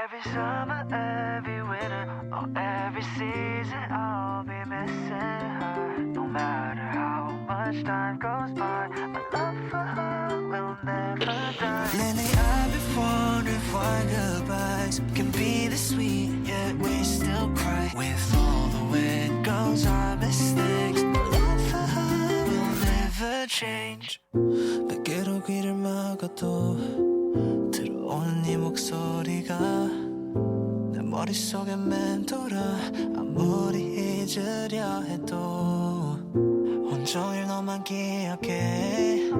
Every summer, every winter, or every season, I'll be missing her. No matter how much time goes by, my love for her will never die. Lately I've been wondering why goodbyes can be this sweet, yet we still cry. With all the way it goes, our mistakes, my love for her will never change. 베개로 귀를 막아도 들어오는 네 목소리가 내 머릿속에 맴돌아. 아무리 잊으려 해도 온종일 너만 기억해.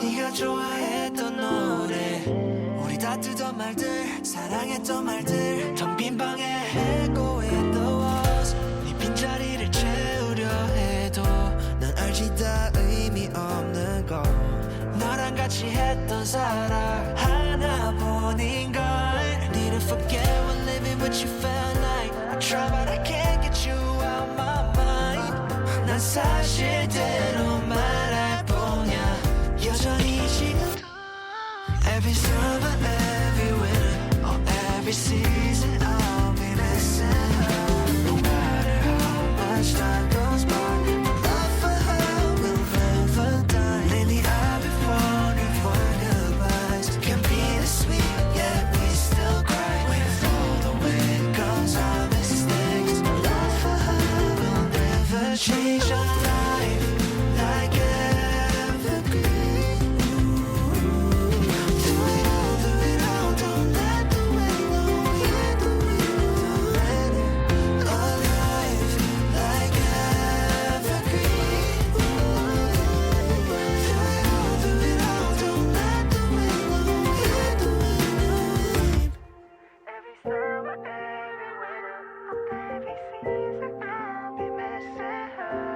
네가 좋아했던 노래, 우리 다투던 말들, 사랑했던 말들, 텅 빈 방에 echo in the walls. 네 빈자리를 채우려 해도 난 알지 다 의미 없는 거. 너랑 같이 했던 사랑 하나뿐인걸. Didn't forget when living with you felt like I try but I can't get you out my mind. 난 사실대로 말할 뿐이야 여전히 지금도. Every summer, every winter, or every season I'll be missing her. No matter how much time goes by, my love for her will never die. Lately I've been wondering why goodbyes can be this sweet, yet we still cry. With all the way it goes, our mistakes, my love for her will never change. Our life like evergreen. Through it all, don't let the wind blow. Hear the wind blow. Let it. Our life like evergreen. Through it all, don't let the wind blow. Hear the wind blow. Every summer, every winter, every season, I'll be missing her.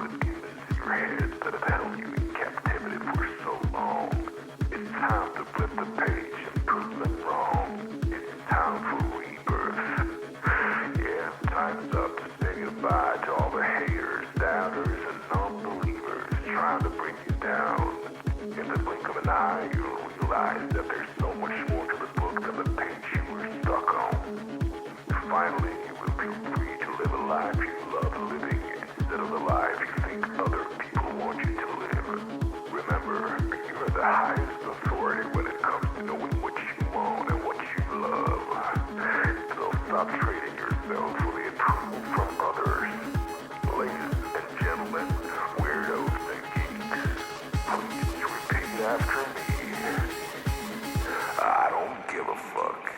with demons in your head that have held you in captivity for so long. It's time to flip the page and prove them wrong. It's time for rebirth. Yeah, time's up to say goodbye to all the haters, doubters, and non-believers trying to bring you down. In the blink of an eye, you'll realize that there's so much more to the book than the page you were stuck on. Finally, you will be free to live a life you love living instead of the life you think other people want you to live. Remember, you're the highest authority when it comes to knowing what you want and what you love. So stop trading yourself for the approval from others. Ladies and gentlemen, weirdos and geeks, please repeat after me. I don't give a fuck.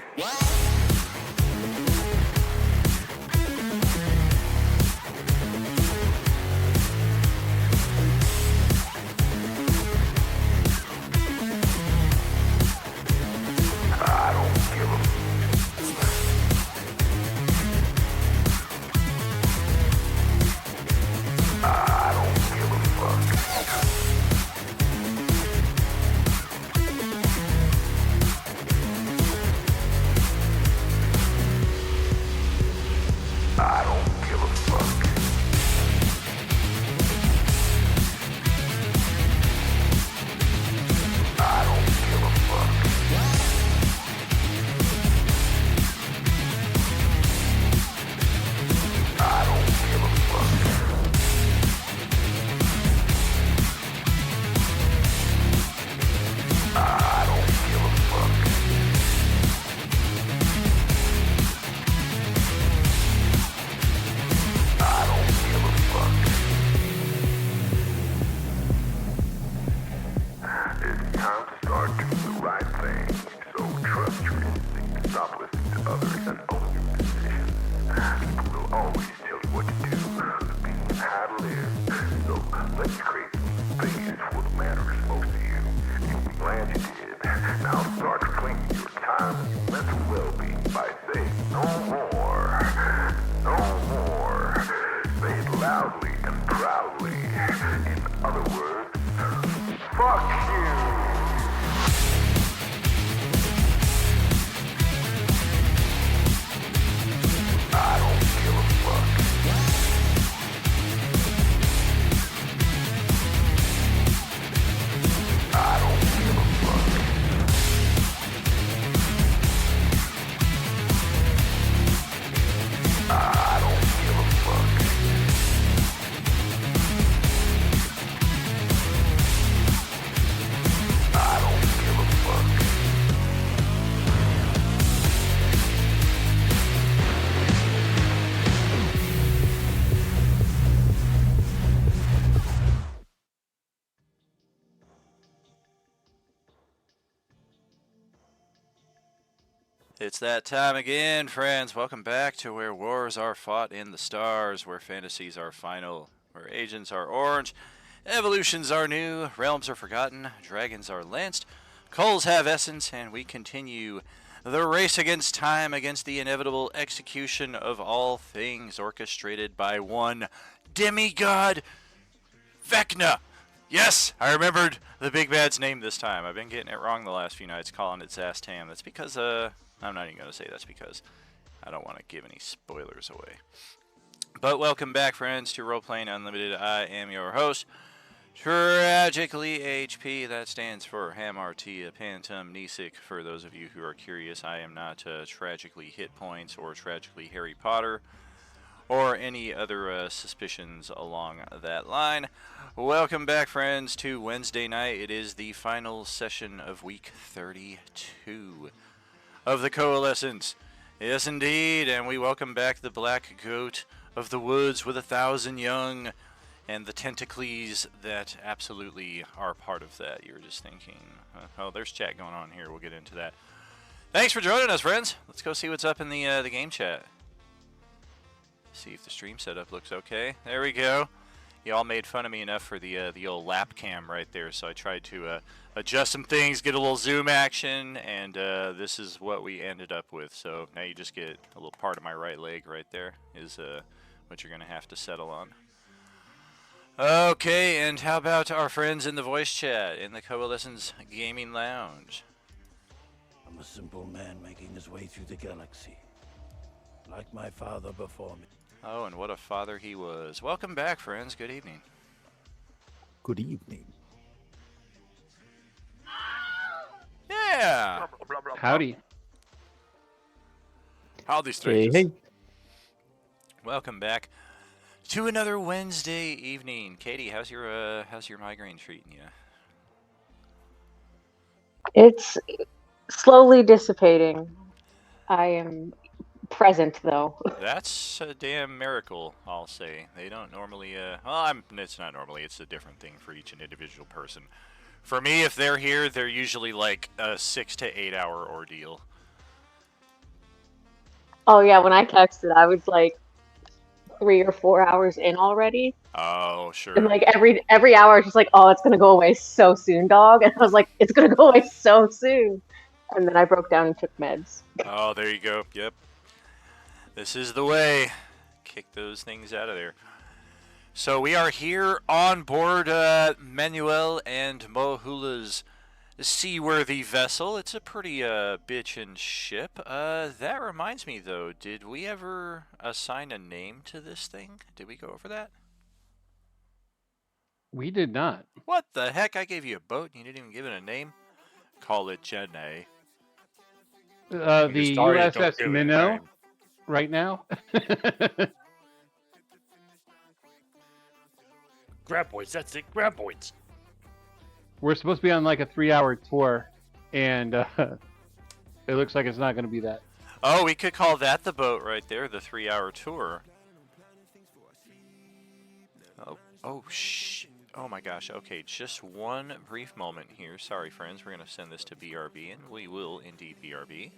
It's that time again, friends. Welcome back to where wars are fought in the stars, where fantasies are final, where agents are orange, evolutions are new, realms are forgotten, dragons are lanced, culls have essence, and we continue the race against time, against the inevitable execution of all things, orchestrated by one demigod, Vecna. Yes, I remembered the big bad's name this time. I've been getting it wrong the last few nights, calling it Zastam. That's because, I'm not even going to say that's because I don't want to give any spoilers away. But welcome back, friends, to Roleplaying Unlimited. I am your host, Tragically HP. That stands for Hamartia Pantum Nisik. For those of you who are curious, I am not Tragically Hit Points or Tragically Harry Potter or any other suspicions along that line. Welcome back, friends, to Wednesday night. It is the final session of week 32 of the Coalescence. Yes, indeed, and we welcome back the Black Goat of the woods with 1,000 young, and the tentacles that absolutely are part of that. You're just thinking, oh, there's chat going on here. We'll get into that. Thanks for joining us, friends. Let's go see what's up in the game chat. See if the stream setup looks okay. There we go. Y'all made fun of me enough for the old lap cam right there, so I tried to adjust some things, get a little zoom action, and this is what we ended up with. So now you just get a little part of my right leg right there is what you're going to have to settle on. Okay, and how about our friends in the voice chat in the Coalescence Gaming Lounge? I'm a simple man making his way through the galaxy, like my father before me. Oh, and what a father he was. Welcome back, friends. Good evening. Good evening. Yeah! Howdy. Howdy, strangers. Hey. Welcome back to another Wednesday evening. Katie, how's your migraine treating you? It's slowly dissipating. I am present, though. That's a damn miracle, I'll say. They don't normally, it's not normally, it's a different thing for each individual person. For me, if they're here, they're usually like a 6 to 8 hour ordeal. Oh yeah, when I texted, I was like 3 or 4 hours in already, Oh, and sure. like every hour, it's just like, oh, it's gonna go away so soon, dog. And I was like, it's gonna go away so soon. And then I broke down and took meds. Oh, there you go. Yep. This is the way. Kick those things out of there. So we are here on board Manuel and Mohula's seaworthy vessel. It's a pretty bitchin' ship. That reminds me though, did we ever assign a name to this thing? Did we go over that? We did not. What the heck? I gave you a boat and you didn't even give it a name? Call it Jenny. The USS Minnow right now. Graboids, that's it, Graboids. We're supposed to be on like a 3-hour tour, and it looks like it's not going to be that. Oh, we could call that the boat right there, the 3-hour tour. Oh, shh. Oh my gosh. Okay, just one brief moment here. Sorry, friends. We're going to send this to BRB, and we will indeed BRB.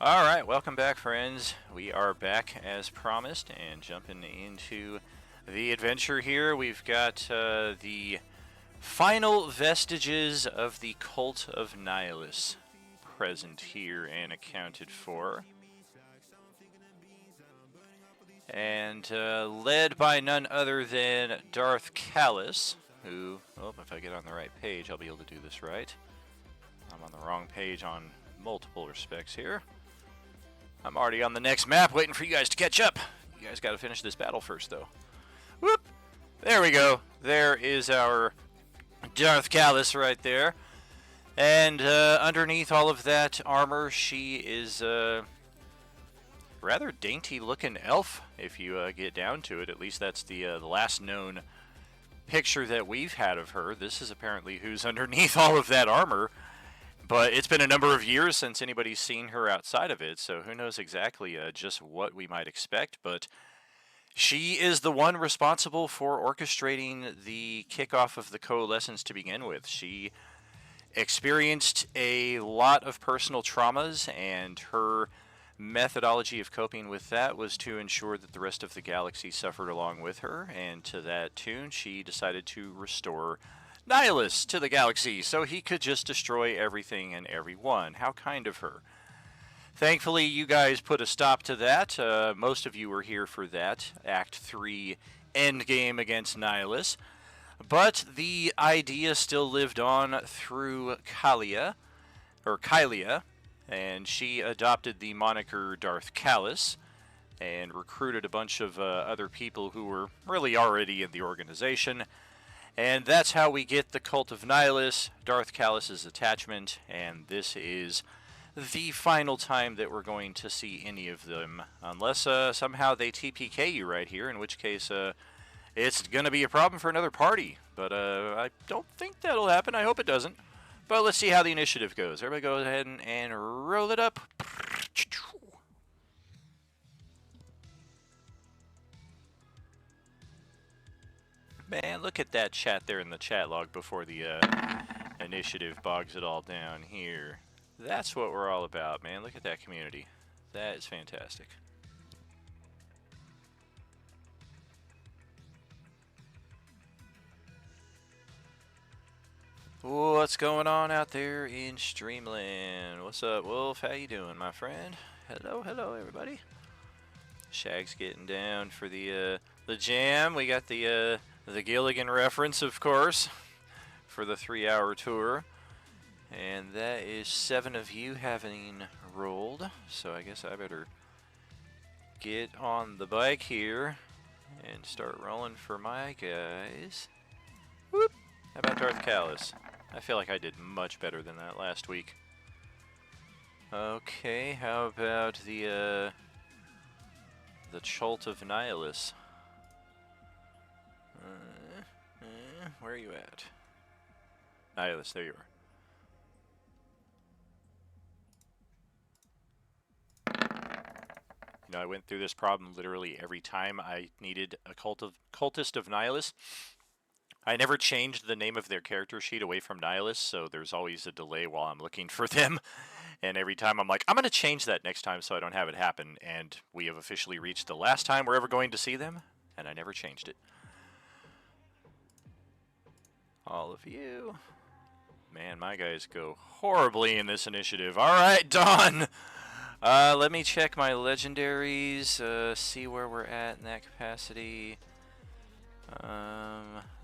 Alright, welcome back, friends. We are back as promised and jumping into the adventure here. We've got the final vestiges of the Cult of Nihilus present here and accounted for. And led by none other than Darth Callus, who, oh, if I get on the right page, I'll be able to do this right. I'm on the wrong page on multiple respects here. I'm already on the next map waiting for you guys to catch up. You guys got to finish this battle first, though. Whoop! There we go. There is our Darth Callus right there. And underneath all of that armor, she is a rather dainty-looking elf, if you get down to it. At least that's the last known picture that we've had of her. This is apparently who's underneath all of that armor. But it's been a number of years since anybody's seen her outside of it, so who knows exactly just what we might expect. But she is the one responsible for orchestrating the kickoff of the Coalescence to begin with. She experienced a lot of personal traumas, and her methodology of coping with that was to ensure that the rest of the galaxy suffered along with her, and to that tune, she decided to restore Nihilus to the galaxy so he could just destroy everything and everyone. How kind of her. Thankfully, you guys put a stop to that. Most of you were here for that Act 3 endgame against Nihilus. But the idea still lived on through Kylia, and she adopted the moniker Darth Callus and recruited a bunch of other people who were really already in the organization. And that's how we get the Cult of Nihilus, Darth Callus's attachment, and this is the final time that we're going to see any of them, unless somehow they TPK you right here, in which case it's going to be a problem for another party. But I don't think that'll happen. I hope it doesn't. But let's see how the initiative goes. Everybody go ahead and roll it up. Man, look at that chat there in the chat log before the initiative bogs it all down here. That's what we're all about, man. Look at that community. That is fantastic. What's going on out there in Streamland? What's up, Wolf? How you doing, my friend? Hello, hello, everybody. Shag's getting down for the jam. We got the Gilligan reference, of course, for the 3-hour tour. And that is 7 of you having rolled. So I guess I better get on the bike here and start rolling for my guys. Whoop! How about Darth Callus? I feel like I did much better than that last week. Okay, how about the Chult of Nihilus? Where are you at? Nihilus, there you are. You know, I went through this problem literally every time I needed a Cultist of Nihilus. I never changed the name of their character sheet away from Nihilus, so there's always a delay while I'm looking for them. And every time I'm like, I'm going to change that next time so I don't have it happen. And we have officially reached the last time we're ever going to see them, and I never changed it. All of you. Man, my guys go horribly in this initiative. All right, done. Let me check my legendaries, see where we're at in that capacity.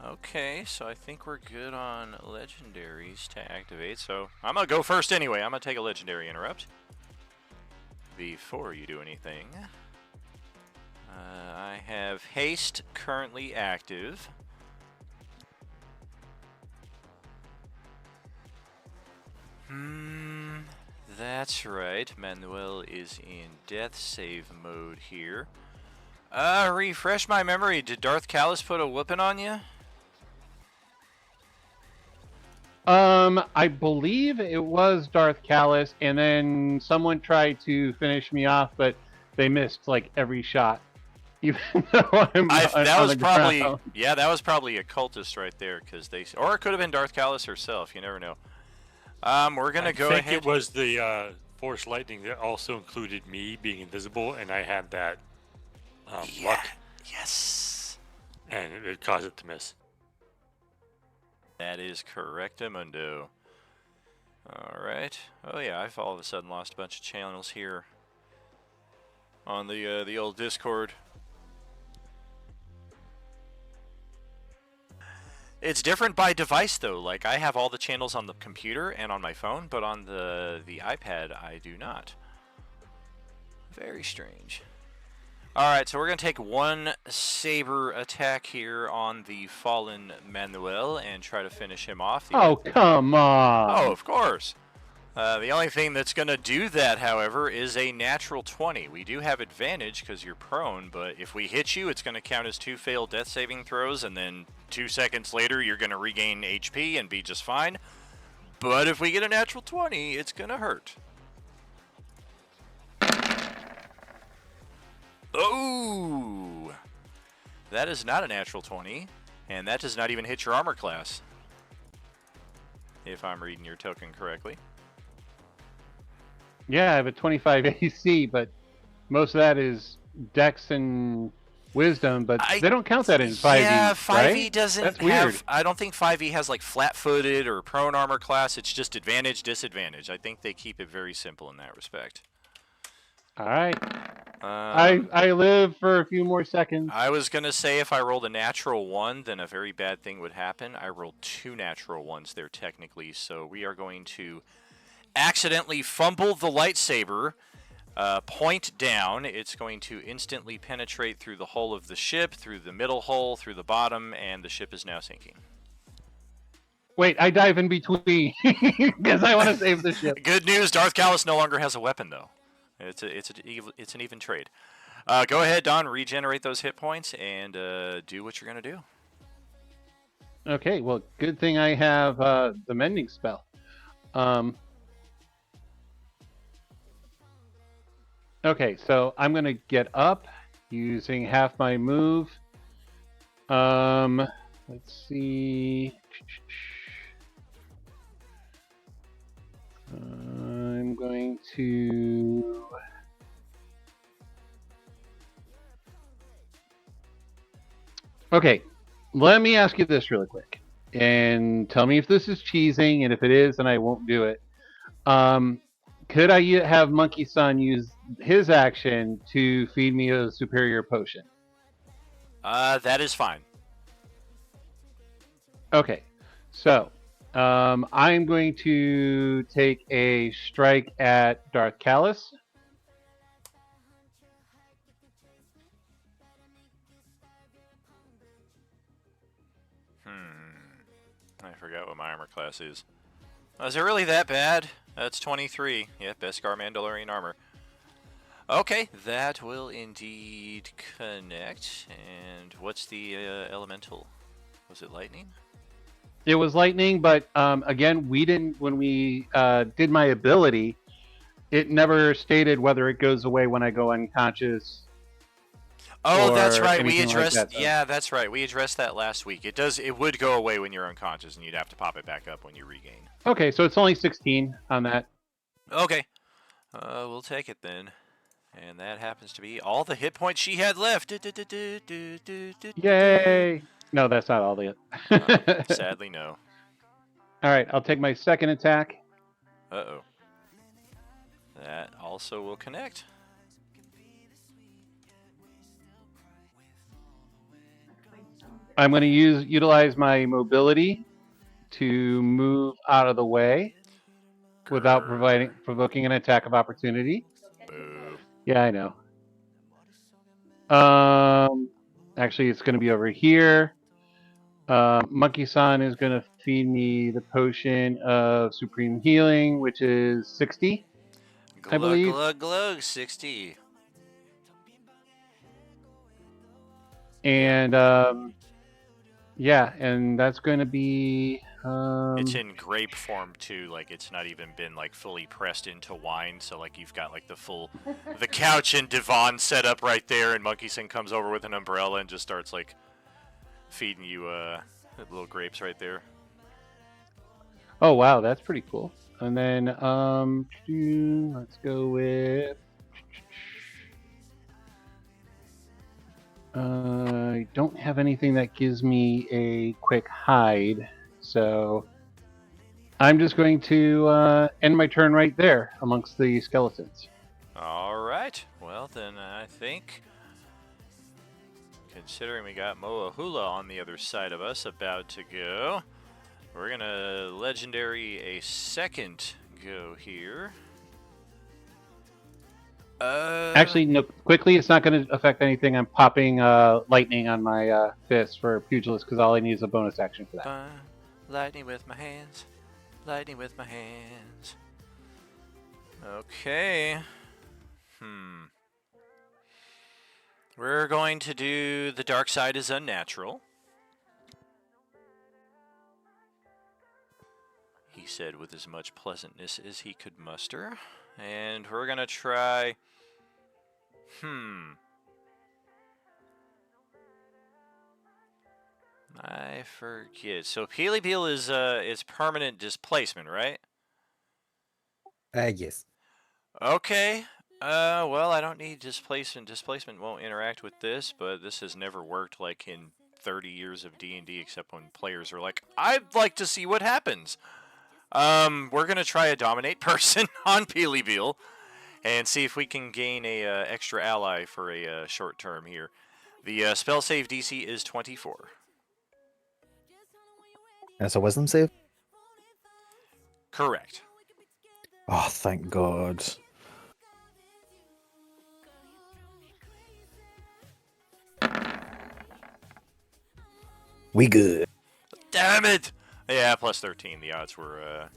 Okay, so I think we're good on legendaries to activate, so I'm gonna go first anyway. I'm gonna take a legendary interrupt before you do anything. I have haste currently active. That's right. Manuel is in death save mode here. Refresh my memory. Did Darth Callus put a whooping on you? I believe it was Darth Callus, and then someone tried to finish me off, but they missed like every shot. Even though that was probably ground. Yeah, that was probably a cultist right there, or it could have been Darth Callus herself. You never know. We're gonna go ahead. I think it was the Force Lightning that also included me being invisible, and I had that luck. Yes. And it caused it to miss. That is correctamundo. Alright. Oh yeah, I've all of a sudden lost a bunch of channels here on the old Discord. It's different by device though. Like I have all the channels on the computer and on my phone, but on the iPad I do not. Very strange. Alright, so we're going to take one saber attack here on the fallen Manuel and try to finish him off. Oh, come on. Oh, of course. The only thing that's going to do that, however, is a natural 20. We do have advantage because you're prone, but if we hit you, it's going to count as 2 failed death saving throws, and then 2 seconds later, you're going to regain HP and be just fine. But if we get a natural 20, it's going to hurt. Oh! That is not a natural 20, and that does not even hit your armor class. If I'm reading your token correctly. Yeah, I have a 25 AC, but most of that is Dex and Wisdom, but they don't count that in 5e. Yeah, 5e right? doesn't That's have. Weird. I don't think 5e has like flat-footed or prone armor class. It's just advantage, disadvantage. I think they keep it very simple in that respect. All right. I live for a few more seconds. I was gonna say if I rolled a natural 1, then a very bad thing would happen. I rolled 2 natural 1s there technically, so we are going to accidentally fumble the lightsaber. Point down. It's going to instantly penetrate through the hull of the ship, through the middle hull, through the bottom, and the ship is now sinking. Wait, I dive in between because I want to save the ship. Good news, Darth Callus no longer has a weapon, though. It's an even trade. Go ahead, Don. Regenerate those hit points and do what you're going to do. Okay, well, good thing I have the mending spell. Okay, so I'm gonna get up using half my move. Let's see. I'm going to. Okay, let me ask you this really quick, and tell me if this is cheesing, and if it is, then I won't do it. Could I have Monkey Son use his action to feed me a superior potion? That is fine. Okay, so I'm going to take a strike at Darth Callus. I forgot what my armor class is. Is it really that bad? That's 23. Yeah, Beskar Mandalorian armor. Okay, that will indeed connect. And what's the elemental? Was it lightning? It was lightning, but again, we didn't. When we did my ability, it never stated whether it goes away when I go unconscious. Oh, that's or right. We anything like addressed. that, so- Yeah, that's right. We addressed that last week. It does. It would go away when you're unconscious, and you'd have to pop it back up when you regain. Okay, so it's only 16 on that. Okay, we'll take it then. And that happens to be all the hit points she had left. Yay! No, that's not all the. Sadly, no. All right, I'll take my second attack. Uh-oh. That also will connect. I'm going to utilize my mobility to move out of the way without provoking an attack of opportunity. Boo. Yeah, I know. Actually, it's going to be over here. Monkey-san is going to feed me the potion of supreme healing, which is 60. I believe. Glug, glug, 60. And yeah, and that's going to be. It's in grape form too, like it's not even been like fully pressed into wine, so like you've got like the couch and divan set up right there, and Monkey Sing comes over with an umbrella and just starts like feeding you little grapes right there. Oh wow, that's pretty cool. And then let's go with. I don't have anything that gives me a quick hide, so I'm just going to end my turn right there amongst the skeletons. All right. Well, then I think, considering we got Moahula on the other side of us about to go, we're going to legendary a second go here. Actually, no. Quickly, it's not going to affect anything. I'm popping lightning on my fist for Pugilist because all I need is a bonus action for that. Lightning with my hands. Lightning with my hands. Okay. We're going to do the dark side is unnatural. He said with as much pleasantness as he could muster. And we're going to try... I forget. So Peely Peel is permanent displacement, right? Yes. Okay. Well, I don't need displacement. Displacement won't interact with this, but this has never worked like in 30 years of D&D, except when players are like, I'd like to see what happens. We're gonna try a dominate person on Peely Peel and see if we can gain a extra ally for a short term here. The spell save DC is 24. That's a wisdom save? Correct. Oh, thank God. We good. Damn it! Yeah, plus 13. The odds were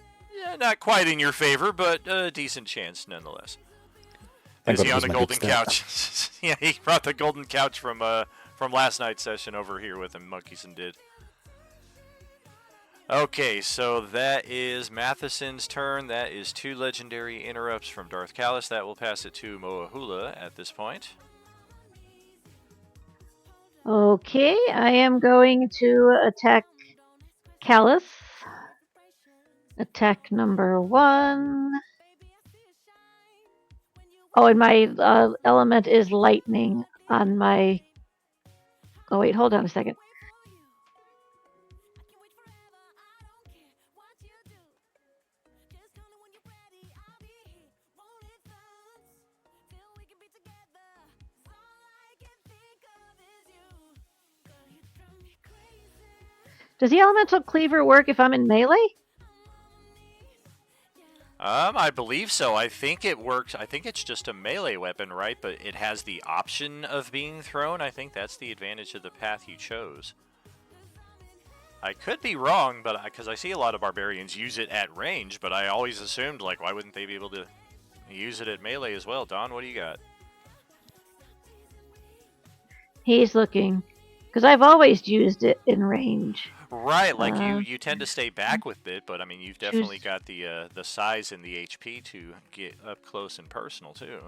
not quite in your favor, but a decent chance nonetheless. Thank Is God he it on was the my golden hipster. couch? Yeah, he brought the golden couch from last night's session over here with him. Monkeyson did. Okay, so that is Matheson's turn. That is 2 legendary interrupts from Darth Callus. That will pass it to Moahula at this point. Okay, I am going to attack Callus. Attack number 1. Oh, and my element is lightning on my... Oh, wait, hold on a second. Does the elemental cleaver work if I'm in melee? I believe so. I think it works. I think it's just a melee weapon, right? But it has the option of being thrown. I think that's the advantage of the path you chose. I could be wrong, but because I see a lot of barbarians use it at range, but I always assumed, like, why wouldn't they be able to use it at melee as well? Don, what do you got? He's looking. Because I've always used it in range. Right, like you tend to stay back with it, but I mean you've definitely choose- got the size and the HP to get up close and personal too.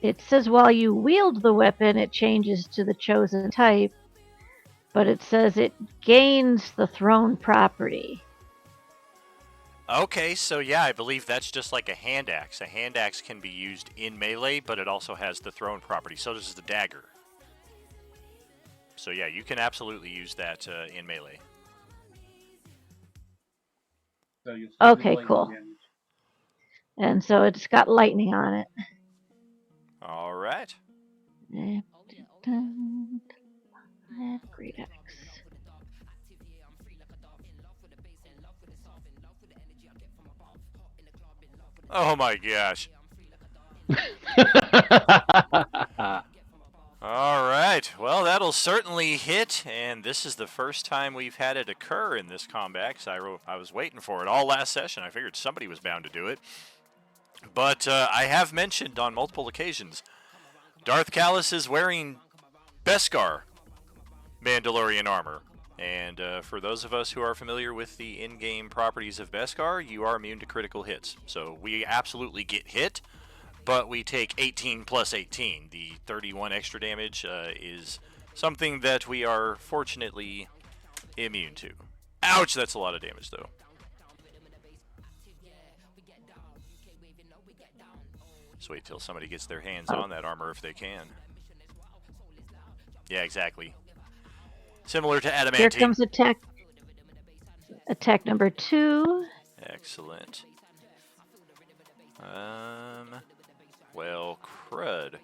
It says while you wield the weapon, it changes to the chosen type, but it says it gains the thrown property. Okay, so yeah, I believe that's just like a hand axe. A hand axe can be used in melee, but it also has the thrown property. So does the dagger. So yeah, you can absolutely use that in melee. Okay, cool. And so it's got lightning on it. All right. Great X. Oh my gosh. All right. Well, that'll certainly hit, and this is the first time we've had it occur in this combat. Cause I was waiting for it all last session. I figured somebody was bound to do it. But I have mentioned on multiple occasions, Darth Callus is wearing Beskar Mandalorian armor. And for those of us who are familiar with the in-game properties of Beskar, you are immune to critical hits. So we absolutely get hit, but we take 18 plus 18. The 31 extra damage is something that we are fortunately immune to. Ouch, that's a lot of damage though. Just wait till somebody gets their hands on that armor if they can. Yeah, exactly. Similar to adamantine. Here comes attack. Attack number 2. Excellent. Well, crud.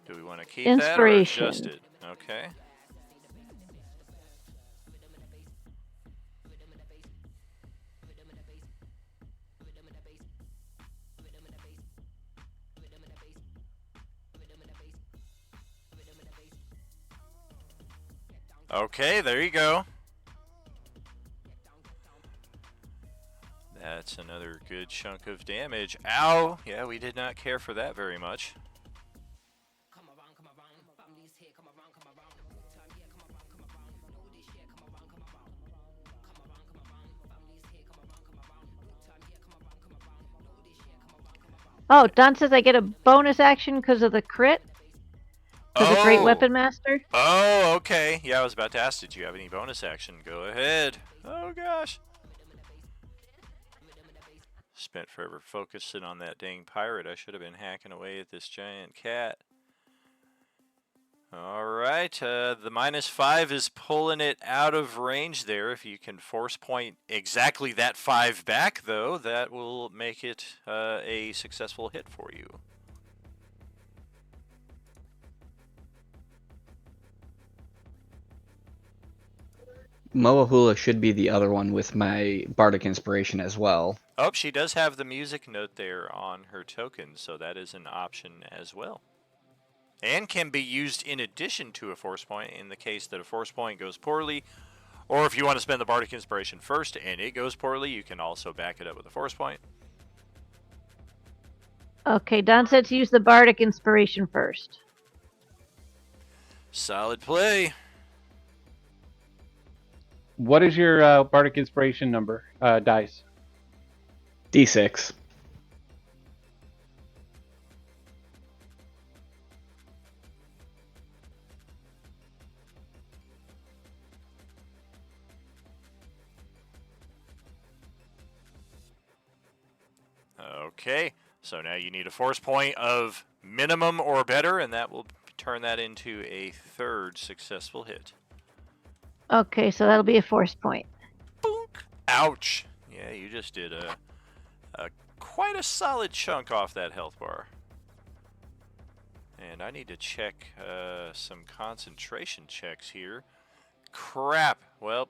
Do we want to keep that or adjust it? Okay. Okay, there you go. That's another good chunk of damage. Ow! Yeah, we did not care for that very much. Oh, Don says I get a bonus action because of the crit? For the Great Weapon Master? Oh, okay. Yeah, I was about to ask, did you have any bonus action? Go ahead. Oh, gosh. Spent forever focusing on that dang pirate. I should have been hacking away at this giant cat. Alright. right, the -5 is pulling it out of range there. If you can force point exactly that 5 back, though, that will make it a successful hit for you. Moahula should be the other one with my Bardic Inspiration as well. Oh, she does have the music note there on her token, so that is an option as well. And can be used in addition to a force point in the case that a force point goes poorly. Or if you want to spend the Bardic Inspiration first and it goes poorly, you can also back it up with a force point. Okay, Don said to use the Bardic Inspiration first. Solid play. What is your Bardic Inspiration number, dice? D6. Okay, so now you need a force point of minimum or better, and that will turn that into a third successful hit. Okay, so that'll be a force point. Boonk! Ouch! Yeah, you just did a quite a solid chunk off that health bar. And I need to check some concentration checks here. Crap! Well,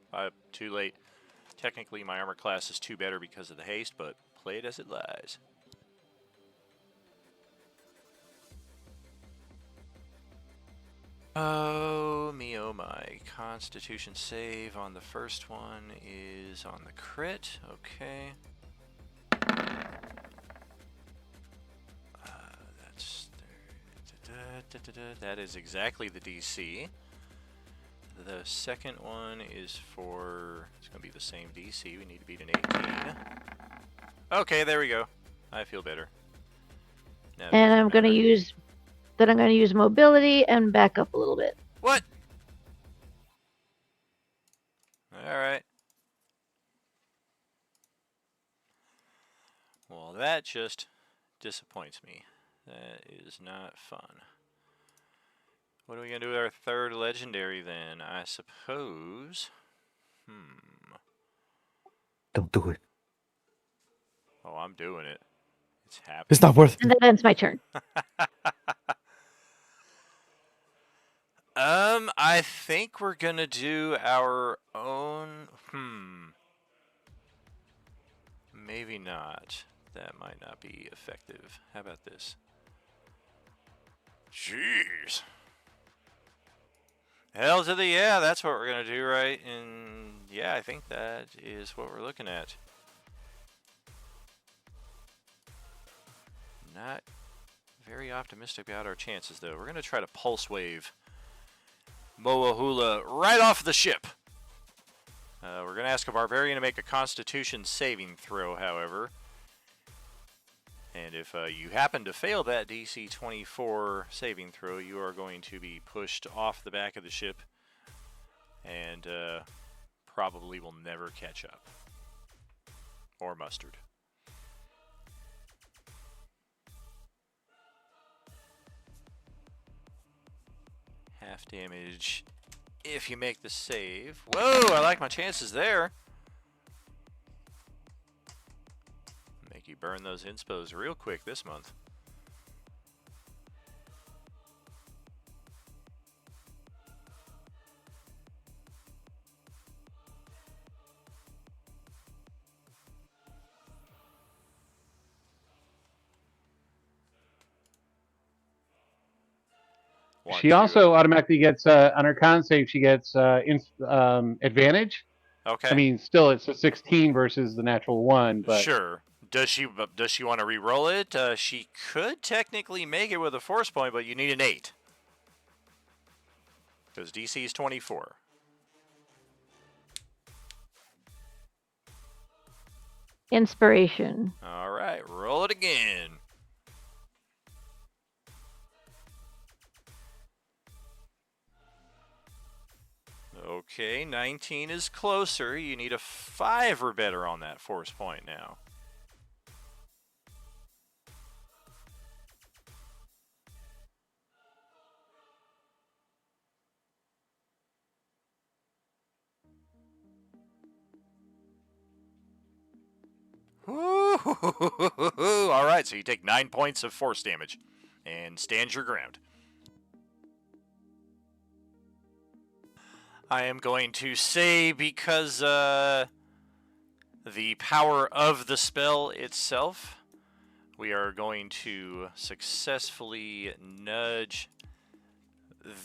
too late. Technically, my armor class is 2 better because of the haste, but play it as it lies. Oh me, oh my. Constitution save on the first one is on the crit. Okay. That is exactly the DC. The second one is for, it's going to be the same DC. We need to beat an 18. Okay, there we go. I feel better. Now, And I'm going to use mobility and back up a little bit. What? Alright. Well, that just disappoints me. That is not fun. What are we going to do with our third legendary then? I suppose. Don't do it. Oh, I'm doing it. It's happening. It's not worth And it. that ends my turn. I think we're going to do our own. Maybe not. That might not be effective. How about this? Jeez. Hell to the yeah, that's what we're going to do, right? And yeah, I think that is what we're looking at. Not very optimistic about our chances, though. We're going to try to pulse wave Moahula right off the ship. We're going to ask a barbarian to make a constitution saving throw, however. And if you happen to fail that DC 24 saving throw, you are going to be pushed off the back of the ship and probably will never catch up. Or mustard. Half damage if you make the save. Whoa, I like my chances there. Make you burn those inspos real quick this month. She also automatically gets on her con save. She gets advantage. Okay. I mean, still it's a 16 versus the natural 1, but sure. Does she want to re-roll it? She could technically make it with a force point, but you need an 8 because DC is 24. Inspiration. All right, roll it again. Okay, 19 is closer. You need a 5 or better on that force point now. Ooh, all right, so you take 9 points of force damage and stand your ground. I am going to say because the power of the spell itself, we are going to successfully nudge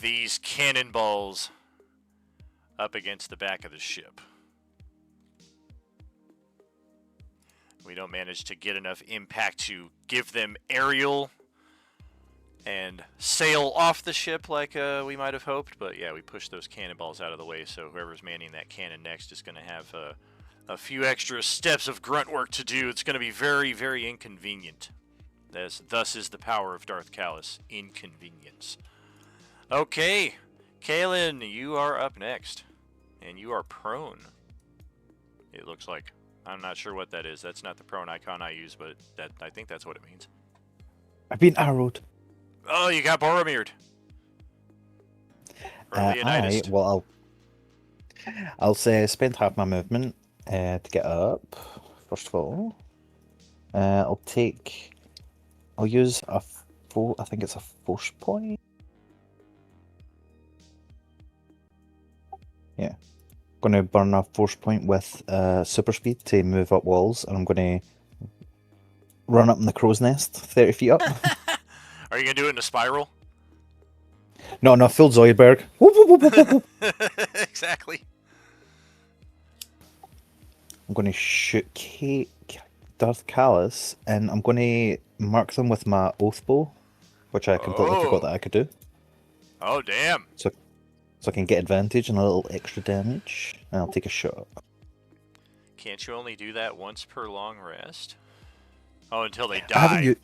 these cannonballs up against the back of the ship. We don't manage to get enough impact to give them aerial and sail off the ship like we might have hoped, but yeah, we pushed those cannonballs out of the way, so whoever's manning that cannon next is going to have a few extra steps of grunt work to do. It's going to be very, very inconvenient. Thus is the power of Darth Callus, inconvenience. Okay, Kaylin, you are up next, and you are prone. It looks like. I'm not sure what that is. That's not the prone icon I use, but I think that's what it means. I've been arrowed. Oh, you got Boromir'd. Aye, well, I'll say spend half my movement to get up. First of all, I'll use a I think it's a force point. Yeah, going to burn a force point with super speed to move up walls, and I'm going to run up in the crow's nest, 30 feet up. Are you going to do it in a spiral? No, full Zoidberg. Whoop, whoop, whoop, whoop, whoop. Exactly. I'm going to shoot Darth Callus, and I'm going to mark them with my oath bow, which I completely forgot that I could do. Oh, damn. So I can get advantage and a little extra damage, and I'll take a shot. Can't you only do that once per long rest? Oh, until they die.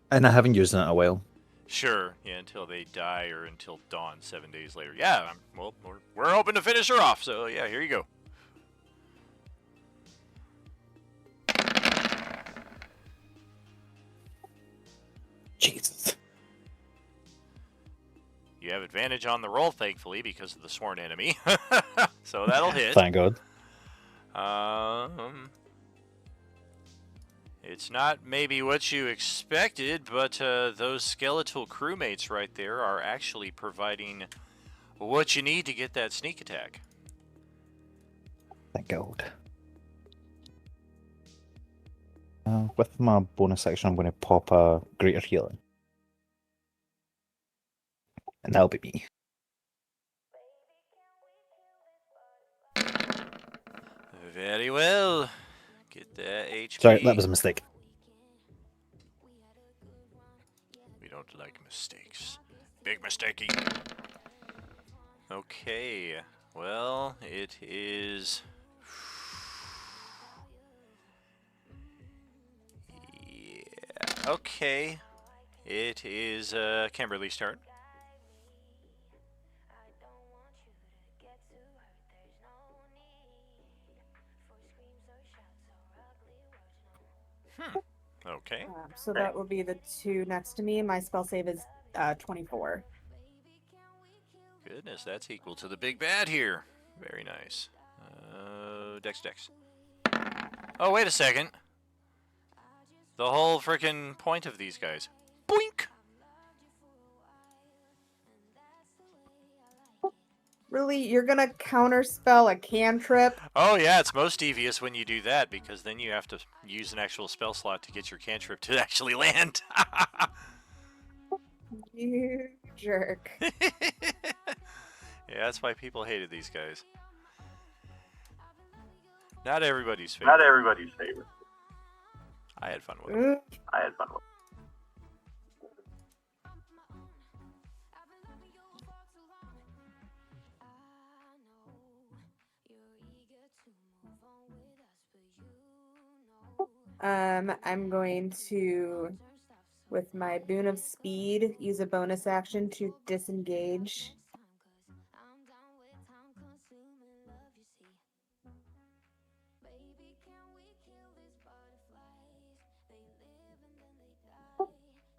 I haven't used it in a while. Sure, yeah, until they die or until dawn 7 days later. Yeah, well, we're hoping to finish her off, so yeah, here you go. Jesus. You have advantage on the roll, thankfully, because of the sworn enemy. So that'll hit. Thank God. It's not maybe what you expected, but those skeletal crewmates right there are actually providing what you need to get that sneak attack. Thank God. With my bonus action, I'm going to pop a greater healing. And that'll be me. Very well. Get that HP. Sorry, that was a mistake. We don't like mistakes. Big mistakey. Okay. Well, it is... Yeah. Okay. It is Kimberly's turn. Okay. So that will be the two next to me. My spell save is 24. Goodness, that's equal to the big bad here. Very nice. Dex. Oh, wait a second. The whole frickin' point of these guys. Boink! Really? You're gonna counterspell a cantrip? Oh yeah, it's most devious when you do that, because then you have to use an actual spell slot to get your cantrip to actually land. You jerk. Yeah, that's why people hated these guys. Not everybody's favorite. I had fun with it. I'm going to, with my boon of speed, use a bonus action to disengage.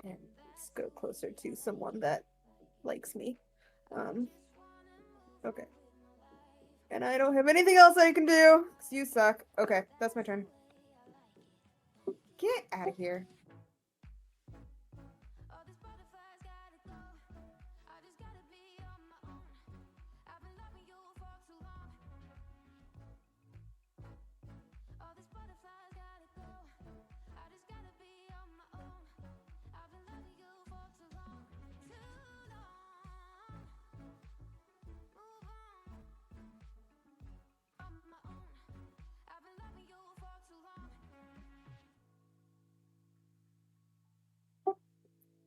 And let's go closer to someone that likes me. Okay. And I don't have anything else I can do, 'cause you suck. Okay, that's my turn. Get out of here.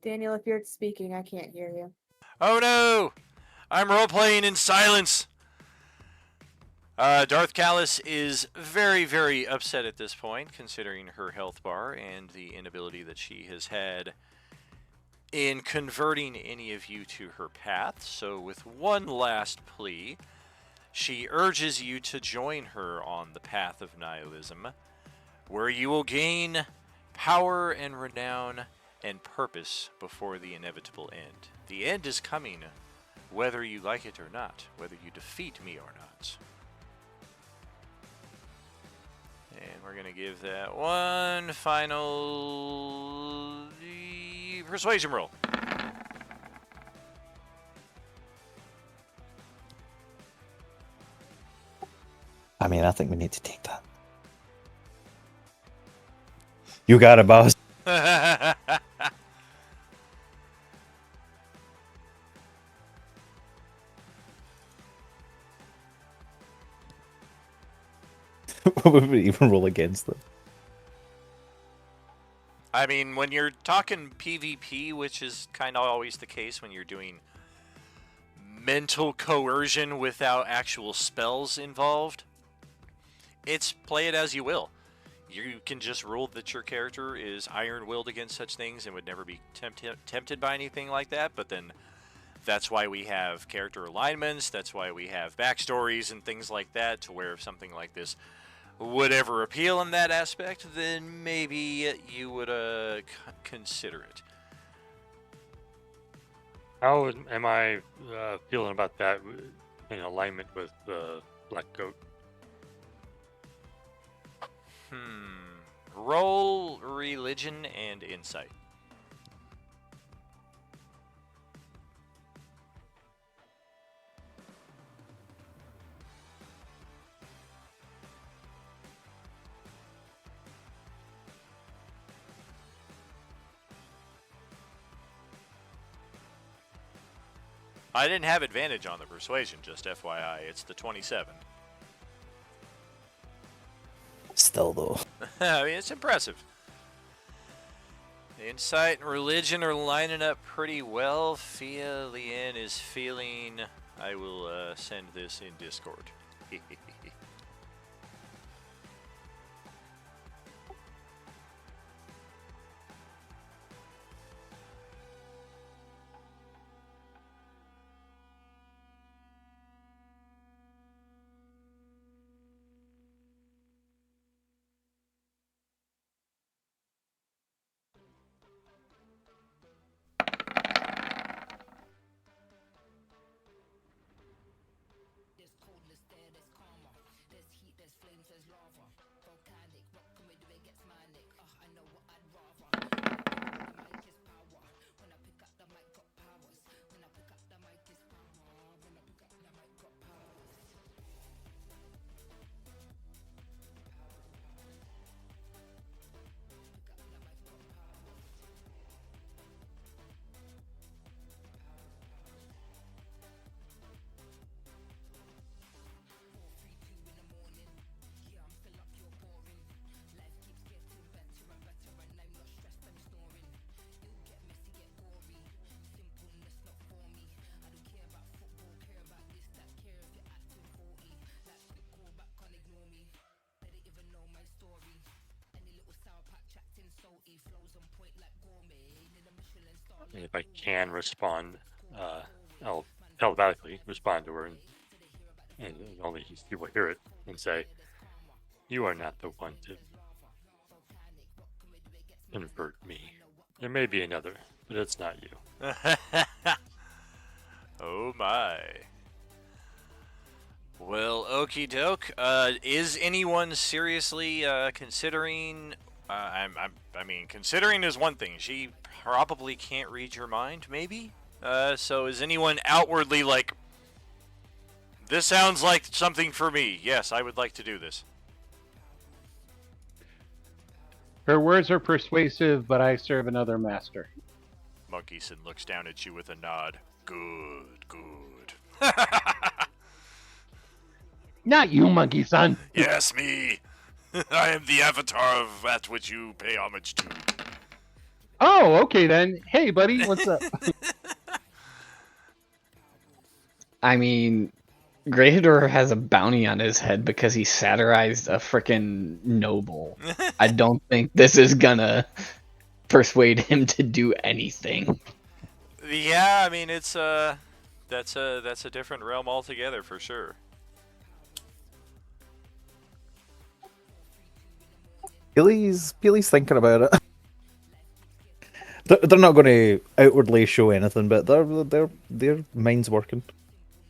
Daniel, if you're speaking, I can't hear you. Oh no! I'm role-playing in silence! Darth Callus is very, very upset at this point, considering her health bar and the inability that she has had in converting any of you to her path. So with one last plea, she urges you to join her on the path of nihilism, where you will gain power and renown and purpose before the inevitable end. The end is coming, whether you like it or not, whether you defeat me or not. And we're going to give that one final persuasion roll. I mean, I think we need to take that. You got it, boss. Would we even roll against them? I mean, when you're talking PvP, which is kind of always the case when you're doing mental coercion without actual spells involved, it's play it as you will. You can just rule that your character is iron-willed against such things and would never be tempted by anything like that, but then that's why we have character alignments, that's why we have backstories and things like that, to where if something like this would ever appeal in that aspect, then maybe you would consider it. How am I feeling about that in alignment with Black Goat? Roll religion and insight. I didn't have advantage on the persuasion, just FYI. It's the 27. Still, though. I mean, it's impressive. Insight and religion are lining up pretty well. Fia Lien is feeling... I will send this in Discord. And if I can respond, I'll telepathically respond to her, and only she will hear it and say, "You are not the one to convert me. There may be another, but it's not you." Oh my. Well, okie doke. Is anyone seriously considering I mean, considering is one thing. She probably can't read your mind, maybe. So is anyone outwardly like, this sounds like something for me? Yes, I would like to do this. Her words are persuasive, but I serve another master. Monkeyson looks down at you with a nod. Good, good. Not you, monkey son. Yes, me. I am the avatar of that which you pay homage to. Oh, okay then. Hey, buddy, what's up? I mean, Greyhador has a bounty on his head because he satirized a frickin' noble. I don't think this is gonna persuade him to do anything. Yeah, I mean it's that's a different realm altogether for sure. Peely's thinking about it. They're not going to outwardly show anything, but their mind's working.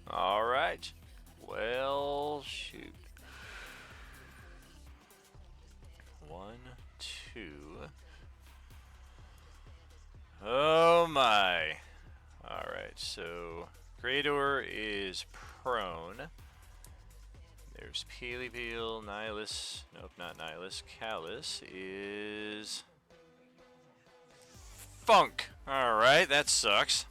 All right. Well, shoot. 1, 2. Oh my. All right. So Greydor is prone. There's Peely Peel, Nihilus. Nope, not Nihilus. Callus is Funk. All right, that sucks.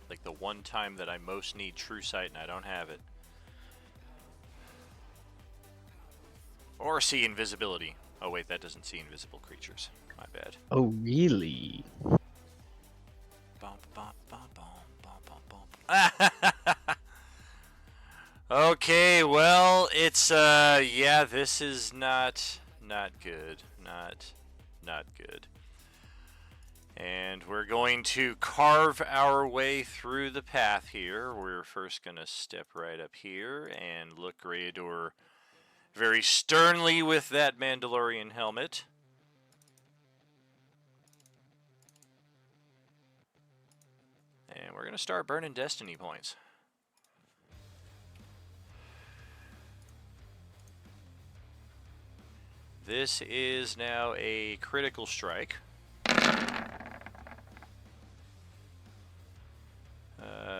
Like the one time that I most need True Sight and I don't have it. Or see invisibility. Oh wait, that doesn't see invisible creatures. My bad. Oh, really? Okay, well, it's yeah, this is not good. Not good. And we're going to carve our way through the path here. We're first going to step right up here and look Greydor very sternly with that Mandalorian helmet. And we're going to start burning destiny points. This is now a critical strike.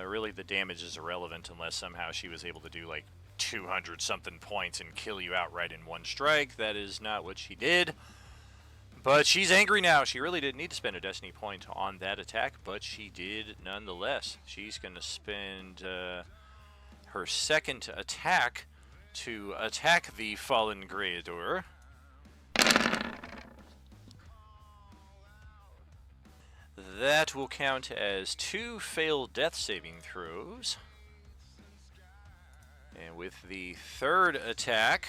Really, the damage is irrelevant unless somehow she was able to do like 200 something points and kill you outright in one strike. That is not what she did. But she's angry now. She really didn't need to spend a destiny point on that attack, but she did nonetheless. She's going to spend her second attack to attack the fallen Greydor. That will count as 2 failed death saving throws. And with the third attack,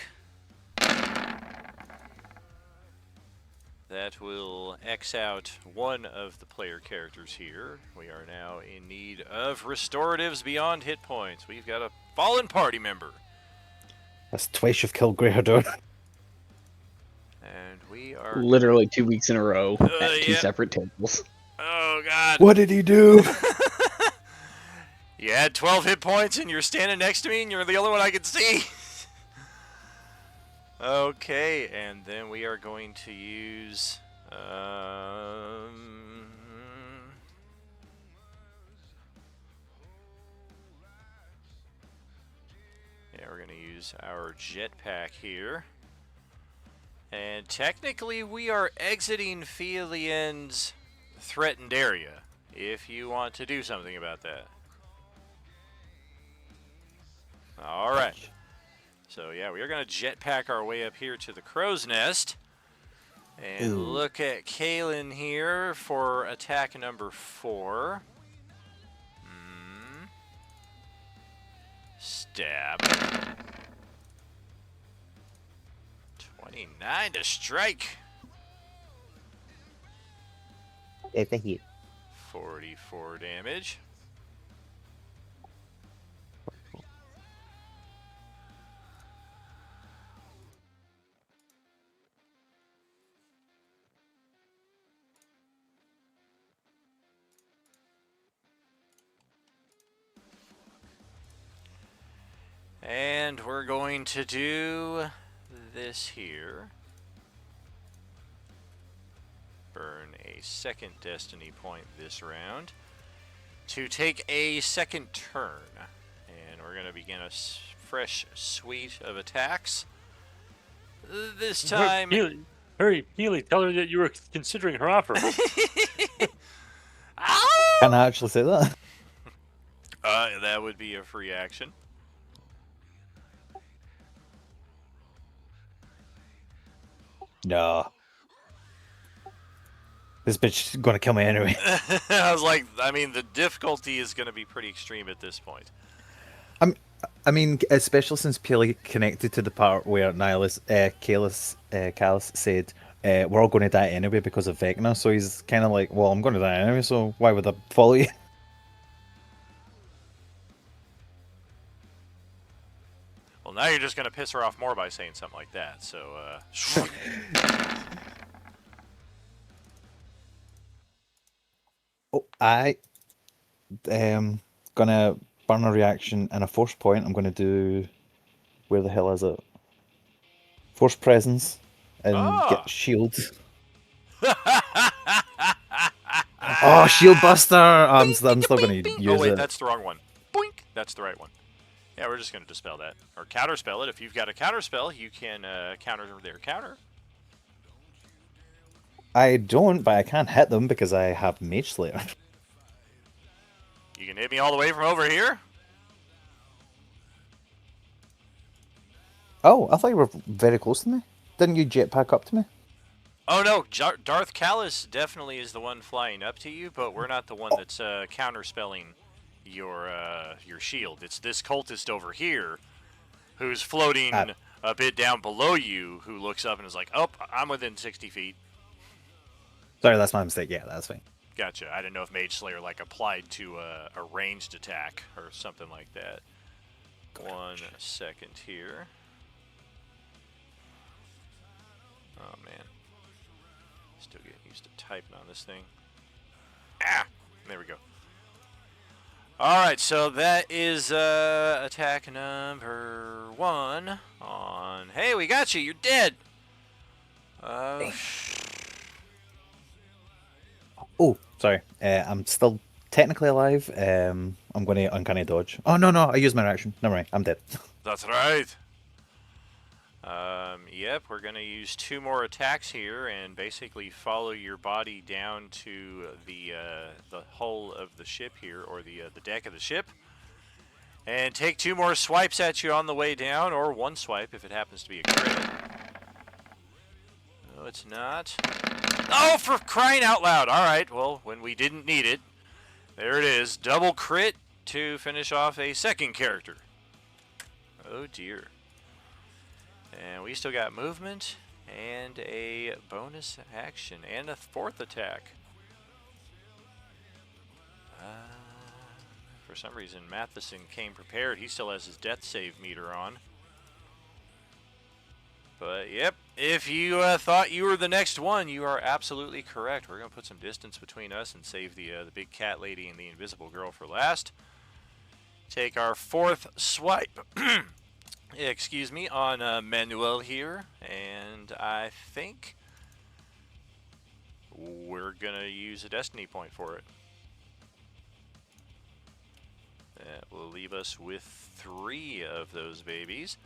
that will X out one of the player characters here. We are now in need of restoratives beyond hit points. We've got a fallen party member. That's twice you've killed Greyhador. And we are... Literally 2 weeks in a row at 2 yep. separate tables. Oh, God. What did he do? You had 12 hit points and you're standing next to me and you're the only one I can see. Okay, and then we are going to use... yeah, we're going to use our jetpack here. And technically we are exiting Felian's threatened area, if you want to do something about that. Alright. So yeah, we are going to jetpack our way up here to the crow's nest. And look at Kaylin here for attack number 4. Stab. 29 to strike. It's a hit. 44 damage. And we're going to do this here. Burn a second destiny point this round to take a second turn. And we're going to begin a fresh suite of attacks. This time... Hurry, Healy, tell her that you were considering her offer. Can I actually say that? That would be a free action. No. This bitch is gonna kill me anyway. I was like, I mean, the difficulty is going to be pretty extreme at this point. I mean, especially since Peely connected to the part where Callus said, we're all going to die anyway because of Vecna, so he's kind of like, well, I'm going to die anyway, so why would I follow you? Well, now you're just going to piss her off more by saying something like that, so, Oh, I am gonna burn a reaction and a force point. I'm gonna do... Where the hell is it? Force presence and get shields. Oh, shield buster! I'm still gonna use it. Oh wait, that's the wrong one. Boink! That's the right one. Yeah, we're just gonna dispel that. Or counterspell it. If you've got a counterspell, you can counter their counter. I don't, but I can't hit them because I have Mage Slayer. You can hit me all the way from over here? Oh, I thought you were very close to me. Didn't you jetpack up to me? Oh no, Darth Callus definitely is the one flying up to you, but we're not the one that's counterspelling your shield. It's this cultist over here who's floating a bit down below you, who looks up and is like, oh, I'm within 60 feet. Sorry, that's my mistake. Yeah, that's fine. Gotcha. I didn't know if Mage Slayer like applied to a ranged attack or something like that. 1 second here. Oh man, still getting used to typing on this thing. Ah, there we go. All right, so that is attack number 1 on. Hey, we got you. You're dead. Oh, sorry. I'm still technically alive. I'm going to uncanny dodge. Oh, no, I used my reaction. Never mind. I'm dead. That's right. Yep, we're going to use 2 more attacks here and basically follow your body down to the hull of the ship here, or the deck of the ship, and take 2 more swipes at you on the way down, or 1 swipe if it happens to be a crit. No, it's not. Oh, for crying out loud! All right, well, when we didn't need it, there it is. Double crit to finish off a second character. Oh dear. And we still got movement and a bonus action and a 4th attack. For some reason, Matheson came prepared. He still has his death save meter on. But, yep, if you thought you were the next one, you are absolutely correct. We're going to put some distance between us and save the big cat lady and the invisible girl for last. Take our 4th swipe. Excuse me, on Manuel here, and I think we're gonna use a destiny point for it. That will leave us with 3 of those babies,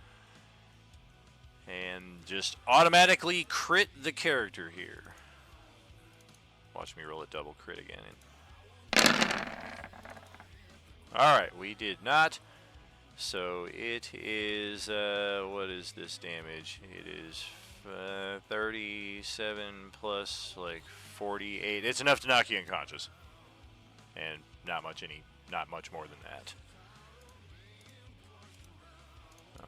and just automatically crit the character here. Watch me roll a double crit again. Alright, we did not. So it is, what is this damage? It is 37 plus like 48. It's enough to knock you unconscious. And not much more than that.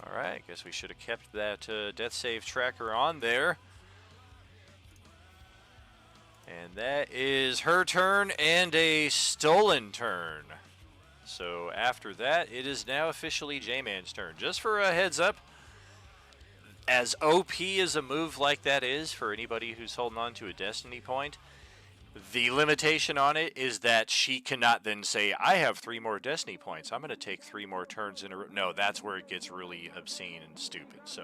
Alright, guess we should have kept that death save tracker on there. And that is her turn and a stolen turn. So after that, it is now officially J-Man's turn. Just for a heads up, as OP as a move like that is for anybody who's holding on to a destiny point, The limitation on it is that she cannot then say, I have 3 more destiny points. I'm going to take 3 more turns in a row. No, that's where it gets really obscene and stupid. So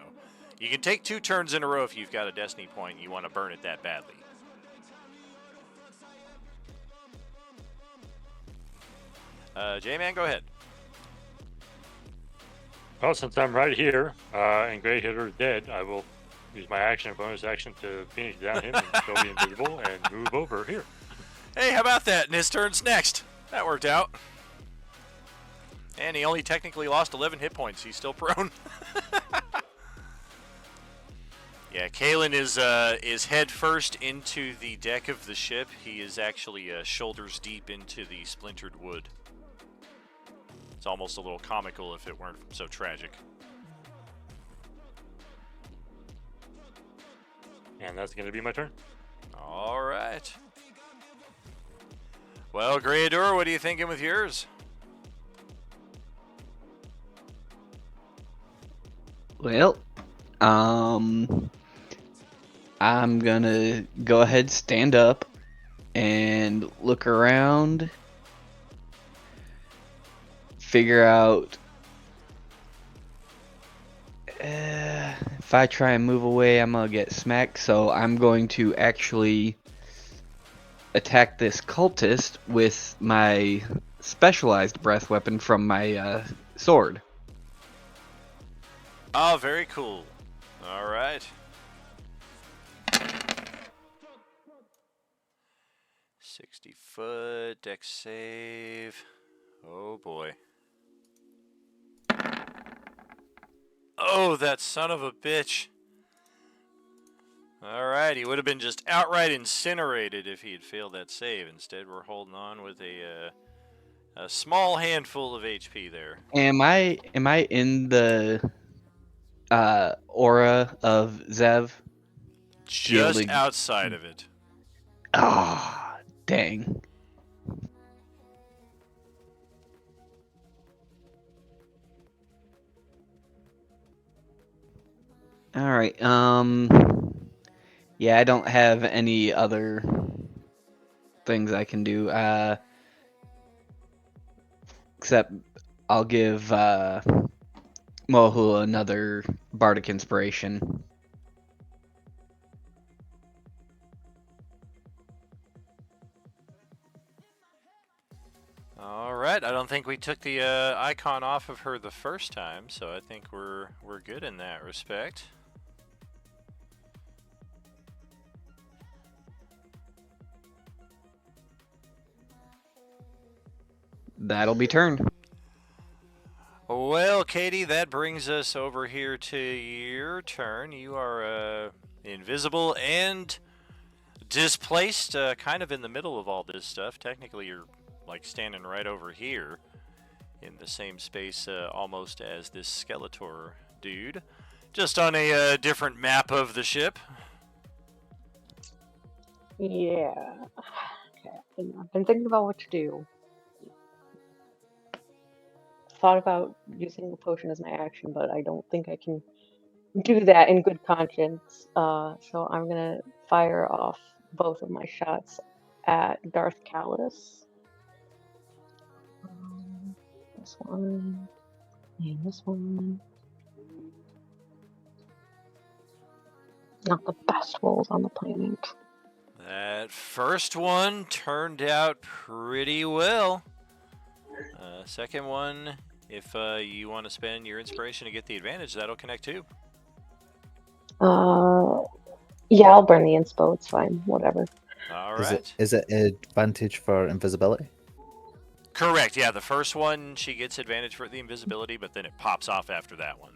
you can take 2 turns in a row if you've got a destiny point and you want to burn it that badly. J-Man, go ahead. Well, since I'm right here and Grey Hitter is dead, I will use my action and bonus action to Phoenix down him and still be invisible and move over here. Hey, how about that? And his turn's next. That worked out. And he only technically lost 11 hit points. He's still prone. Yeah, Kalen is head first into the deck of the ship. He is actually shoulders deep into the splintered wood. It's almost a little comical if it weren't so tragic. And that's going to be my turn. All right. Well, Greadur, what are you thinking with yours? Well, I'm gonna go ahead, stand up, and look around, figure out if I try and move away, I'm gonna get smacked. So I'm going to actually attack this cultist with my specialized breath weapon from my sword. Oh, very cool. All right. 60-foot, dex save. Oh, boy. Oh, that son of a bitch. All right, he would have been just outright incinerated if he had failed that save. Instead, we're holding on with a small handful of HP there. Am I in the aura of Zev? Just outside of it. Ah, dang. All right. Yeah, I don't have any other things I can do. Except I'll give Mohu another bardic inspiration. All right, I don't think we took the icon off of her the first time, so I think we're good in that respect. That'll be turn. Well, Katie, that brings us over here to your turn. You are invisible and displaced, kind of in the middle of all this stuff. Technically, you're like standing right over here in the same space almost as this Skeletor dude, just on a different map of the ship. Yeah. Okay. I've been thinking about what to do. Thought about using the potion as my action, but I don't think I can do that in good conscience. So I'm gonna fire off both of my shots at Darth Callis. This one and this one. Not the best rolls on the planet. That first one turned out pretty well. Second one, if you want to spend your inspiration to get the advantage, that'll connect too. Yeah, I'll burn the inspo. It's fine. Whatever. All right. Is it advantage for invisibility? Correct. Yeah, the first one she gets advantage for the invisibility, but then it pops off after that one.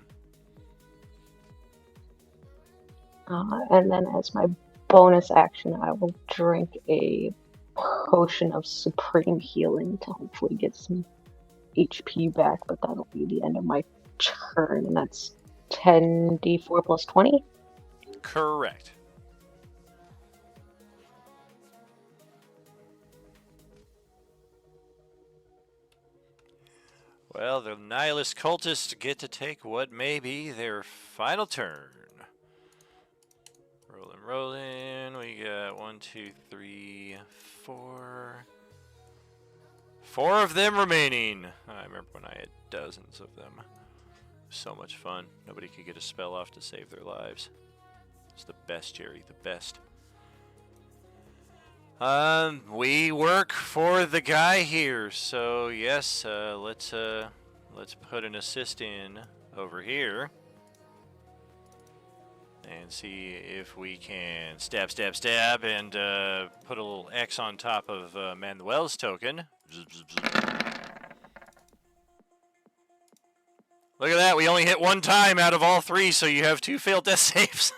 And then as my bonus action, I will drink a potion of supreme healing to hopefully get some HP back, but that'll be the end of my turn, and that's 10d4 plus 20? Correct. Well, the Nihilist cultists get to take what may be their final turn. Rolling. We got got 1, 2, 3, 4. 4 of them remaining. I remember when I had dozens of them. So much fun. Nobody could get a spell off to save their lives. It's the best, Jerry, the best. We work for the guy here, so yes, let's put an assist in over here and see if we can stab, stab, stab, and put a little X on top of Manuel's token. Zip, zip, zip. Look at that, we only hit 1 time out of all 3, so you have 2 failed death saves.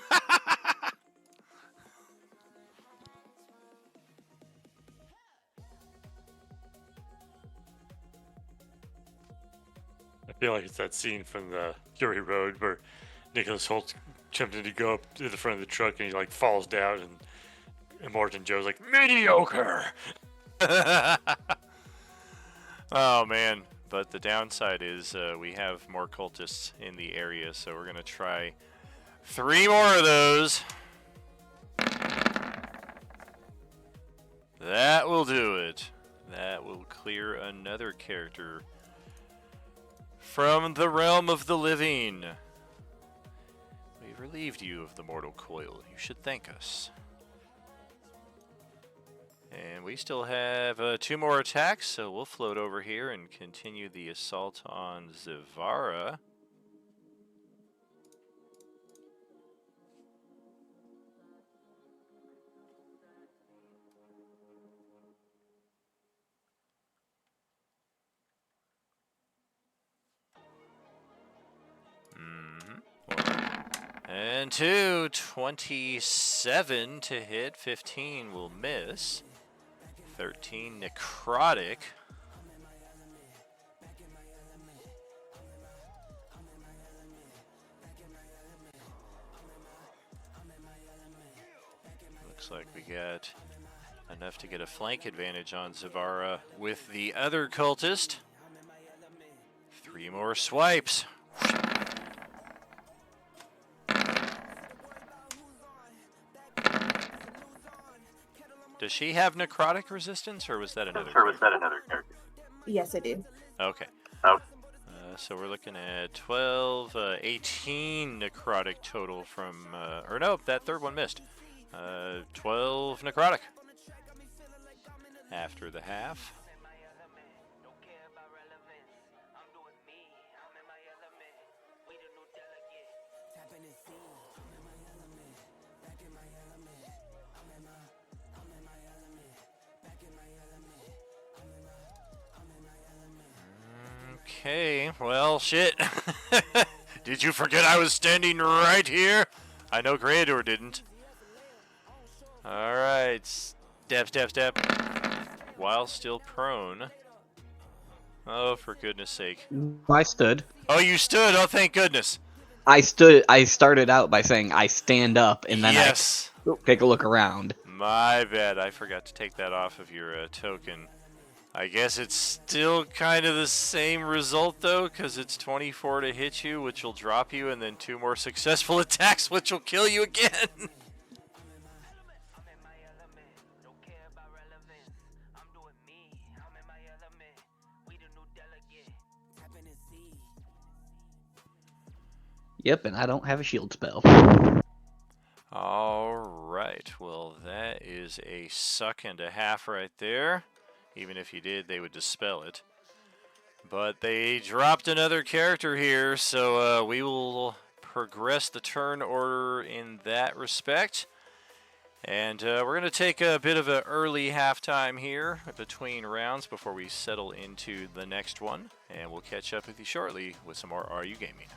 I feel like it's that scene from the Fury Road where Nicholas Holt jumped in to go up to the front of the truck and he like falls down and Morton Joe's like, mediocre! Oh man, but the downside is we have more cultists in the area, so we're gonna try 3 more of those. That will do it. That will clear another character from the realm of the living. We've relieved you of the mortal coil. You should thank us. And we still have 2 more attacks, so we'll float over here and continue the assault on Zivara. And 2, 27 to hit, 15 will miss, 13 necrotic. Looks like we got enough to get a flank advantage on Zivara with the other cultist. 3 more swipes. Does she have necrotic resistance, or was that another character? Yes, I do. Okay. So we're looking at 12, 18 necrotic total from, or no, that third one missed. 12 necrotic. After the half. Okay, well, shit. Did you forget I was standing right here? I know Greater didn't. Alright, step, step, step. While still prone. Oh, for goodness sake. I stood. Oh, you stood? Oh, thank goodness. I stood. I started out by saying I stand up, and then Yes. I take a look around. My bad. I forgot to take that off of your token. I guess it's still kind of the same result, though, because it's 24 to hit you, which will drop you, and then 2 more successful attacks, which will kill you again. Yep, and I don't have a shield spell. Alright, well, that is a suck and a half right there. Even if you did, they would dispel it. But they dropped another character here, so we will progress the turn order in that respect. And we're going to take a bit of an early halftime here between rounds before we settle into the next one. And we'll catch up with you shortly with some more Are You Gaming.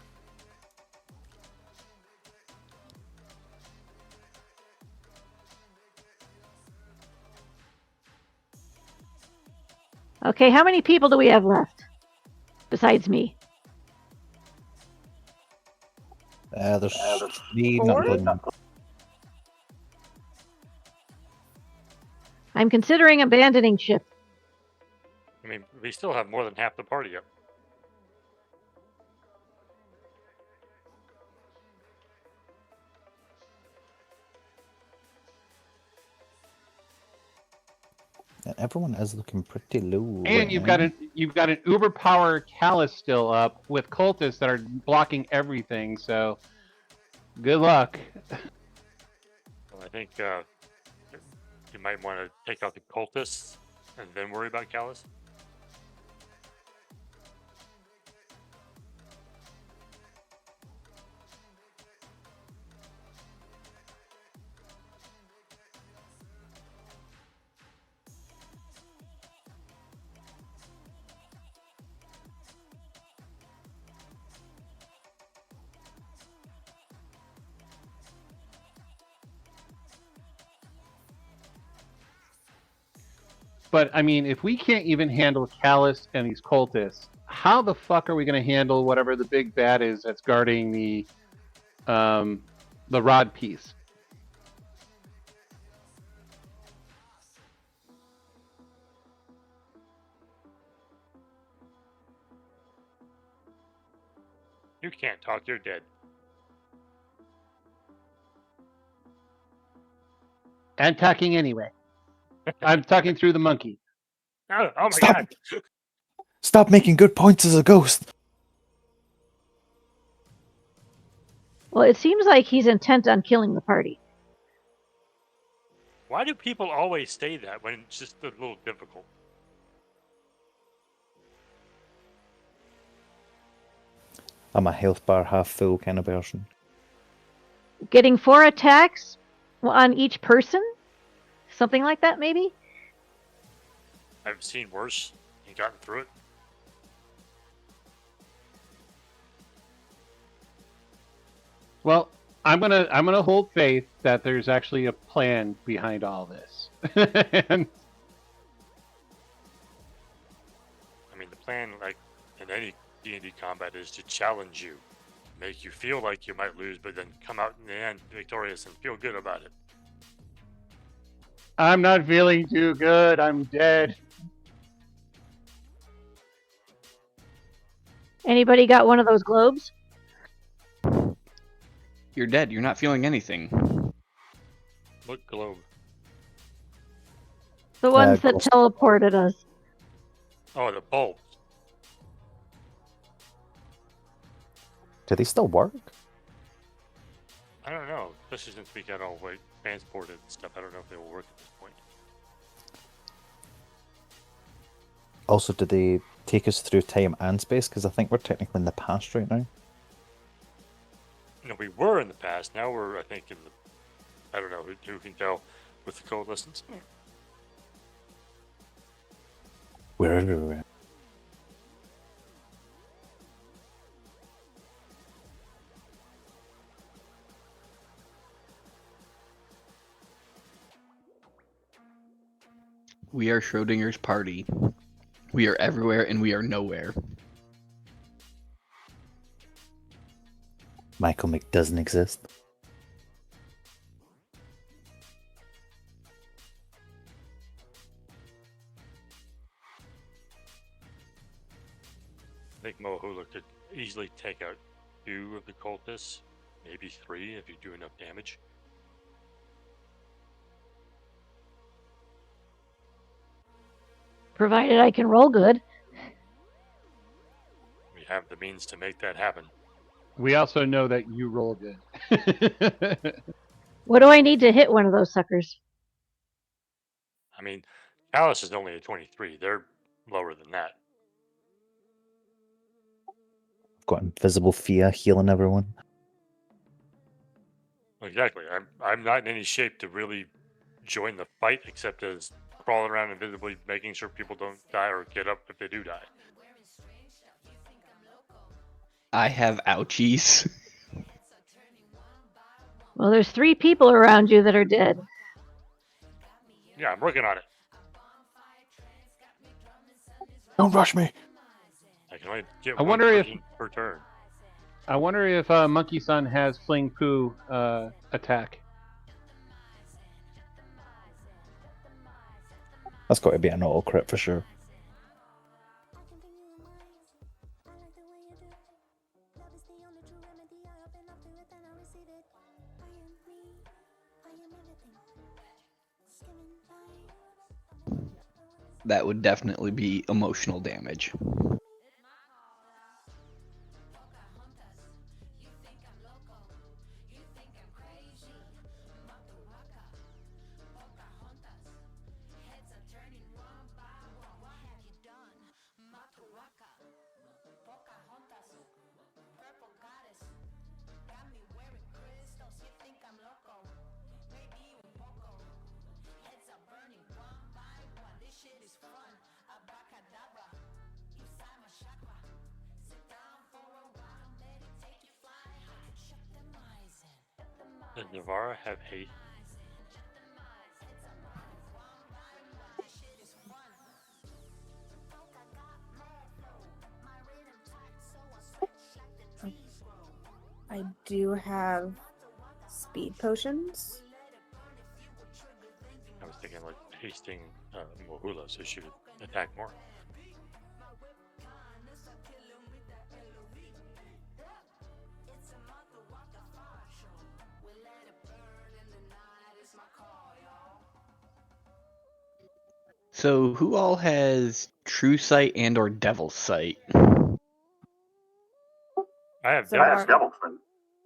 Okay, how many people do we have left besides me? There's 3 4? knuckling. I'm considering abandoning ship. I mean, we still have more than half the party up. And everyone is looking pretty low. And right you've now. got an uber power callus still up with cultists that are blocking everything. So good luck. Well, I think you might want to take out the cultists and then worry about Callus. But I mean, if we can't even handle Callus and these cultists, how the fuck are we going to handle whatever the big bad is that's guarding the rod piece? You can't talk, you're dead. And talking anyway. I'm talking through the monkey. Oh my Stop! god! Stop making good points as a ghost. Well, it seems like he's intent on killing the party. Why do people always say that when it's just a little difficult? I'm a health bar half full kind of person. Getting 4 attacks on each person? Something like that, maybe? I've seen worse and gotten through it. Well, I'm gonna hold faith that there's actually a plan behind all this. And I mean, the plan, like in any D&D combat, is to challenge you, make you feel like you might lose, but then come out in the end victorious and feel good about it. I'm not feeling too good. I'm dead. Anybody got one of those globes? You're dead. You're not feeling anything. Look, globe. The ones that ghost. teleported us. Oh, the bulbs. Do they still work? I don't know. Especially since we got all like transported and stuff. I don't know if they will work at this point. Also, do they take us through time and space? Because I think we're technically in the past right now. You know, we were in the past. Now we're, I think, in the. I don't know who can tell with the coalescence. We're everywhere. We are Schrodinger's party. We are everywhere and we are nowhere. Michael Mick doesn't exist. I think Mohula could easily take out 2 of the cultists, maybe 3 if you do enough damage. Provided I can roll good. We have the means to make that happen. We also know that you roll good. What do I need to hit one of those suckers? I mean, Callus is only a 23. They're lower than that. I've got invisible Fia healing everyone. Exactly. I'm not in any shape to really join the fight except as crawling around invisibly, making sure people don't die or get up if they do die. I have ouchies. Well, there's 3 people around you that are dead. Yeah, I'm working on it. Don't rush me. I can only get I one wonder if- person per turn. I wonder if Monkey Sun has Fling Poo attack. That's got to be an auto crit for sure. that would definitely be emotional damage. Does Navara have haste? I do have speed potions. I was thinking like hasting Mohula so she would attack more. So who all has True Sight and or Devil Sight? I have Zavara, Devil Sight.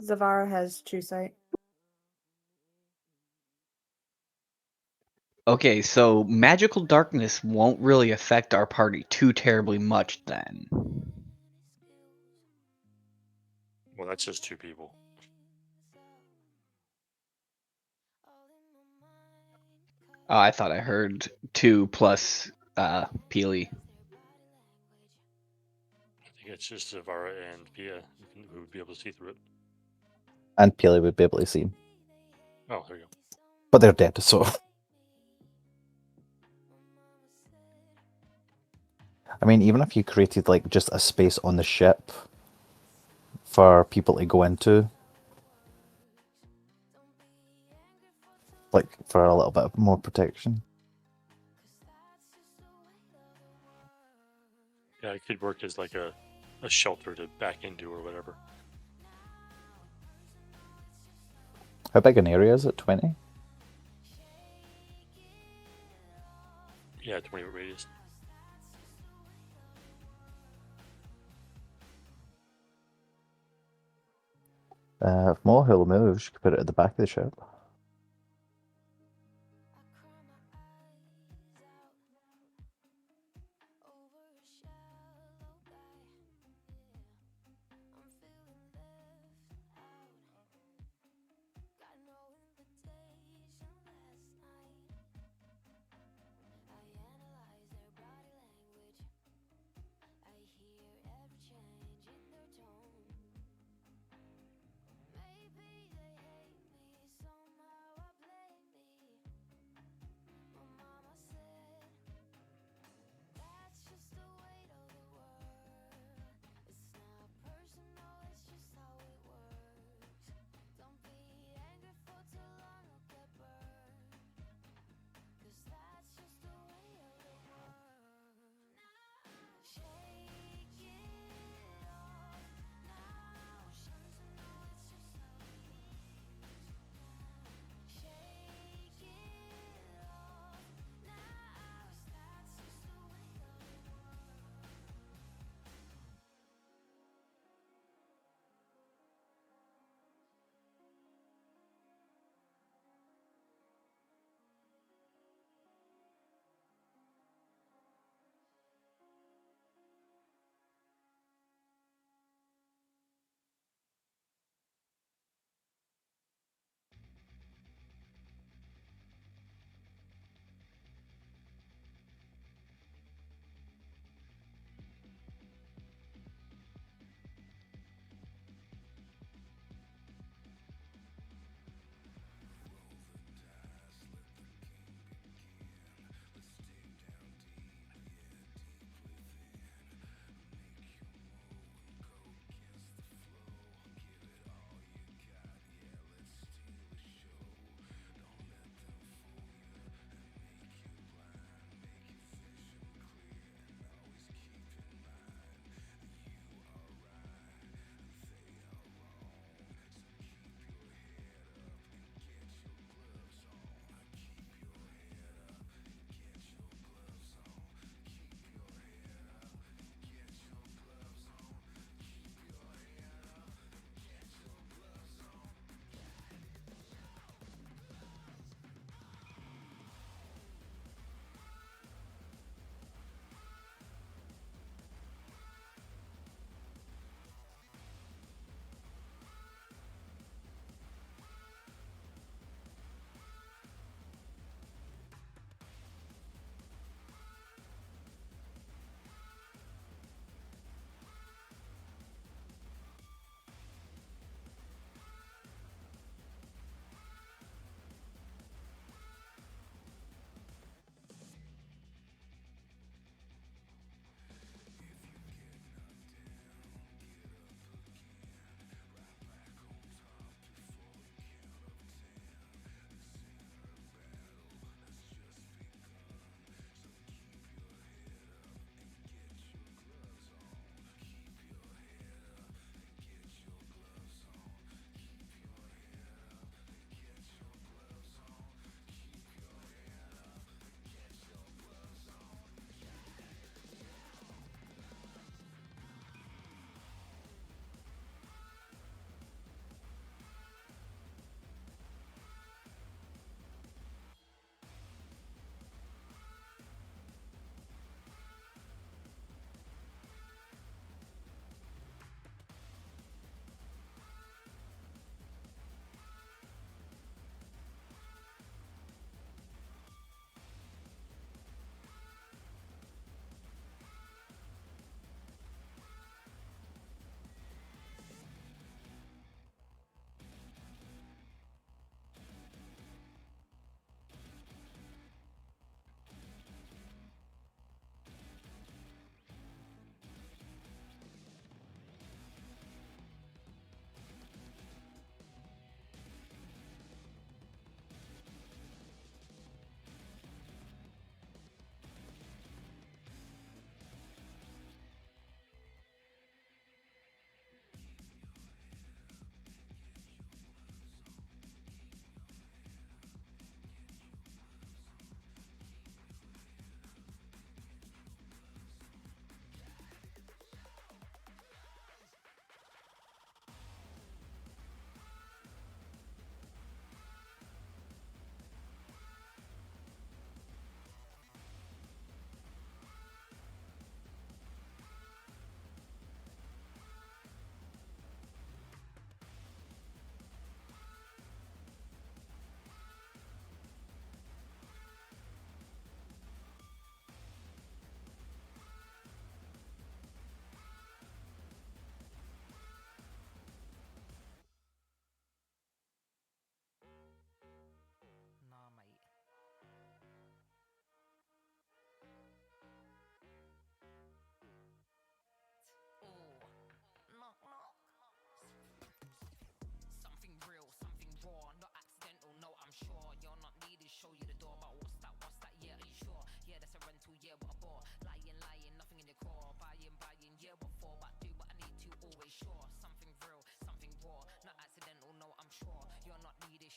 Zavara has true sight. Okay, so magical darkness won't really affect our party too terribly much then. Well, that's just 2 people. Oh, I thought I heard 2 plus Peely. I think it's just Zavara and Pia who would be able to see through it. And Peely would be able to see him. Oh, there you go. But they're dead, so. I mean, even if you created like just a space on the ship for people to go into, like for a little bit more protection. Yeah, it could work as like a shelter to back into or whatever. How big an area is it? 20? Yeah, 20 radius. If Molehill moves, you could put it at the back of the ship.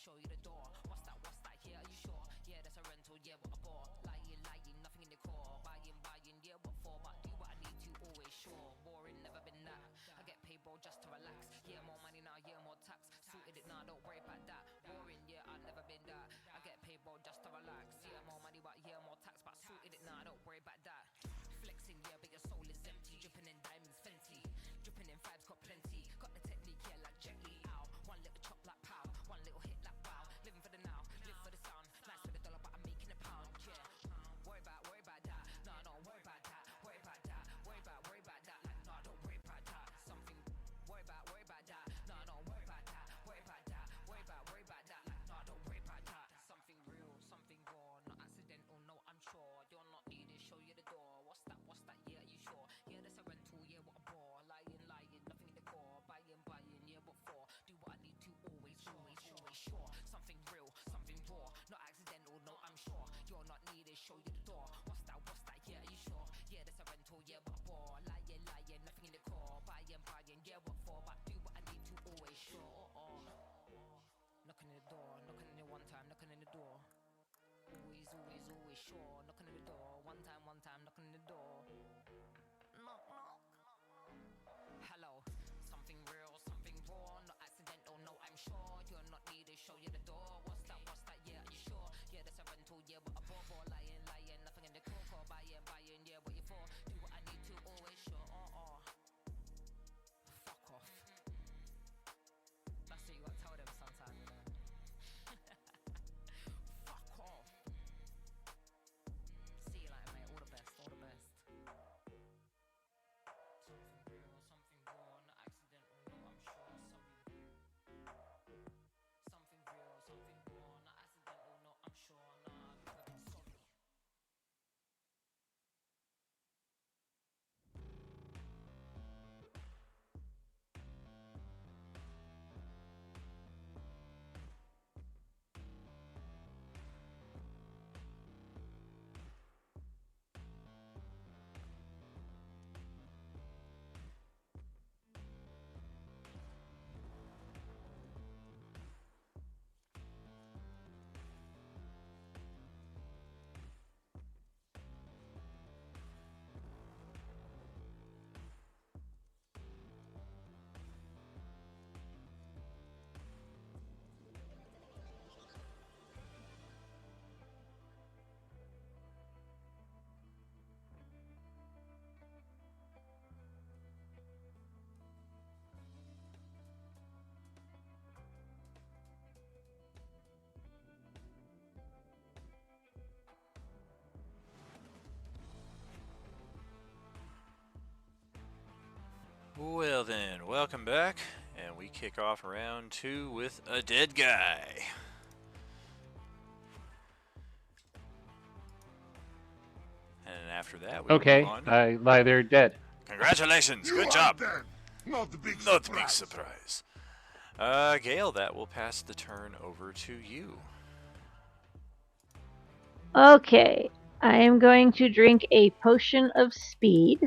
show you the door. What's that, yeah, are you sure? Yeah, that's a rental, yeah, what a bore. Lying, nothing in the core. Buying, yeah, what for? But do what I need to, always sure. Boring, never been that. I get paid, bro, just to relax. Yeah, more money now, yeah, more tax. Sorted it now, don't worry about that. Boring, yeah, I've never been that. I get paid, bro, just to relax. Yeah, more money, but yeah, more tax. But sorted it now, don't worry about that. Flexing, yeah, but your soul is empty. Dripping in diamonds, Fenty. Dripping in vibes, got plenty. Got the technique, yeah, like Jet Li. Ow. One little chop like pow. One little hit like wow. Living for the now, live for the sound. Nice for the dollar, but I'm making a pound. Yeah. Worry about that. No, don't worry about that. Worry about that. Worry about that. Like, no, don't worry about that. Something. Worry about that. No, don't worry about that. Worry about that. Worry about that. Like, no, don't worry about that. Something real, something raw, not accidental. No, I'm sure you're not needed. Show you the door. What's that? Yeah, are you sure? Yeah, that's a rental. Yeah, what a bore. Lying, nothing in the core. Buying, yeah, what for? Do what I need to. Always sure. Something real, something raw, not accidental. No, I'm sure you're not needed. Show you the door. What's that? Yeah, are you sure? Yeah, that's a rental. Yeah, what a bore. Lying, nothing in the core. Buying, yeah, what for? But do what I need to. Always sure. Knocking in the door, knocking in it one time, knocking in the door. Always sure. Knocking in the door, one time, knocking in the door. Knock. Hello, something real, something raw, not accidental. No, I'm sure you're not needed. Show you the door. What's that? Yeah, are you sure? Yeah, that's a rental. Yeah, what a bore. Lying, nothing in the core. Buying, yeah, what you for? Do what I need to. Always sure. Fuck off. That's what you gotta tell them sometimes, you know. Fuck off. See you later, mate. All the best. Something real, something raw, not accidental. No, I'm sure. Something real, something raw, not accidental. No, I'm sure. Nah, I've never been sorry. Well then, welcome back, and we kick off round 2 with a dead guy. And after that, we Okay, move on. I lie there dead. Congratulations, You good are job. dead. Not the big Not surprise. big surprise. Gail, that will pass the turn over to you. Okay, I am going to drink a potion of speed.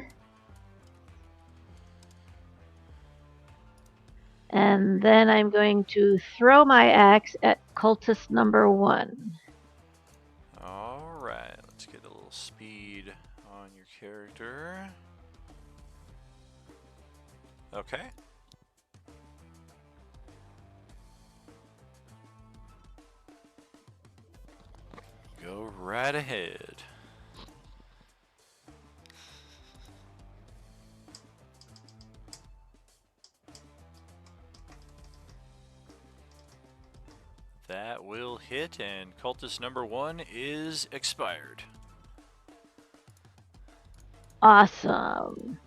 And then I'm going to throw my axe at cultist number 1. Alright, let's get a little speed on your character. Okay. Go right ahead. That will hit, and cultist number 1 is expired. Awesome.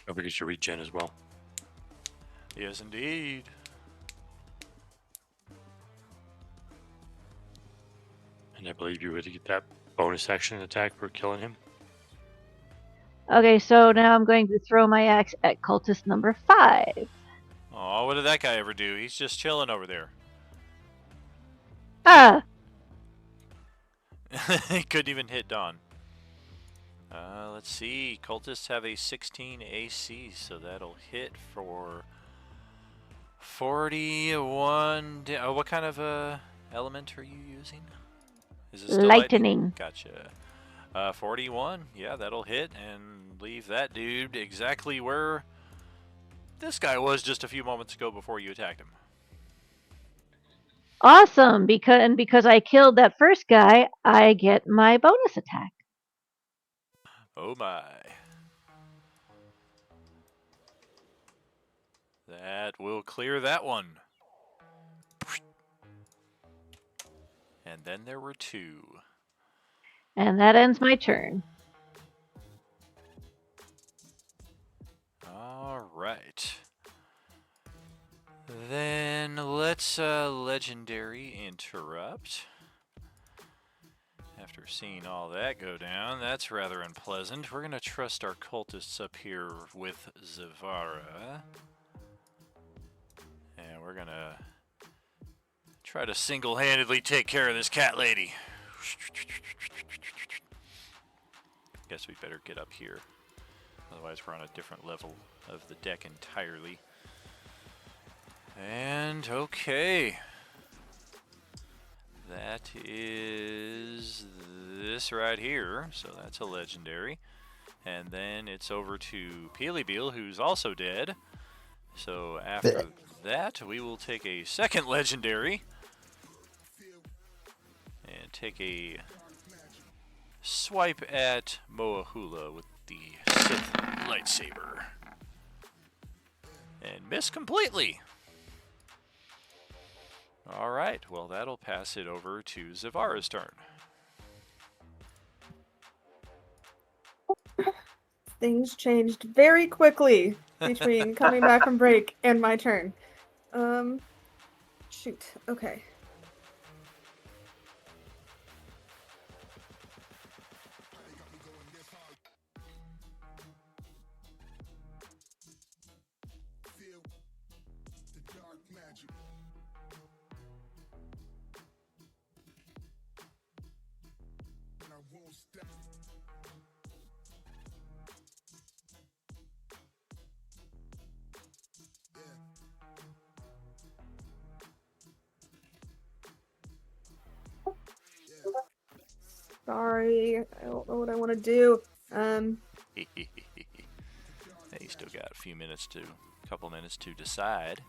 Don't forget your regen as well. Yes, indeed. And I believe you were to get that bonus action attack for killing him. Okay, so now I'm going to throw my axe at cultist number 5. Oh, what did that guy ever do? He's just chilling over there. Ah! He couldn't even hit Dawn. Let's see. Cultists have a 16 AC, so that'll hit for 41. Oh, what kind of element are you using? Is it still Lightning. Gotcha. 41. Yeah, that'll hit and leave that dude exactly where this guy was just a few moments ago before you attacked him. Awesome, because I killed that first guy, I get my bonus attack. Oh my. That will clear that one. And then there were 2. And that ends my turn. All right. Then let's legendary interrupt. After seeing all that go down, that's rather unpleasant. We're going to trust our cultists up here with Zavara. And we're going to try to single-handedly take care of this cat lady. Guess we better get up here. Otherwise we're on a different level of the deck entirely. And okay. That is this right here. So that's a legendary. And then it's over to Peelybeal, who's also dead. So after that, we will take a second legendary. And take a swipe at Moahula with the Sith lightsaber. And miss completely. Alright, well that'll pass it over to Zavara's turn. Things changed very quickly between coming back from break and my turn. Shoot. Okay. Sorry, I don't know what I want to do. You still got a couple minutes to decide.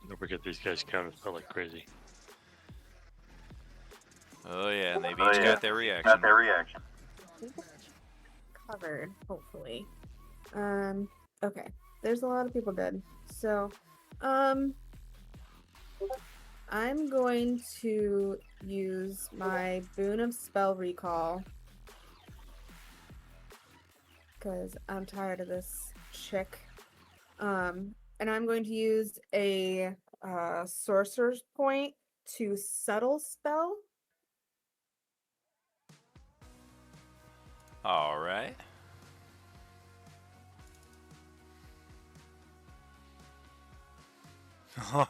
Don't forget these guys counted like crazy. Oh yeah, and they've each got their reaction. Covered, hopefully. Okay. There's a lot of people dead. So, I'm going to use my Boon of Spell Recall. Because I'm tired of this chick. And I'm going to use a Sorcerer's Point to Subtle Spell. Alright. I'm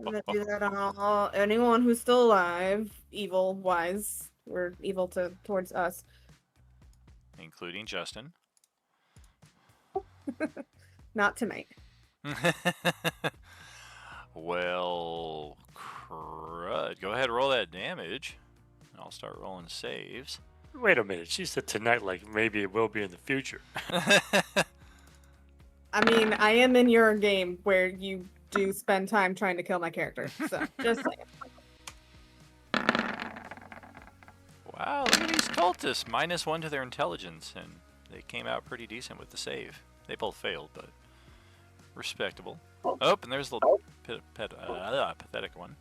gonna do that on anyone who's still alive, evil-wise. We're evil towards us. Including Justin. Not tonight. Well, crud. Go ahead, roll that damage. I'll start rolling saves. Wait a minute, she said tonight like maybe it will be in the future. I mean, I am in your game where you do spend time trying to kill my character, so just saying. Wow, look at these cultists. -1 to their intelligence, and they came out pretty decent with the save. They both failed, but respectable. Oh, and there's the pathetic one.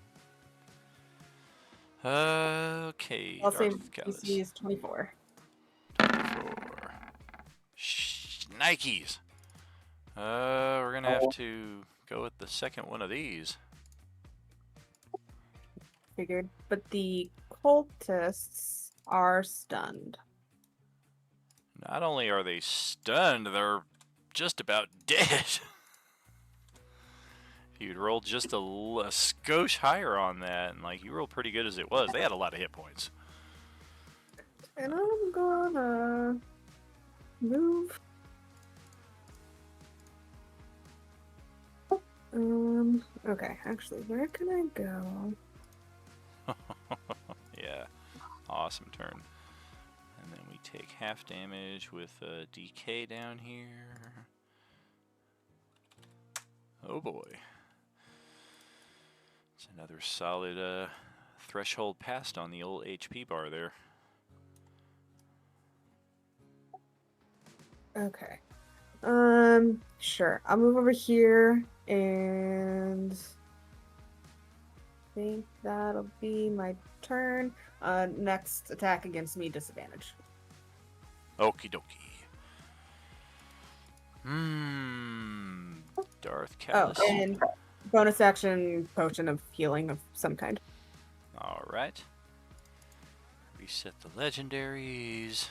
Okay. I'll say Darth DC is 24. 24. Nikes. We're gonna have to go with the second one of these. Figured, but the cultists are stunned. Not only are they stunned, they're just about dead. If you'd rolled just a skosh higher on that, and like you rolled pretty good as it was, they had a lot of hit points. And I'm gonna move. Okay, actually, where can I go? Yeah, awesome turn. And then we take half damage with DK down here. Oh boy. It's another solid threshold passed on the old HP bar there. Okay. Sure. I'll move over here and I think that'll be my turn. Next attack against me, disadvantage. Okie dokie. Darth Callus. Oh, and bonus action potion of healing of some kind. Alright. Reset the legendaries.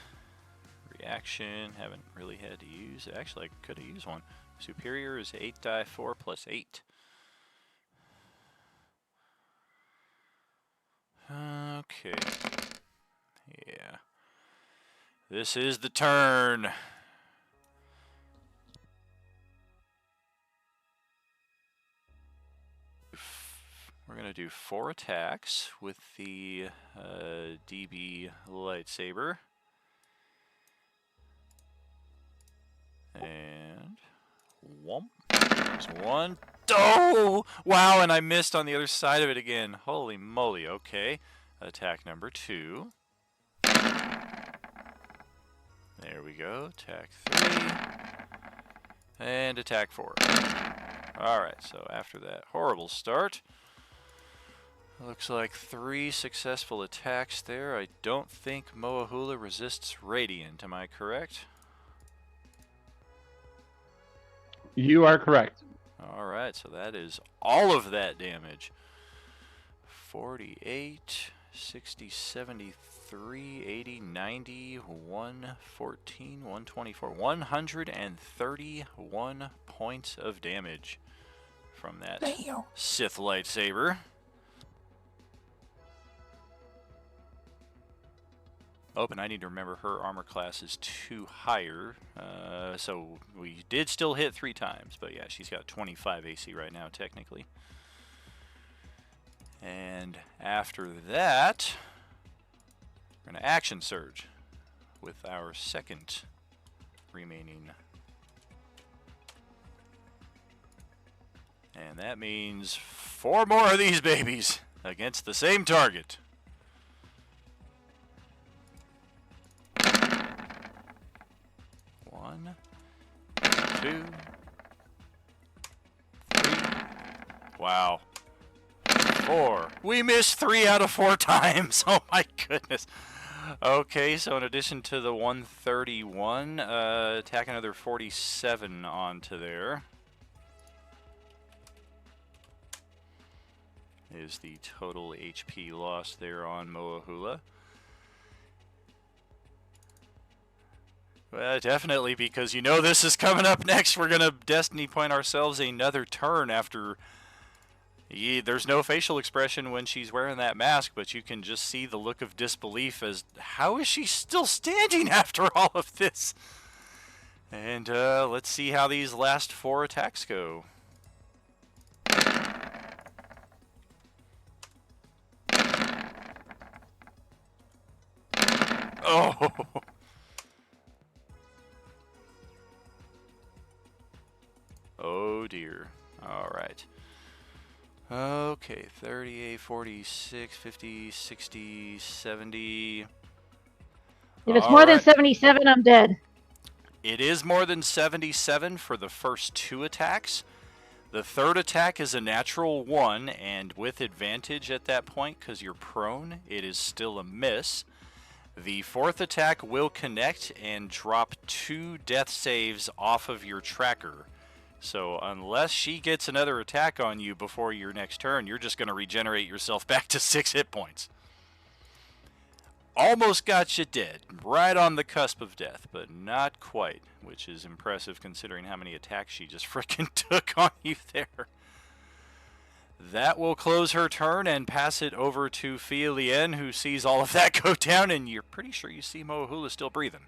Reaction, haven't really had to use. Actually, I could have used one. Superior is 8 die 4 plus 8. Okay. Yeah. This is the turn. We're going to do 4 attacks with the DB lightsaber. And whomp. There's one. Oh! Wow, and I missed on the other side of it again. Holy moly, okay. Attack number 2. There we go. Attack 3. And attack 4. Alright, so after that horrible start, looks like 3 successful attacks there. I don't think Moahula resists Radiant, am I correct? You are correct. Alright, so that is all of that damage. 48, 60, 73, 80, 90, 114, 124. 131 points of damage from that Sith lightsaber. Oh, and I need to remember her armor class is 2 higher. So we did still hit 3 times, but yeah, she's got 25 AC right now, technically. And after that, we're going to action surge with our second remaining. And that means 4 more of these babies against the same target. One, 2, 3. Wow. 4. We missed 3 out of 4 times. Oh my goodness. Okay, so in addition to the 131, attack another 47 onto there. Is the total HP lost there on Moahula. Well, definitely, because you know this is coming up next. We're going to Destiny Point ourselves another turn after... there's no facial expression when she's wearing that mask, but you can just see the look of disbelief as, how is she still standing after all of this? And let's see how these last 4 attacks go. Oh! Oh dear. Alright. Okay, 38, 46, 50, 60, 70. If it's more than 77, I'm dead. It is more than 77 for the first 2 attacks. The third attack is a natural 1, and with advantage at that point, because you're prone, it is still a miss. The fourth attack will connect and drop 2 death saves off of your tracker. So unless she gets another attack on you before your next turn, you're just going to regenerate yourself back to 6 hit points. Almost got you dead, right on the cusp of death, but not quite, which is impressive considering how many attacks she just frickin' took on you there. That will close her turn and pass it over to Fielien, who sees all of that go down, and you're pretty sure you see Moahula still breathing.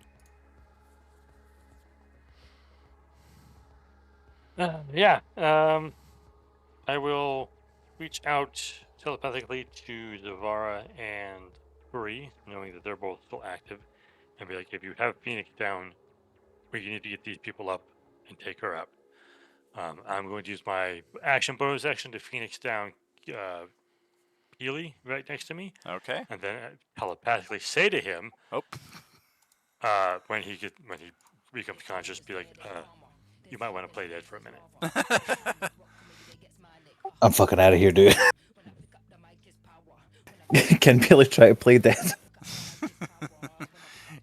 Yeah. I will reach out telepathically to Zavara and Uri, knowing that they're both still active, and be like, if you have Phoenix down, we need to get these people up and take her out. I'm going to use my bonus action to Phoenix down Healy right next to me, Okay. and then telepathically say to him, Oh. when he becomes conscious, be like, you might want to play dead for a minute. I'm fucking out of here, dude. Can Billy try to play dead?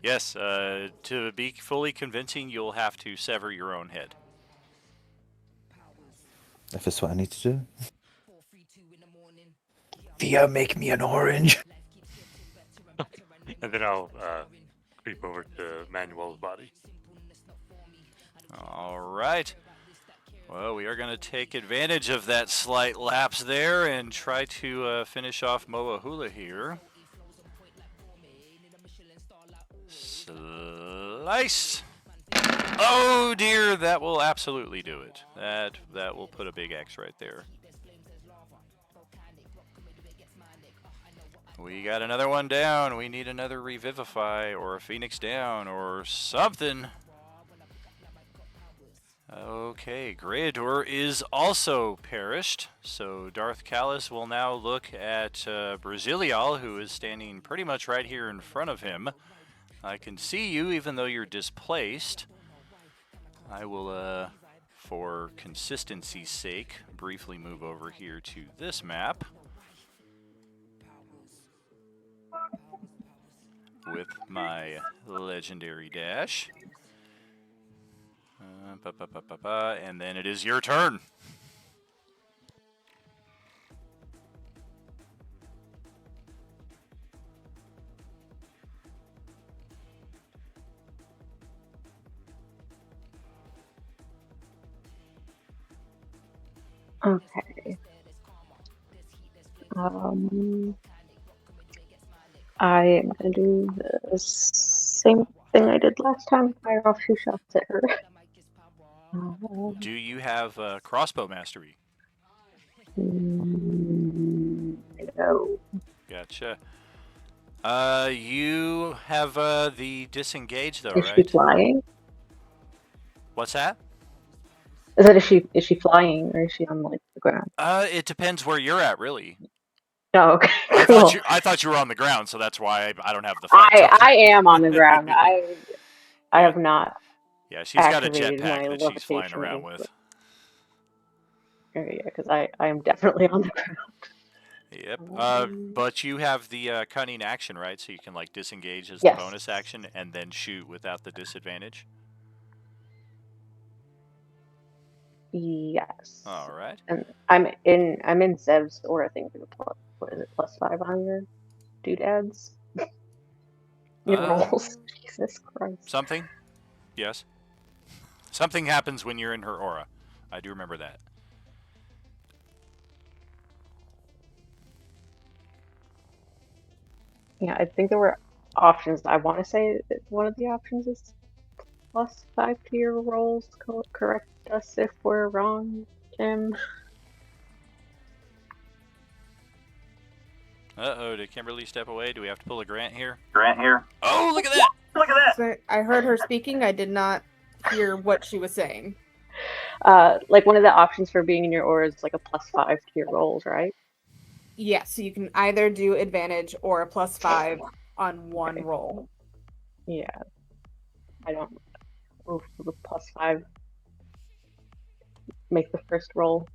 Yes, to be fully convincing, you'll have to sever your own head. If it's what I need to do. Thea, make me an orange. And then I'll creep over to Manuel's body. All right. Well, we are going to take advantage of that slight lapse there and try to finish off Moahula here. Slice. Oh dear, that will absolutely do it. That will put a big X right there. We got another one down. We need another Revivify or a Phoenix down or something. Okay, Greater is also perished, so Darth Callus will now look at Brazilial, who is standing pretty much right here in front of him. I can see you even though you're displaced. I will, for consistency's sake, briefly move over here to this map with my legendary dash. And then it is your turn. Okay. I am gonna do the same thing I did last time. Fire off 2 shots at her. Do you have crossbow mastery? No. Gotcha. You have the disengage though, Is right? she flying? What's that? Is she flying or is she on like the ground? It depends where you're at, really. Oh, okay. I Cool. thought you were on the ground, so that's why I don't have the. I am on the ground. I have not. Yeah, she's got a activated jetpack my that she's flying levitation around ink, with. but- Yeah, because I am definitely on the ground. Yep. But you have the cunning action, right? So you can like disengage as Yes. the bonus action and then shoot without the disadvantage. Yes. All right. And I'm in Zev's aura thing for the +5 on your doodads? Your rolls. Jesus Christ. Something? Yes. Something happens when you're in her aura. I do remember that. Yeah, I think there were options. I want to say that one of the options is +5 to your rolls. Correct us if we're wrong, Jim. Uh-oh, did Kimberly step away? Do we have to pull a Grant here? Oh, look at that! Look at that! So I heard her speaking. I did not hear what she was saying. Like one of the options for being in your aura is like a +5 to your rolls, right? Yes, so you can either do advantage or a +5 on one roll. Yeah. I don't. Oh, for the +5. Make the first roll.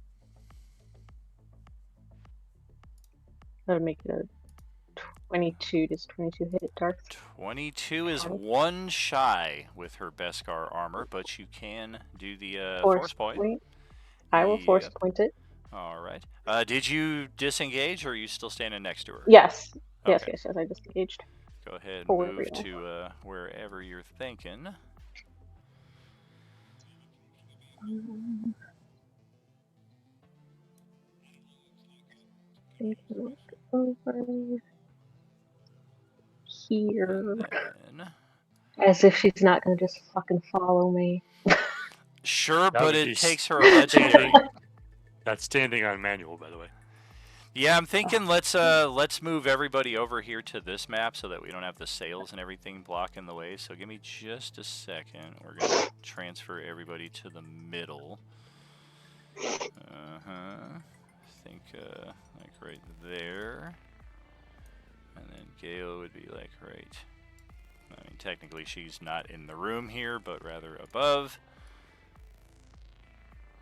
That'll make it a 22. Does 22 hit it, Darth? 22 is one shy with her Beskar armor, but you can do the Force point. I will force point it. All right. Did you disengage, or are you still standing next to her? Yes. Okay. Yes, I disengaged. Go ahead and For move real. to wherever you're thinking. look over here. Then, As if she's not gonna just fucking follow me. sure, That but would it be takes her a legendary. standing. That's standing on manual, by the way. Yeah, I'm thinking let's move everybody over here to this map so that we don't have the sails and everything blocking the way. So give me just a second. We're gonna transfer everybody to the middle. I think like right there, and then Gale would be like right. I mean, technically she's not in the room here, but rather above.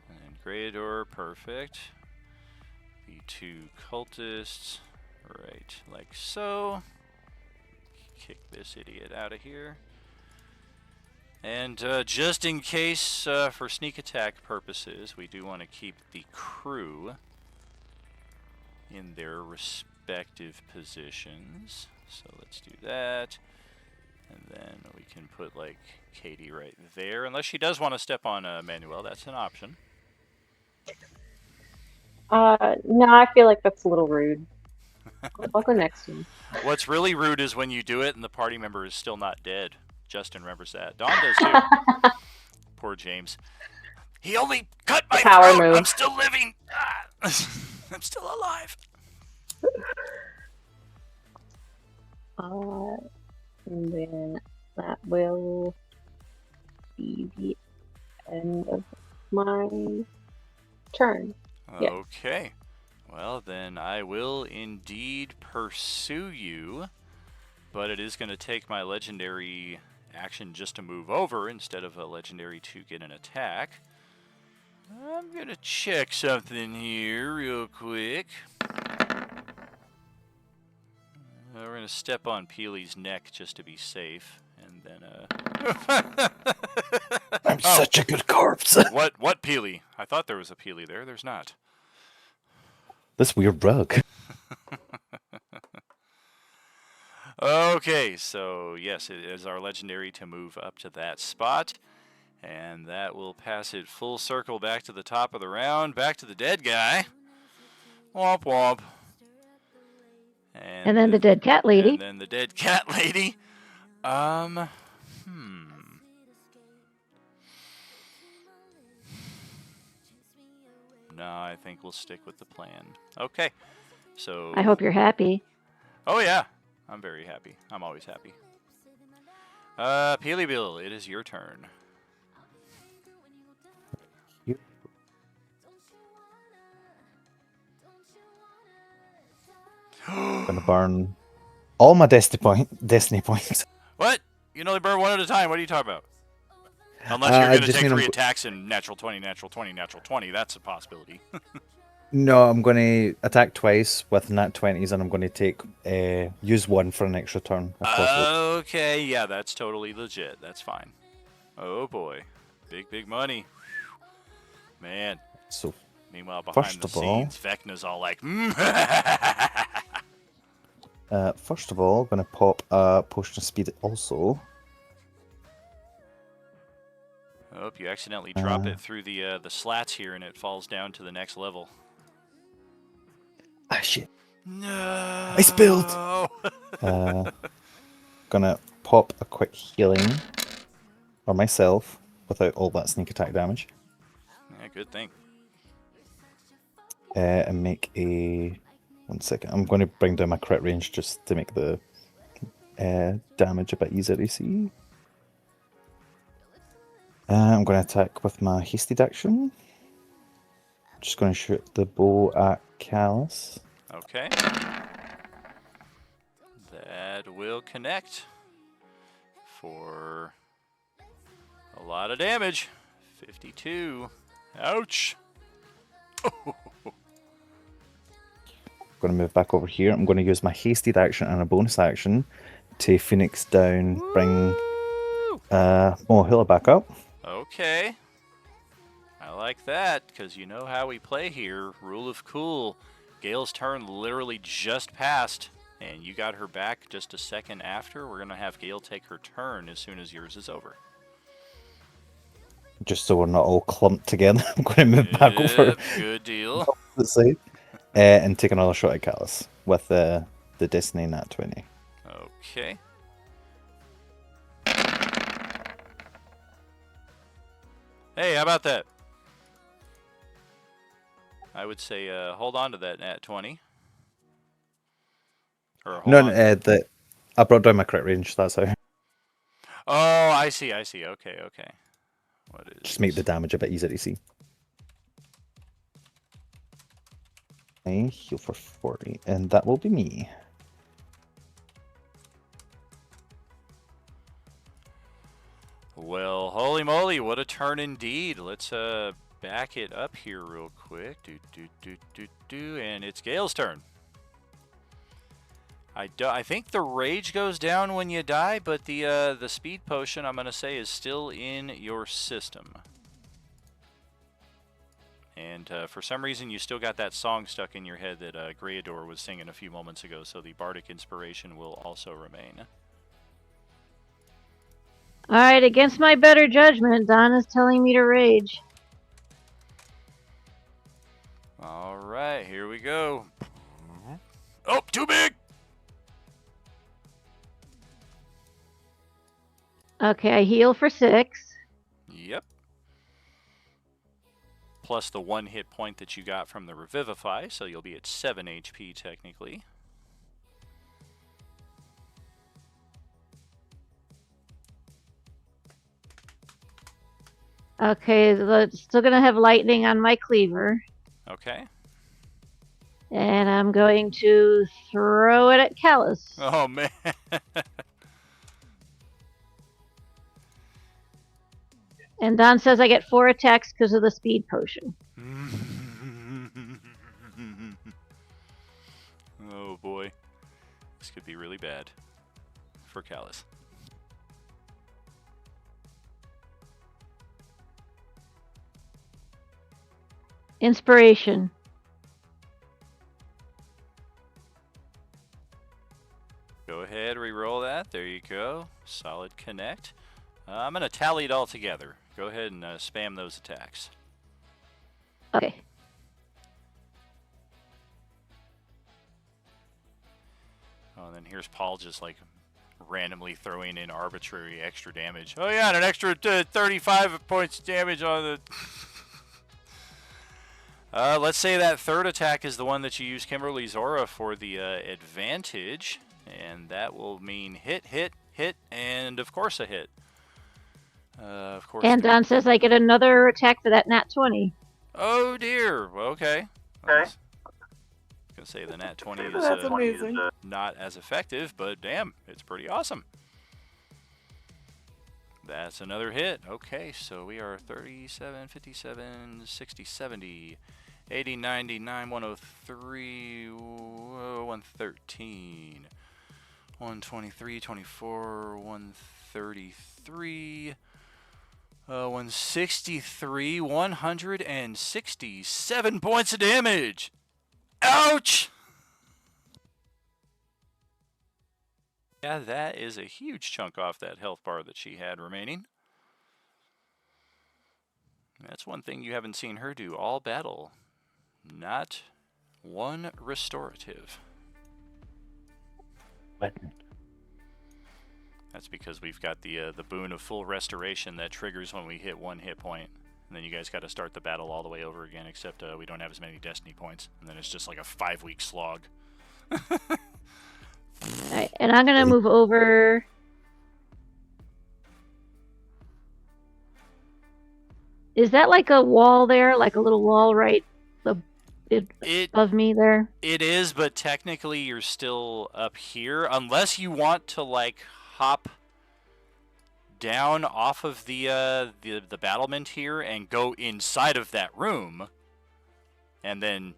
And then Greydor, perfect. The two cultists, right, like so. Kick this idiot out of here. And just in case, for sneak attack purposes, we do want to keep the crew in their respective positions. So let's do that. And then we can put, like, Katie right there. Unless she does want to step on Manuel, that's an option. No, I feel like that's a little rude. I'll go next to him. What's really rude is when you do it and the party member is still not dead. Justin remembers that. Dawn does too. Poor James. He only cut my Power throat. move. I'm still living. I'm still alive. And then that will be the end of my turn. Yeah. Okay. Well, then I will indeed pursue you, but it is going to take my legendary action just to move over instead of a legendary to get an attack. I'm going to check something here real quick. We're going to step on Peely's neck just to be safe, and then I'm such a good corpse. What Peely? I thought there was a Peely there. There's not. This weird rug. Okay, so yes, it is our legendary to move up to that spot, and that will pass it full circle back to the top of the round, back to the dead guy. Womp womp. And then the dead cat lady. And then the dead cat lady. No, I think we'll stick with the plan. Okay, so... I hope you're happy. Oh yeah, I'm very happy. I'm always happy. Peely Bill, it is your turn. Gonna burn all my destiny points. What? You can only burn one at a time. What are you talking about? Unless you're going to just take mean 3 attacks in natural 20, natural 20, natural 20. That's a possibility. No, I'm going to attack twice with nat 20s, and I'm going to take use one for an extra turn. If possible. Okay, yeah, that's totally legit. That's fine. Oh boy, big money. Man. So, meanwhile, behind first the of all, scenes, Vecna's all like, first of all, I'm going to pop a potion of speed also. Oh, you accidentally drop it through the slats here, and it falls down to the next level. Ah, shit. No. I spilled. Gonna pop a quick healing for myself without all that sneak attack damage. Yeah, good thing. And make a... 1 second. I'm going to bring down my crit range just to make the damage a bit easier to see. I'm going to attack with my hasted action. Just going to shoot the bow at Callus. Okay. That will connect for a lot of damage. 52. Ouch. I'm going to move back over here. I'm going to use my hasted action and a bonus action to Phoenix down, bring Mohila back up. Okay. I like that, because you know how we play here. Rule of cool. Gale's turn literally just passed, and you got her back just a second after. We're going to have Gale take her turn as soon as yours is over. Just so we're not all clumped together, I'm going to move back over. Good deal. Let's see. And take another shot at Callus with the Destiny Nat 20. Okay. Hey, how about that? I would say hold on to that nat 20. Or hold No, on. I brought down my crit range, that's how. Oh, I see. Okay. What is Just make the damage a bit easier to see. I heal for 40, and that will be me. Well, holy moly, what a turn indeed. Let's back it up here real quick. And it's Gale's turn. I think the rage goes down when you die, but the speed potion, I'm going to say, is still in your system. And for some reason, you still got that song stuck in your head that Greador was singing a few moments ago, so the bardic inspiration will also remain. All right, against my better judgment, Donna's telling me to rage. All right, here we go. Oh, too big! Okay, I heal for 6. Yep. Plus the 1 hit point that you got from the Revivify, so you'll be at 7 HP technically. Okay, still gonna have lightning on my cleaver. Okay. And I'm going to throw it at Callus. Oh, man. And Don says I get 4 attacks because of the speed potion. Oh, boy. This could be really bad for Callus. Inspiration. Go ahead, re-roll that. There you go. Solid connect. I'm going to tally it all together. Go ahead and spam those attacks. Okay. Oh, and then here's Paul just like randomly throwing in arbitrary extra damage. Oh yeah, and an extra 35 points damage on the... let's say that third attack is the one that you use Kimberly's Aura for the advantage. And that will mean hit, and of course a hit. Of course. And Don says I get another attack for that nat 20. Oh dear. Okay. I was gonna say the nat 20 is That's amazing. not as effective, but damn, it's pretty awesome. That's another hit. Okay, so we are 37, 57, 60, 70, 80, 99, 103, 113, 123, 24, 133, 163, 167 points of damage. Ouch! Yeah, that is a huge chunk off that health bar that she had remaining. That's one thing you haven't seen her do all battle. Not one restorative. Button. That's because we've got the boon of full restoration that triggers when we hit 1 hit point. And then you guys got to start the battle all the way over again, except we don't have as many destiny points. And then it's just like a 5-week slog. Right, and I'm gonna move over. Is that like a wall there? Like a little wall right above me there? It is, but technically you're still up here. Unless you want to, like, hop down off of the battlement here and go inside of that room. And then...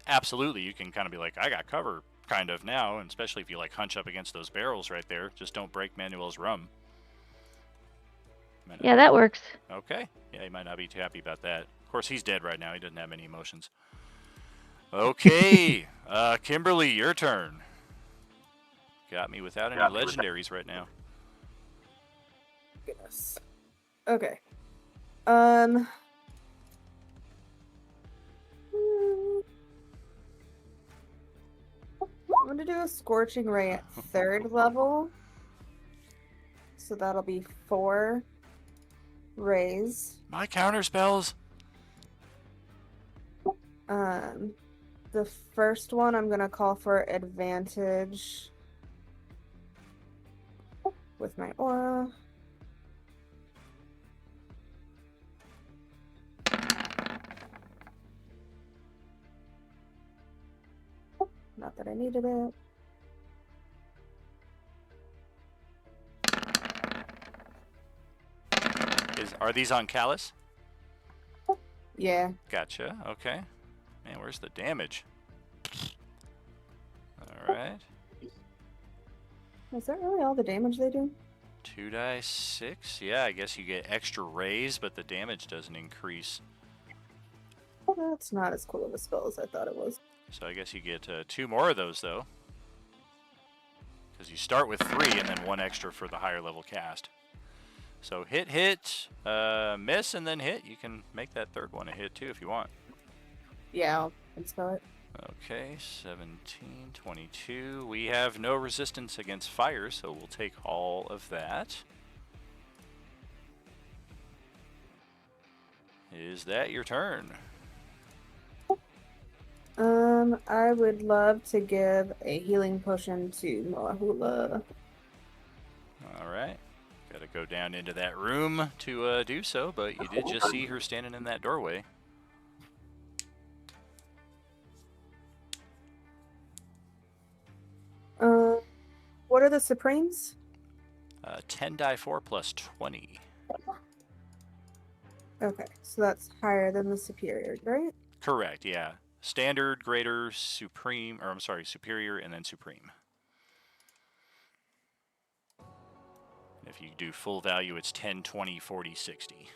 absolutely, you can kind of be like, I got cover, kind of, now. And especially if you, like, hunch up against those barrels right there. Just don't break Manuel's rum. Yeah, that works. Okay. Yeah, he might not be too happy about that. Of course, he's dead right now. He doesn't have any emotions. Okay. Kimberly, your turn. Got me without any legendaries right now. Goodness. Okay. do a Scorching Ray at 3rd level. So that'll be 4 rays. My counter spells. The first one I'm gonna call for advantage with my aura. Not that I needed it. Are these on Callus? Yeah. Gotcha. Okay. Man, where's the damage? All right. Is that really all the damage they do? 2 dice 6. Yeah, I guess you get extra rays, but the damage doesn't increase. Well, that's not as cool of a spell as I thought it was. So I guess you get 2 more of those, though. Because you start with 3 and then 1 extra for the higher level cast. So hit, miss, and then hit. You can make that 3rd one a hit, too, if you want. Yeah, I'll spell it. Okay, 17, 22. We have no resistance against fire, so we'll take all of that. Is that your turn? I would love to give a healing potion to Moahula. All right. Got to go down into that room to do so, but you did just see her standing in that doorway. What are the Supremes? 10 die 4 plus 20. Okay, so that's higher than the Superior, right? Correct, yeah. Standard, greater, supreme, or I'm sorry, superior, and then supreme. If you do full value, it's 10, 20, 40, 60.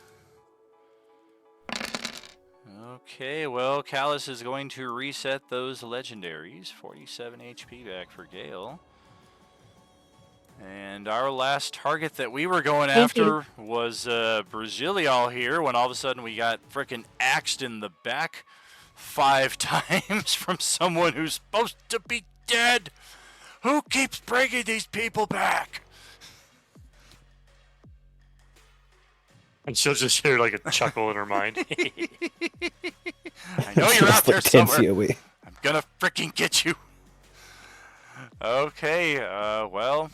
Okay, well, Callus is going to reset those legendaries. 47 HP back for Gale. And our last target that we were going after was Brazilial here, when all of a sudden we got frickin' axed in the back 5 times from someone who's supposed to be dead. Who keeps bringing these people back? And she'll just hear like a chuckle in her mind. I know you're out there somewhere. Away. I'm gonna frickin' get you. Okay, well,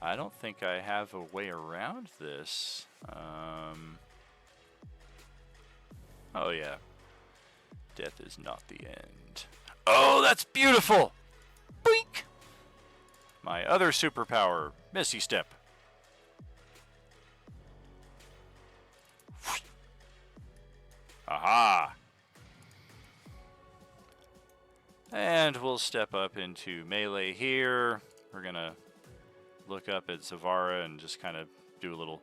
I don't think I have a way around this. Oh yeah, death is not the end. Oh, that's beautiful. Boink. My other superpower, Misty Step. Aha! And we'll step up into melee here. We're gonna look up at Zavara and just kind of do a little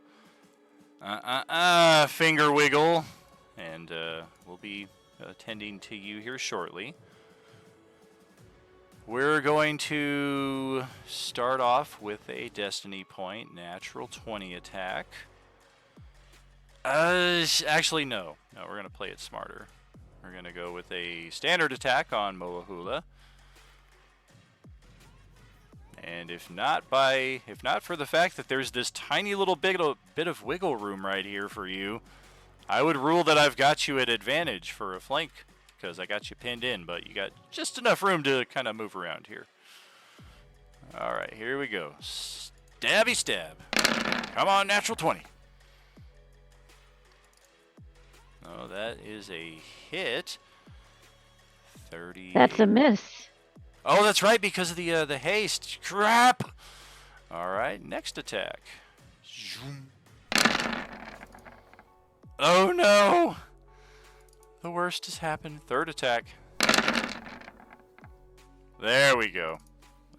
finger wiggle. And we'll be attending to you here shortly. We're going to start off with a Destiny Point, natural 20 attack. Actually, no. No, we're going to play it smarter. We're going to go with a standard attack on Moahula. And if not for the fact that there's this tiny little bit of wiggle room right here for you, I would rule that I've got you at advantage for a flank, because I got you pinned in, but you got just enough room to kind of move around here. All right, here we go. Stabby stab. Come on, natural 20. Oh, that is a hit. 30. That's a miss. Oh, that's right, because of the haste. Crap. All right, next attack. Oh no. The worst has happened. 3rd attack. There we go.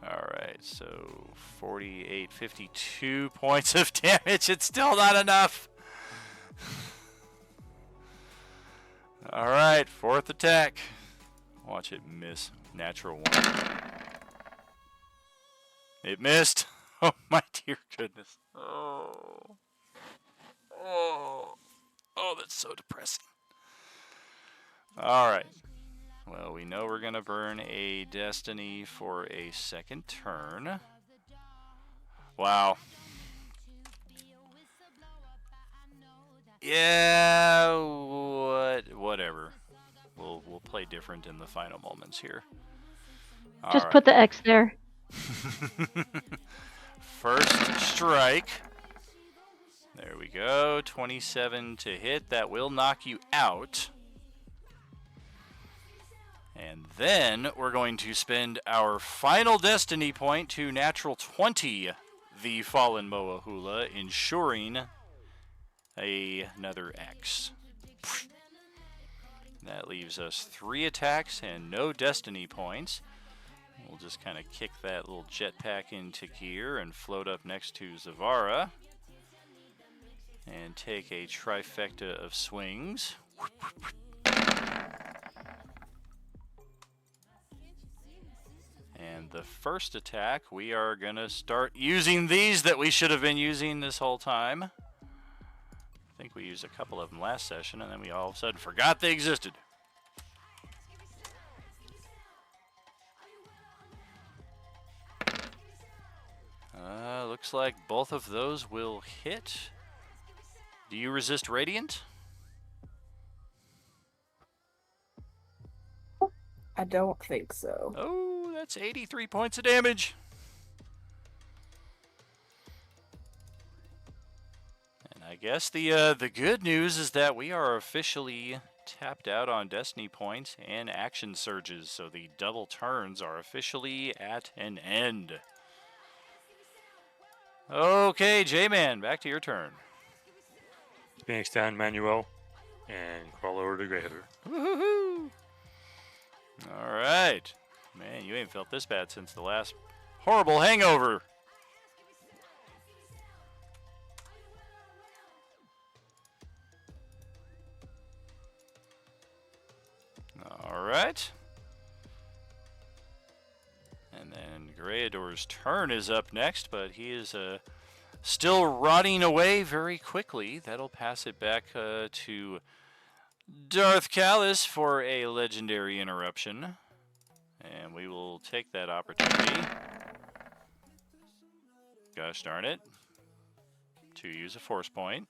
All right, so 48, 52 points of damage. It's still not enough. All right, 4th attack. Watch it miss. Natural 1. It missed. Oh, my dear goodness. Oh. Oh. Oh, that's so depressing. All right. Well, we know we're going to burn a Destiny for a second turn. Wow. Yeah, whatever. We'll play different in the final moments here. Just put the X there. First strike. There we go. 27 to hit. That will knock you out. And then we're going to spend our final Destiny point to natural 20 the fallen Moahula, ensuring another X. That leaves us 3 attacks and no Destiny points. We'll just kind of kick that little jetpack into gear and float up next to Zavara. And take a trifecta of swings. And the first attack, we are going to start using these that we should have been using this whole time. I think we used a couple of them last session, and then we all of a sudden forgot they existed. Looks like both of those will hit. Do you resist Radiant? I don't think so. Oh, that's 83 points of damage. And I guess the good news is that we are officially tapped out on Destiny points and action surges, so the double turns are officially at an end. Okay, J-Man, back to your turn. Phoenix down, Manuel, and crawl over to Greyhitter. Woohoo! All right. Man, you ain't felt this bad since the last horrible hangover. All right. And then Greyador's turn is up next, but he is still rotting away very quickly. That'll pass it back to Darth Callis for a legendary interruption. And we will take that opportunity. Gosh darn it. To use a force point.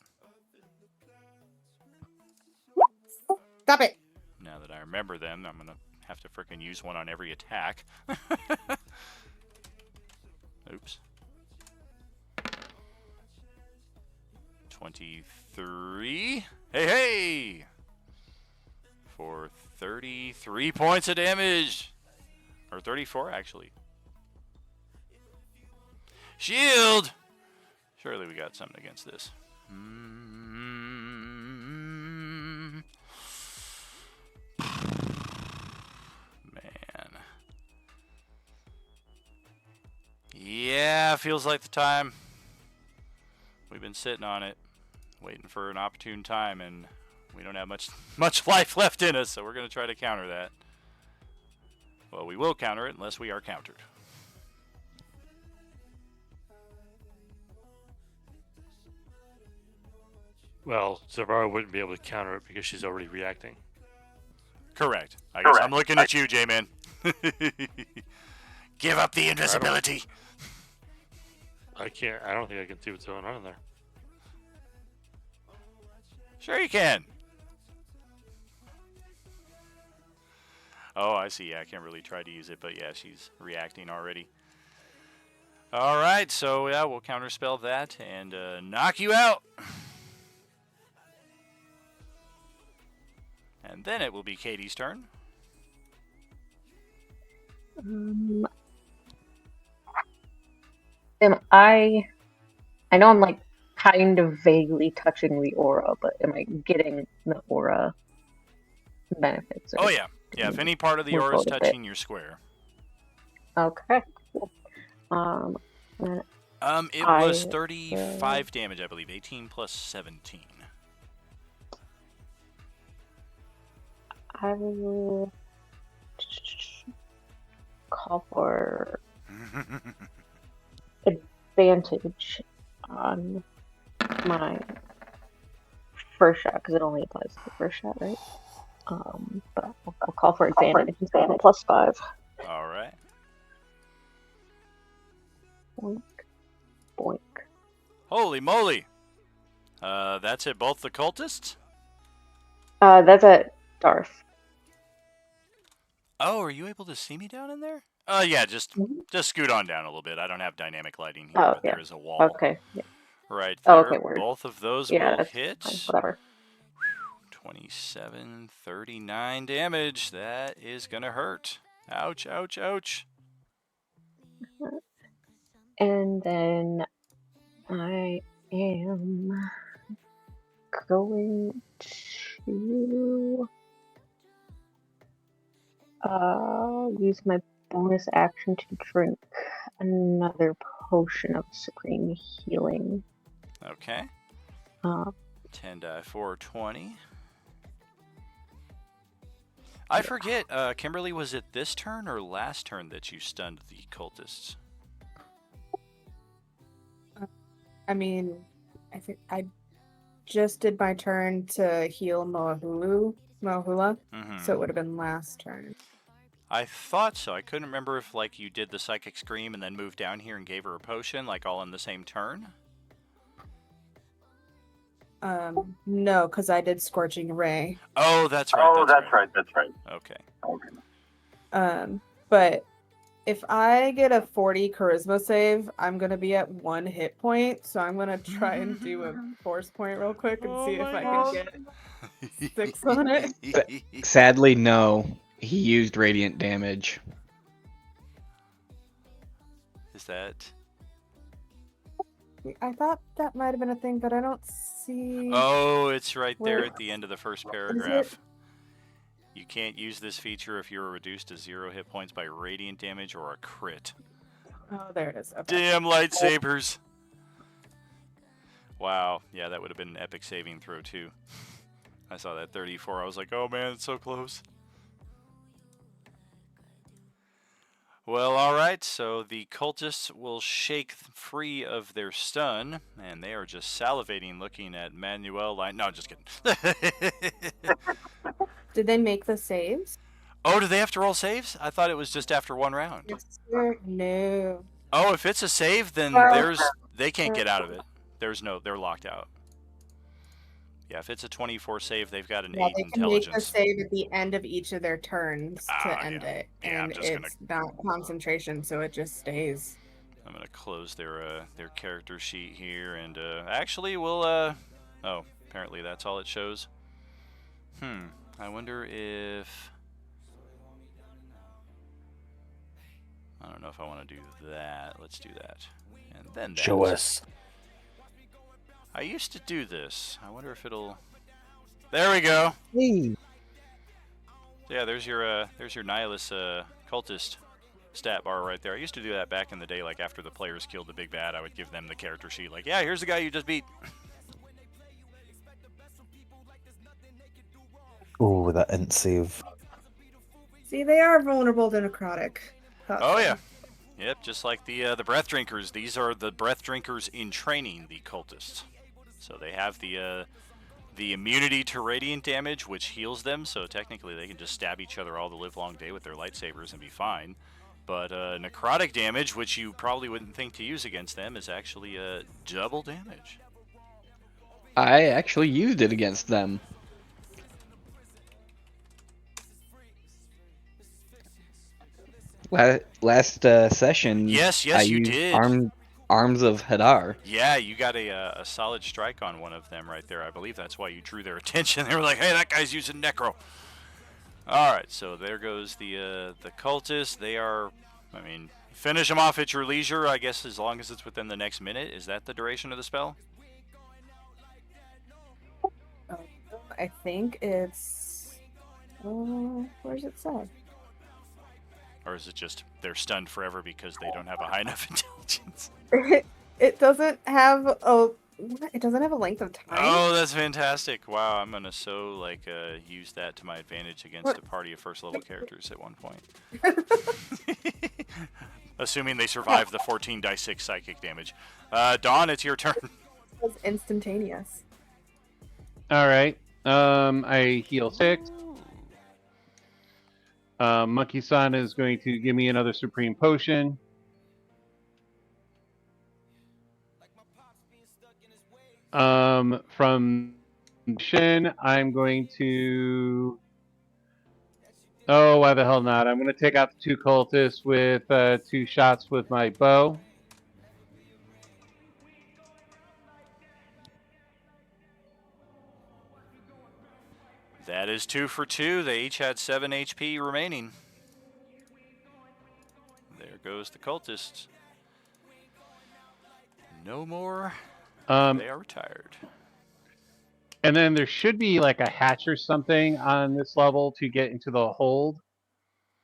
Stop it! Now that I remember them, I'm going to have to frickin' use one on every attack. Oops. 23. Hey, hey! For 33 points of damage. Or 34, actually. Shield! Surely we got something against this. Man. Yeah, feels like the time. We've been sitting on it, waiting for an opportune time, and we don't have much life left in us, so we're going to try to counter that. Well, we will counter it unless we are countered. Well, Zavara wouldn't be able to counter it because she's already reacting. Correct. I guess I'm looking at you, J-Man. Give up the invisibility. I don't think I can see what's going on in there. Sure you can. Oh, I see. Yeah, I can't really try to use it, but yeah, she's reacting already. All right, so yeah, we'll counterspell that and knock you out. And then it will be Katie's turn. I know I'm like kind of vaguely touching the aura, but am I getting the aura benefits? Oh yeah. Yeah, if any part of the aura is touching your square. Okay, cool. It was 35 damage, I believe. 18 plus 17. I will call for advantage on my first shot, because it only applies to the first shot, right? But I'll call for advantage instead of +5. All right. Boink, boink. Holy moly! That's it. Both the cultists. That's at Darth. Oh, are you able to see me down in there? Yeah. Just scoot on down a little bit. I don't have dynamic lighting here, Oh, but yeah. there is a wall. Okay. Yeah. Right Oh, there. okay, word. Both of those Yeah, will that's hit. fine. Whatever. 27, 39 damage. That is gonna hurt. Ouch! Ouch! Ouch! And then I am going to use my bonus action to drink another potion of supreme healing. Okay. 10 die 4, 20. I forget, Kimberly, was it this turn or last turn that you stunned the cultists? I mean, I think I just did my turn to heal Mohula, so it would have been last turn. I thought so. I couldn't remember if, like, you did the Psychic Scream and then moved down here and gave her a potion, like, all in the same turn. No, because I did Scorching Ray. Oh, that's right. That's right. Okay. But if I get a 40 charisma save, I'm gonna be at 1 hit point, so I'm gonna try and do a force point real quick and see if I can get 6 on it. Sadly, no. He used radiant damage. Is that... I thought that might have been a thing, but I don't see. Oh, it's right there Where- at the end of the first paragraph. You can't use this feature if you're reduced to 0 hit points by radiant damage or a crit. Oh, there it is. Okay. Damn lightsabers! Wow, yeah, that would have been an epic saving throw too. I saw that 34, I was like, oh man, it's so close. Well, alright, so the cultists will shake free of their stun, and they are just salivating looking at Manuel like, no, just kidding. Did they make the saves? Oh, do they have to roll saves? I thought it was just after one round. No. Oh, if it's a save, then they can't get out of it. They're locked out. Yeah, if it's a 24 save, they've got an 8 they can intelligence. make the save at the end of each of their turns to end it, Yeah, and it's not concentration, so it just stays. I'm gonna close their character sheet here, and actually we'll oh, apparently that's all it shows. I wonder if I don't know if I want to do that. Let's do that, and then Show us. I used to do this. I wonder if it'll. There we go. Hey. Yeah, there's your Nihilus cultist stat bar right there. I used to do that back in the day, like after the players killed the big bad, I would give them the character sheet, like, yeah, here's the guy you just beat. Oh, that int save. See, they are vulnerable to necrotic. Oh yeah. Yep, just like the breath drinkers. These are the breath drinkers in training, the cultists. So they have the immunity to radiant damage, which heals them. So technically, they can just stab each other all the live long day with their lightsabers and be fine. But necrotic damage, which you probably wouldn't think to use against them, is actually double damage. I actually used it against them. Last session, Yes, I you used did. Arms of Hadar. Yeah, you got a solid strike on one of them right there. I believe that's why you drew their attention. They were like, hey, that guy's using Necro. Alright, so there goes the cultists. They are, I mean, finish them off at your leisure, I guess, as long as it's within the next minute. Is that the duration of the spell? I think it's. Where's it said? Or is it just they're stunned forever because they don't have a high enough intelligence? It doesn't have a. It doesn't have a length of time. Oh, that's fantastic! Wow, I'm gonna use that to my advantage against a party of first level characters at one point. Assuming they survive the 14 die 6 psychic damage. Dawn, it's your turn. It's instantaneous. All right. I heal 6. Monkey-san is going to give me another Supreme Potion. From Shin, I'm going to... Oh, why the hell not? I'm going to take out the 2 cultists with 2 shots with my bow. That is 2 for 2. They each had 7 HP remaining. There goes the cultists. No more. They are retired. And then there should be like a hatch or something on this level to get into the hold.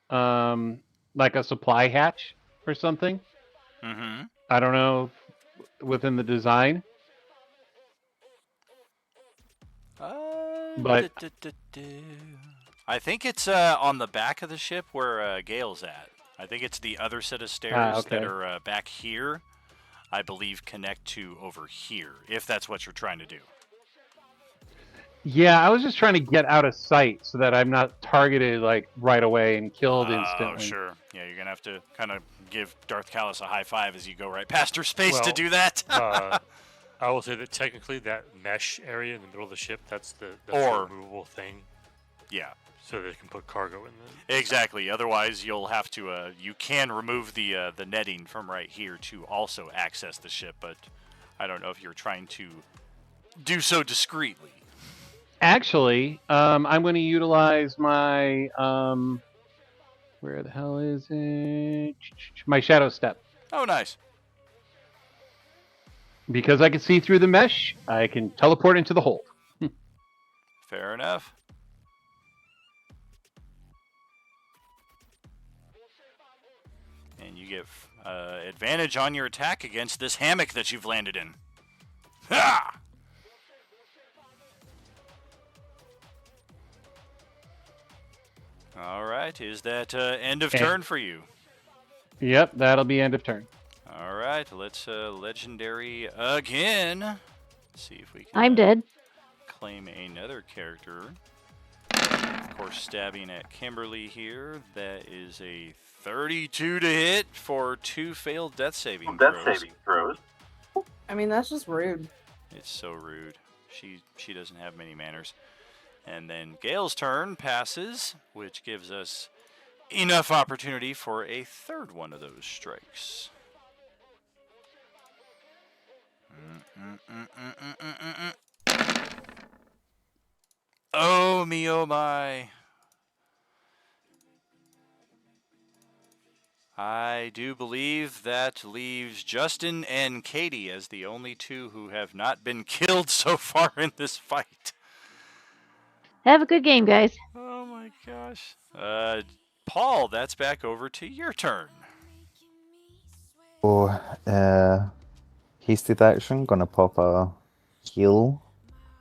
Like a supply hatch or something. Mm-hmm. I don't know within the design. But I think it's on the back of the ship where Gale's at. I think it's the other set of stairs that are back here. I believe connect to over here, if that's what you're trying to do. yeah, I was just trying to get out of sight so that I'm not targeted like right away and killed instantly. Oh, sure. Yeah, you're gonna have to kind of give Darth Callis a high five as you go right past her space to do that. I will say that technically that mesh area in the middle of the ship, that's the removable thing. Yeah. So they can put cargo in there. Exactly. Otherwise, you'll have to. You can remove the netting from right here to also access the ship, but I don't know if you're trying to do so discreetly. Actually, I'm going to utilize my where the hell is it? My Shadow Step. Oh, nice. Because I can see through the mesh, I can teleport into the hold. Fair enough. And you get advantage on your attack against this hammock that you've landed in. Ha! All right, is that end of turn for you? Yep, that'll be end of turn. All right, let's legendary again. Let's see if we can. I'm dead. Claim another character. Of course, stabbing at Kimberly here. That is a 32 to hit for 2 failed death saving throws. I mean, that's just rude. It's so rude. She doesn't have many manners. And then Gale's turn passes, which gives us enough opportunity for a third one of those strikes. Oh me, oh my. I do believe that leaves Justin and Katie as the only 2 who have not been killed so far in this fight. Have a good game, guys. Oh my gosh. Paul, that's back over to your turn. Oh, hasted action. Gonna pop a heal.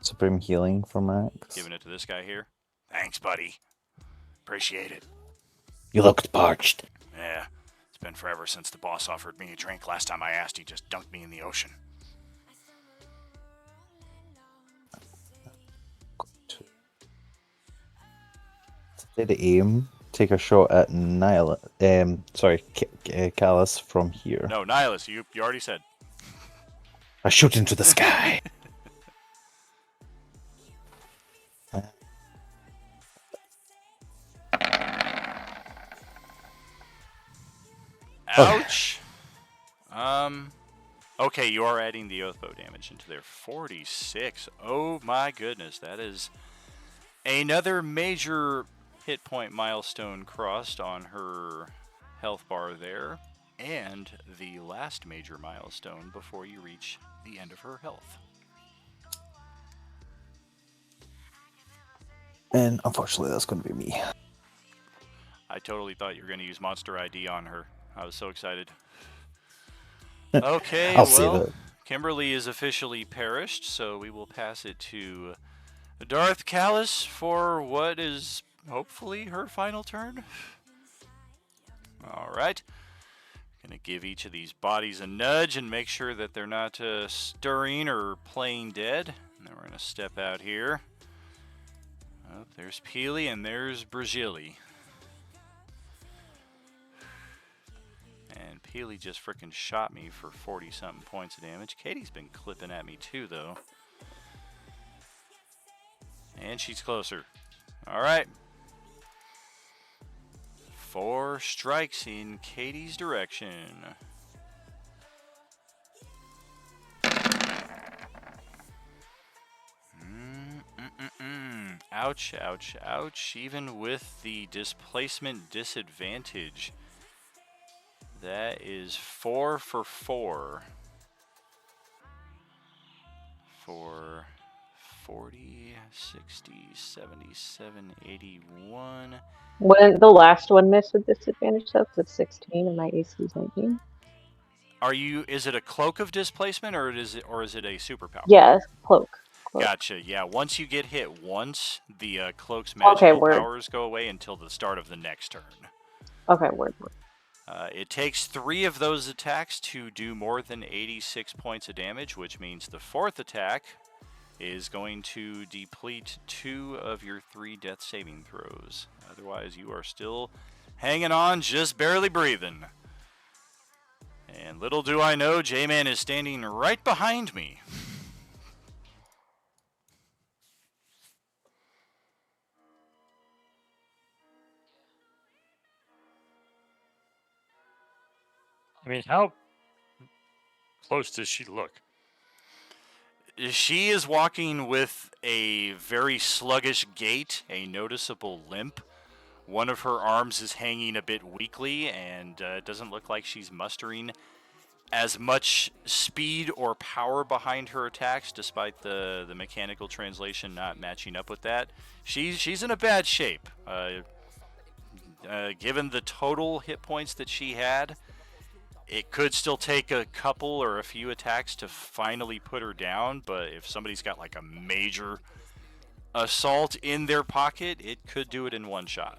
Supreme healing for Max. Giving it to this guy here. Thanks, buddy. Appreciate it. You looked parched. Yeah, it's been forever since the boss offered me a drink. Last time I asked, he just dunked me in the ocean. Did aim. Take a shot at Callus from here. No, Nihilus, you already said. I shoot into the sky. Ouch. Okay, you are adding the Oath Bow damage into their 46. Oh my goodness, that is another major hit point milestone crossed on her health bar there, and the last major milestone before you reach the end of her health. And unfortunately, that's going to be me. I totally thought you were going to use Monster ID on her. I was so excited. Okay, I'll save it. Kimberly is officially perished, so we will pass it to Darth Callis for what is hopefully her final turn. All right. Going to give each of these bodies a nudge and make sure that they're not stirring or playing dead. And then we're going to step out here. Oh, there's Peely and there's Bragili. Peely just frickin' shot me for 40-something points of damage. Katie's been clipping at me too, though. And she's closer. All right. 4 strikes in Katie's direction. Ouch, ouch, ouch. Even with the displacement disadvantage. That is 4 for 4. For 40, 60, 77, 81. Wouldn't the last one miss with disadvantage though? Because it's 16 and my AC is 19. Is it a cloak of displacement or is it a superpower? Yeah, cloak. Gotcha. Yeah, once you get hit once, the cloak's magical powers go away until the start of the next turn. Okay, word. It takes 3 of those attacks to do more than 86 points of damage, which means the 4th attack is going to deplete 2 of your 3 death saving throws. Otherwise, you are still hanging on, just barely breathing. And little do I know, J-Man is standing right behind me. I mean, how close does she look? She is walking with a very sluggish gait, a noticeable limp. One of her arms is hanging a bit weakly, and it doesn't look like she's mustering as much speed or power behind her attacks, despite the mechanical translation not matching up with that. She's in a bad shape. Given the total hit points that she had, it could still take a couple or a few attacks to finally put her down, but if somebody's got like a major assault in their pocket, it could do it in one shot.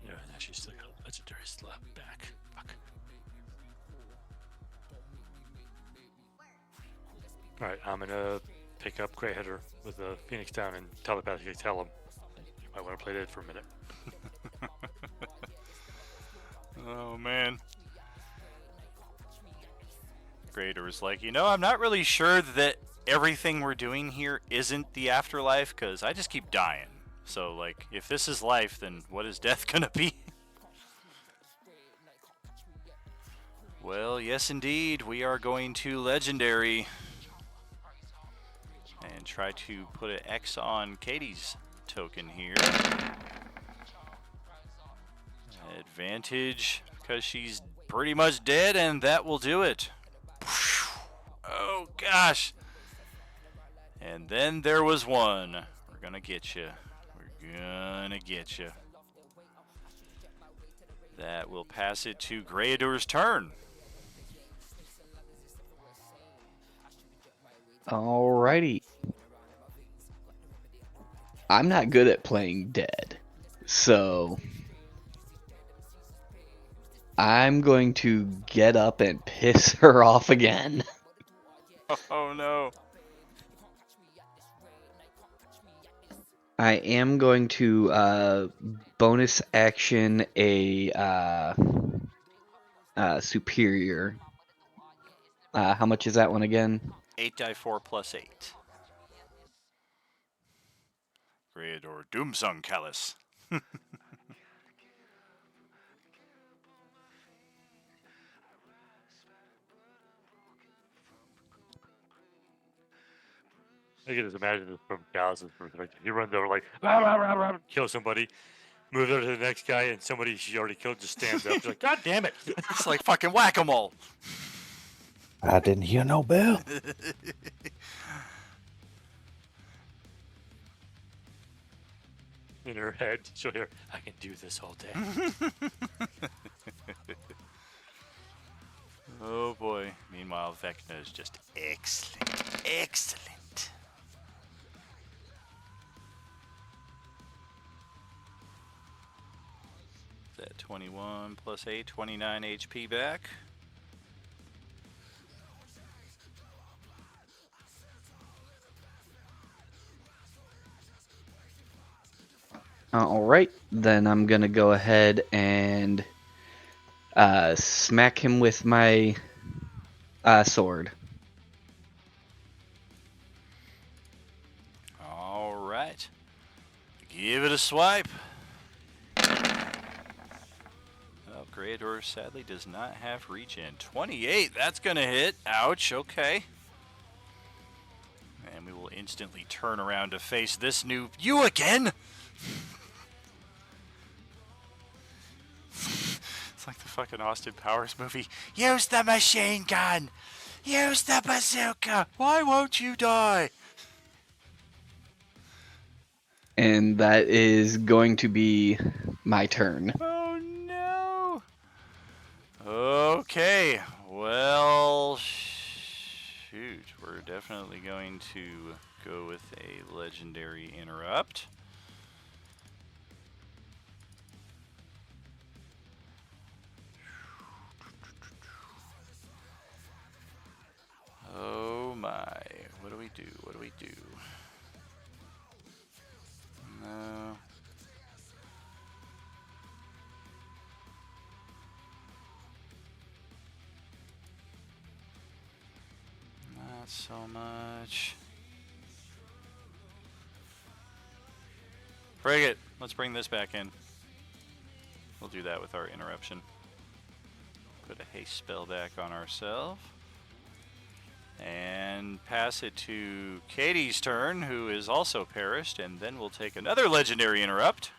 Yeah, she's still got a legendary slap back. Fuck. Alright, I'm gonna pick up Grey Hitter with the Phoenix down and telepathically tell him you might want to play dead for a minute. Oh man. Grader was like, I'm not really sure that everything we're doing here isn't the afterlife, because I just keep dying. So, like, if this is life, then what is death gonna be? Well, yes indeed, we are going to Legendary. And try to put an X on Katie's token here. Advantage, because she's pretty much dead, and that will do it. Oh, gosh. And then there was one. We're gonna get you. We're gonna get you. That will pass it to Greyador's turn. Alrighty. I'm not good at playing dead, so I'm going to get up and piss her off again. Oh no. I am going to bonus action a superior. How much is that one again? 8 die 4 plus 8. Greyador Doomsung Callus. I can just imagine this from Gallus' perspective. He runs over like, rah, rah, rah, rah, kill somebody, moves over to the next guy, and somebody she already killed just stands up. She's like, God damn it! It's like fucking whack-a-mole. I didn't hear no bell. In her head, she'll hear, I can do this all day. Oh boy. Meanwhile, Vecna is just excellent. Excellent. 21 plus 8, 29 HP back. All right, then I'm gonna go ahead and smack him with my sword. All right. Give it a swipe. Oh, Greater sadly does not have reach in. 28, that's going to hit. Ouch, okay. And we will instantly turn around to face this new... You again? It's like the fucking Austin Powers movie. Use the machine gun! Use the bazooka! Why won't you die? And that is going to be my turn. Oh no! Okay, well, shoot, we're definitely going to go with a legendary interrupt. Oh my, what do we do? What do we do? No. Not so much. Frigate, let's bring this back in. We'll do that with our interruption. Put a haste spell back on ourselves. And pass it to Katie's turn, who is also perished, and then we'll take another legendary interrupt.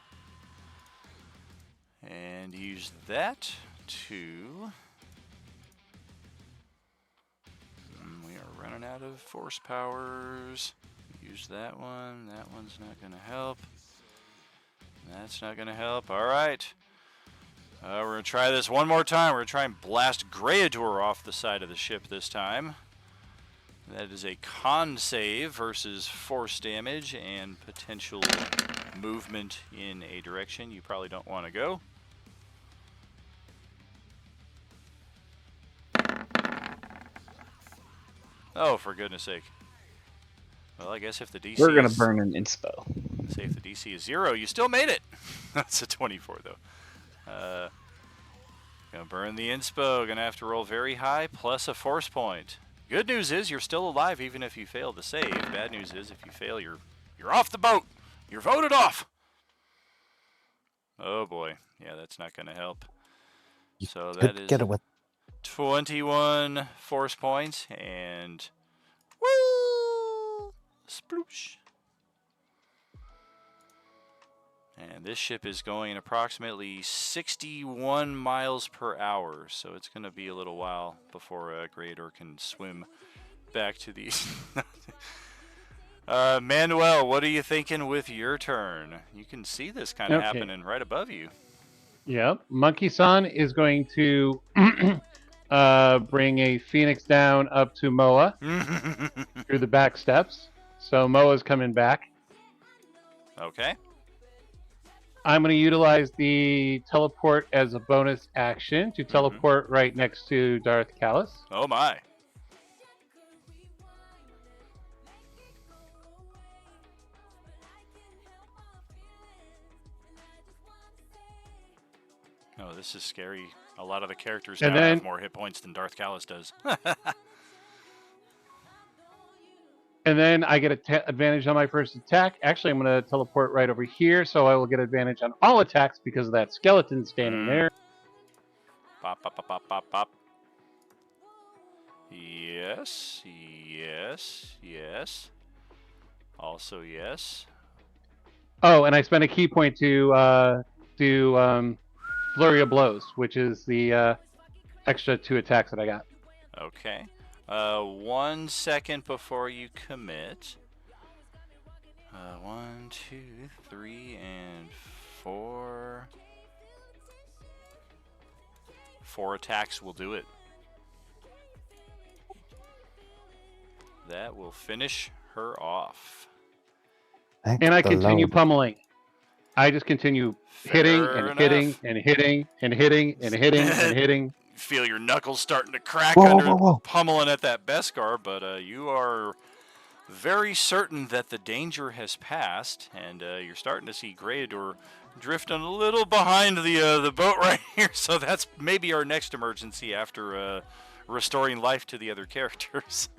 And use that to... We are running out of force powers. Use that one. That one's not going to help. That's not going to help. All right. We're going to try this one more time. We're going to try and blast Greater off the side of the ship this time. That is a con save versus force damage and potential movement in a direction you probably don't want to go. Oh, for goodness sake. Well, I guess if the DC We're gonna is, burn an inspo. say if the DC is 0, you still made it. That's a 24 though. Gonna burn the inspo. Gonna have to roll very high plus a force point. Good news is you're still alive even if you fail to save. Bad news is if you fail, you're off the boat. You're voted off. Oh boy, yeah, that's not gonna help. So that is Get it with 21 force points and woo, sploosh. And this ship is going approximately 61 miles per hour, so it's going to be a little while before Greater can swim back to these. Manuel, what are you thinking with your turn? You can see this kind of happening right above you. Yep. Monkey-san is going to bring a phoenix down up to Moa through the back steps. So Moa's coming back. Okay. I'm going to utilize the teleport as a bonus action to teleport right next to Darth Callis. Oh my. Oh, this is scary. A lot of the characters now have more hit points than Darth Callis does. And then I get advantage on my first attack. Actually, I'm going to teleport right over here, so I will get advantage on all attacks because of that skeleton standing there. Pop, pop, pop, pop, pop, pop. Yes, yes, yes. Also yes. Oh, and I spent a key point to do Flurry of Blows, which is the extra 2 attacks that I got. Okay. 1 second before you commit. 1, 2, 3, and 4. 4 attacks will do it. That will finish her off. And I continue pummeling. I just continue hitting Fair and enough. hitting and hitting and hitting and hitting and hitting. Feel your knuckles starting to crack Whoa, under whoa, whoa. pummeling at that Beskar, but you are very certain that the danger has passed, and you're starting to see Greydor drifting a little behind the boat right here. So that's maybe our next emergency after restoring life to the other characters.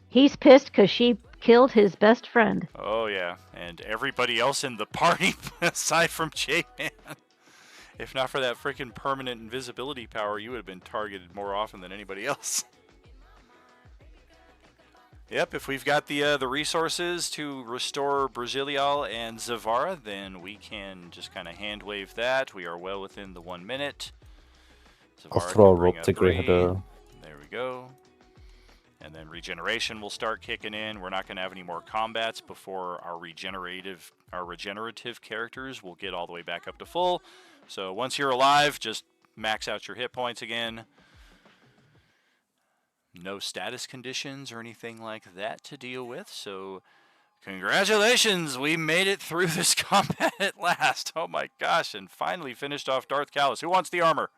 He's pissed because she killed his best friend. Oh yeah, and everybody else in the party aside from J-Man. If not for that freaking permanent invisibility power, you would have been targeted more often than anybody else. Yep, if we've got the resources to restore Brazilial and Zavara, then we can just kind of hand wave that. We are well within the 1 minute. I'll Zavara throw a can bring rope to 3. Greyhound. There we go. And then regeneration will start kicking in. We're not going to have any more combats before our regenerative characters will get all the way back up to full. So once you're alive, just max out your hit points again. No status conditions or anything like that to deal with. So congratulations, we made it through this combat at last. Oh my gosh, and finally finished off Darth Callus. Who wants the armor?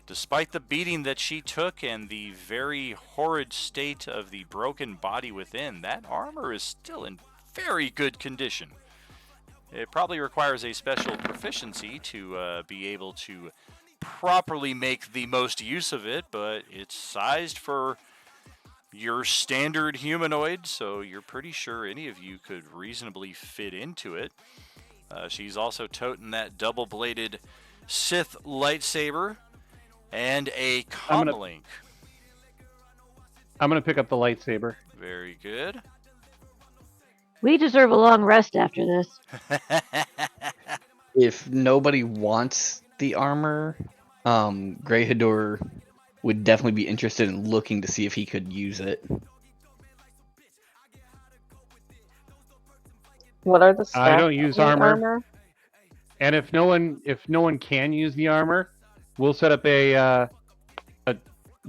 Despite the beating that she took and the very horrid state of the broken body within, that armor is still in very good condition. It probably requires a special proficiency to be able to properly make the most use of it, but it's sized for your standard humanoid, so you're pretty sure any of you could reasonably fit into it. She's also toting that double-bladed Sith lightsaber and a comlink. I'm gonna pick up the lightsaber. Very good. We deserve a long rest after this. If nobody wants the armor, Greyhador would definitely be interested in looking to see if he could use it. What are the stats? I don't use on the armor. And if no one can use the armor, we'll set up a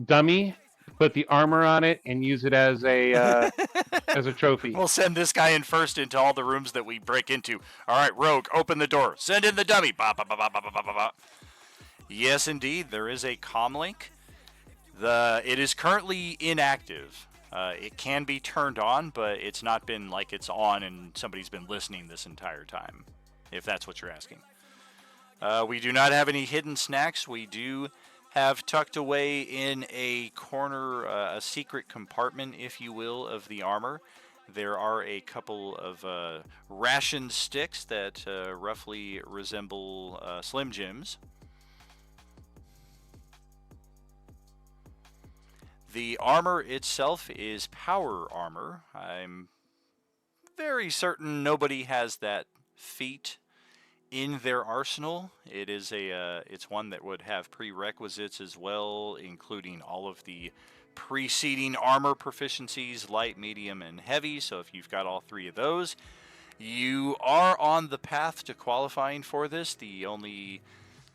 dummy, put the armor on it, and use it as a as a trophy. We'll send this guy in first into all the rooms that we break into. All right, Rogue, open the door. Send in the dummy. Ba, ba, ba, ba, ba, ba, ba, ba. Yes, indeed, there is a comlink. It is currently inactive. It can be turned on, but it's not been like it's on and somebody's been listening this entire time, if that's what you're asking. We do not have any hidden snacks. We do have tucked away in a corner, a secret compartment, if you will, of the armor. There are a couple of ration sticks that roughly resemble Slim Jims. The armor itself is power armor. I'm very certain nobody has that feat in their arsenal. It is it's one that would have prerequisites as well, including all of the preceding armor proficiencies, light, medium, and heavy. So if you've got all 3 of those, you are on the path to qualifying for this. The only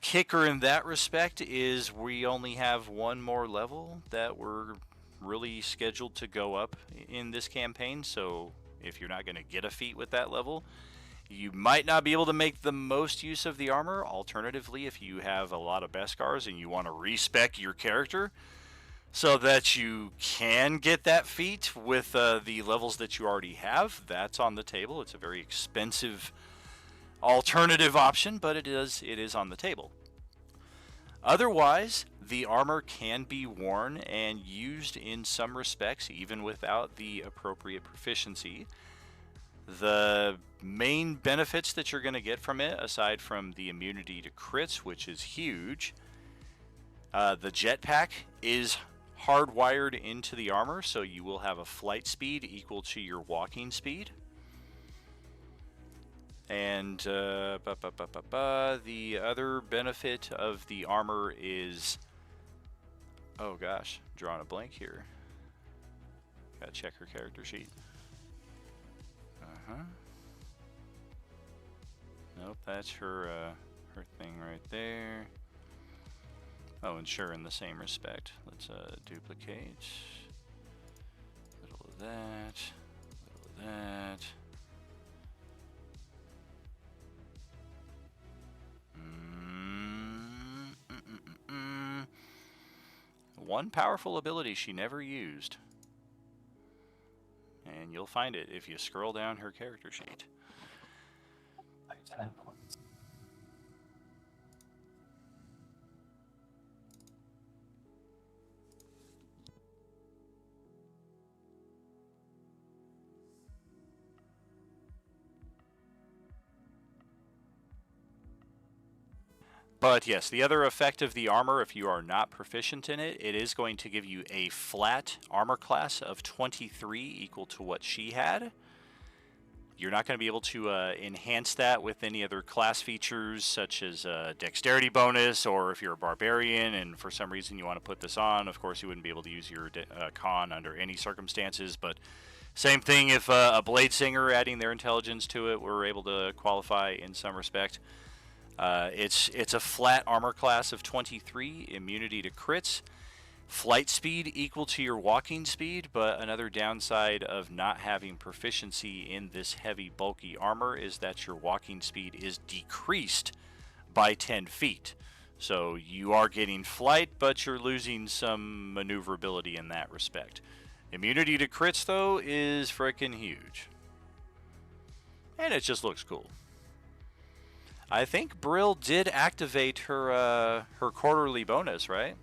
kicker in that respect is we only have 1 more level that we're really scheduled to go up in this campaign. So if you're not going to get a feat with that level, you might not be able to make the most use of the armor. Alternatively, if you have a lot of Beskars and you want to respec your character so that you can get that feat with the levels that you already have, that's on the table. It's a very expensive alternative option, but it is on the table. Otherwise, the armor can be worn and used in some respects even without the appropriate proficiency. The main benefits that you're going to get from it, aside from the immunity to crits, which is huge, the jetpack is hardwired into the armor, so you will have a flight speed equal to your walking speed. And the other benefit of the armor is, oh gosh, drawing a blank here. Gotta check her character sheet. Nope, that's her her thing right there. Oh, and sure, in the same respect. Let's duplicate. Little of that. Little of that. one powerful ability she never used. And you'll find it if you scroll down her character sheet. But yes, the other effect of the armor, if you are not proficient in it, it is going to give you a flat armor class of 23, equal to what she had. You're not going to be able to enhance that with any other class features, such as dexterity bonus, or if you're a barbarian and for some reason you want to put this on, of course you wouldn't be able to use your con under any circumstances. But same thing if a blade singer adding their intelligence to it were able to qualify in some respect. It's a flat armor class of 23, immunity to crits, flight speed equal to your walking speed, but another downside of not having proficiency in this heavy, bulky armor is that your walking speed is decreased by 10 feet. So you are getting flight, but you're losing some maneuverability in that respect. Immunity to crits, though, is frickin' huge. And it just looks cool. I think Brill did activate her quarterly bonus, right?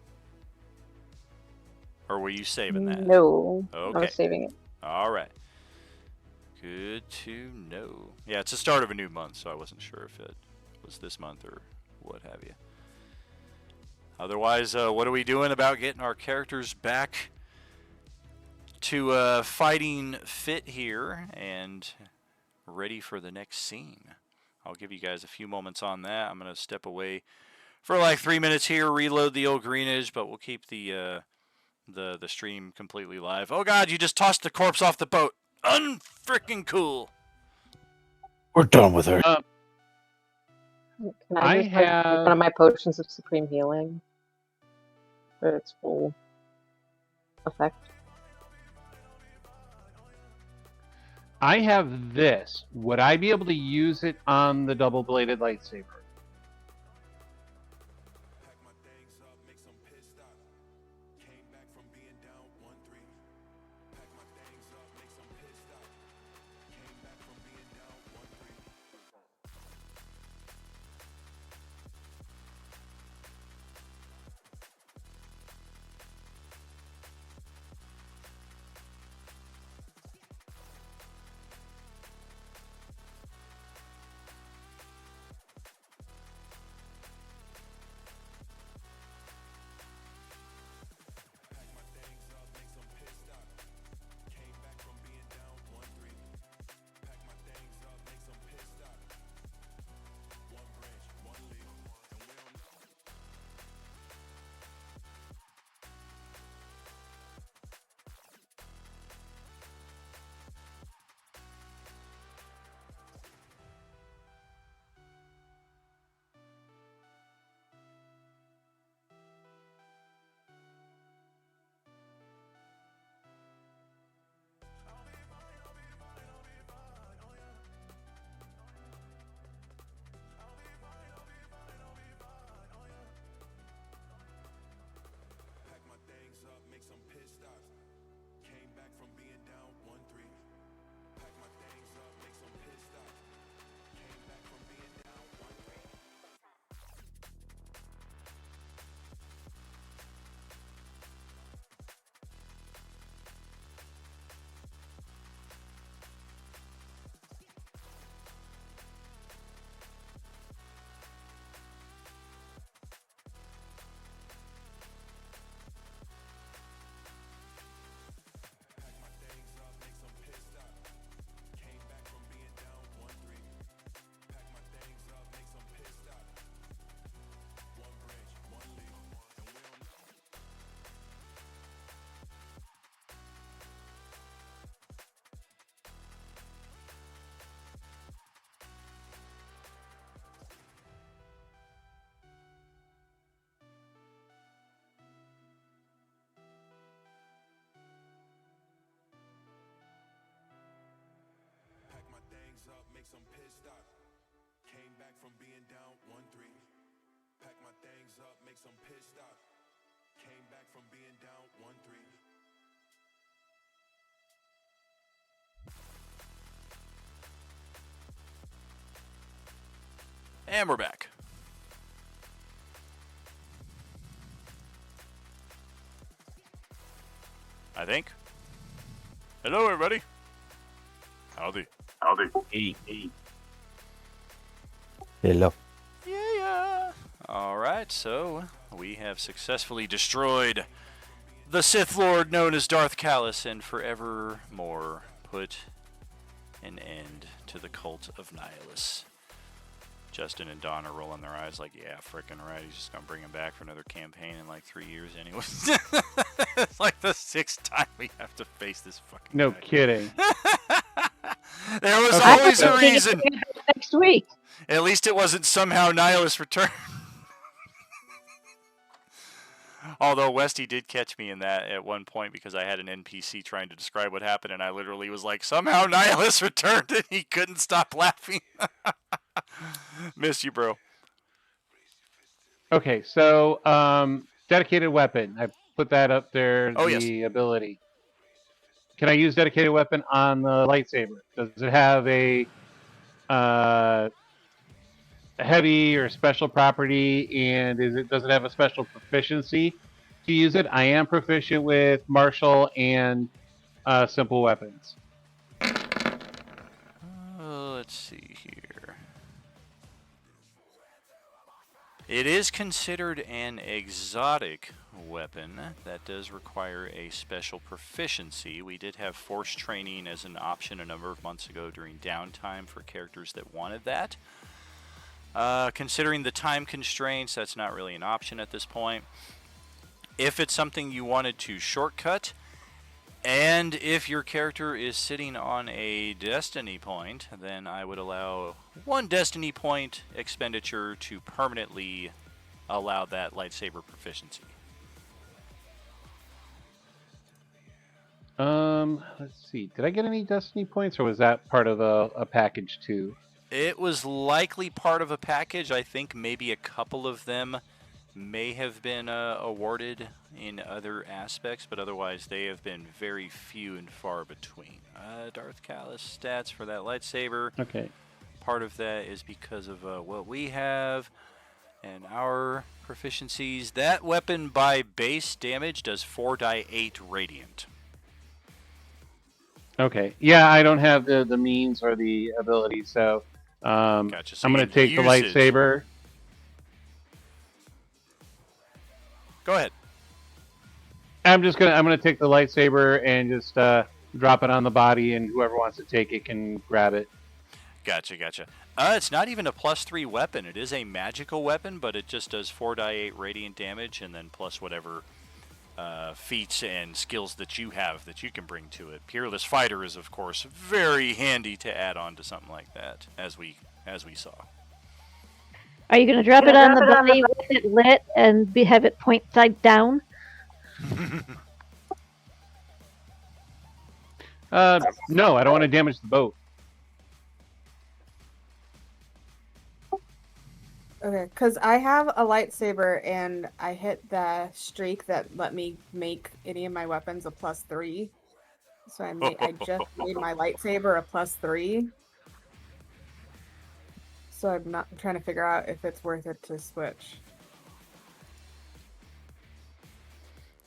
Or were you saving that? No, Okay. I was saving it. All right. Good to know. Yeah, it's the start of a new month, so I wasn't sure if it was this month or what have you. Otherwise, what are we doing about getting our characters back to fighting fit here and ready for the next scene? I'll give you guys a few moments on that. I'm going to step away for like 3 minutes here, reload the old greenage, but we'll keep the stream completely live. Oh God, you just tossed the corpse off the boat. Unfreaking cool. We're done with her. Can I just take one of my potions of supreme healing for its full effect? I have this. Would I be able to use it on the double-bladed lightsaber? And we're back. I think. Hello, everybody. Howdy. Hey. Hello. Yeah. All right, so we have successfully destroyed the Sith Lord known as Darth Callus and forevermore put an end to the cult of Nihilus. Justin and Don are rolling their eyes like, yeah, frickin' right. He's just going to bring him back for another campaign in like 3 years anyway. It's like the 6th time we have to face this fucking No guy. kidding. There was Okay, always so- a reason. Next week. At least it wasn't somehow Nihilus return. Although Westy did catch me in that at one point because I had an NPC trying to describe what happened, and I literally was like, somehow Nihilus returned, and he couldn't stop laughing. Miss you, bro. Okay, so dedicated weapon. I put that up there. Oh, the yes. ability. Can I use dedicated weapon on the lightsaber? Does it have a heavy or special property, and does it have a special proficiency to use it? I am proficient with martial and simple weapons. Let's see here. It is considered an exotic weapon that does require a special proficiency. We did have force training as an option a number of months ago during downtime for characters that wanted that. Considering the time constraints, that's not really an option at this point. If it's something you wanted to shortcut, and if your character is sitting on a destiny point, then I would allow 1 destiny point expenditure to permanently allow that lightsaber proficiency. Let's see. Did I get any destiny points, or was that part of a package too? It was likely part of a package. I think maybe a couple of them may have been awarded in other aspects, but otherwise they have been very few and far between. Darth Callus stats for that lightsaber. Okay. Part of that is because of what we have and our proficiencies. That weapon by base damage does 4d8 radiant. Okay. Yeah, I don't have the means or the ability, so Gotcha. So I'm going in to take the usage- lightsaber. Go ahead. I'm gonna take the lightsaber and just drop it on the body, and whoever wants to take it can grab it. Gotcha. It's not even a +3 weapon. It is a magical weapon, but it just does 4d8 radiant damage, and then plus whatever feats and skills that you have that you can bring to it. Peerless Fighter is, of course, very handy to add on to something like that, as we saw. Are you going to drop it on the body with it lit and have it point side down? No, I don't want to damage the boat. Okay, because I have a lightsaber and I hit the streak that let me make any of my weapons a +3. So I just made my lightsaber a +3. So I'm trying to figure out if it's worth it to switch.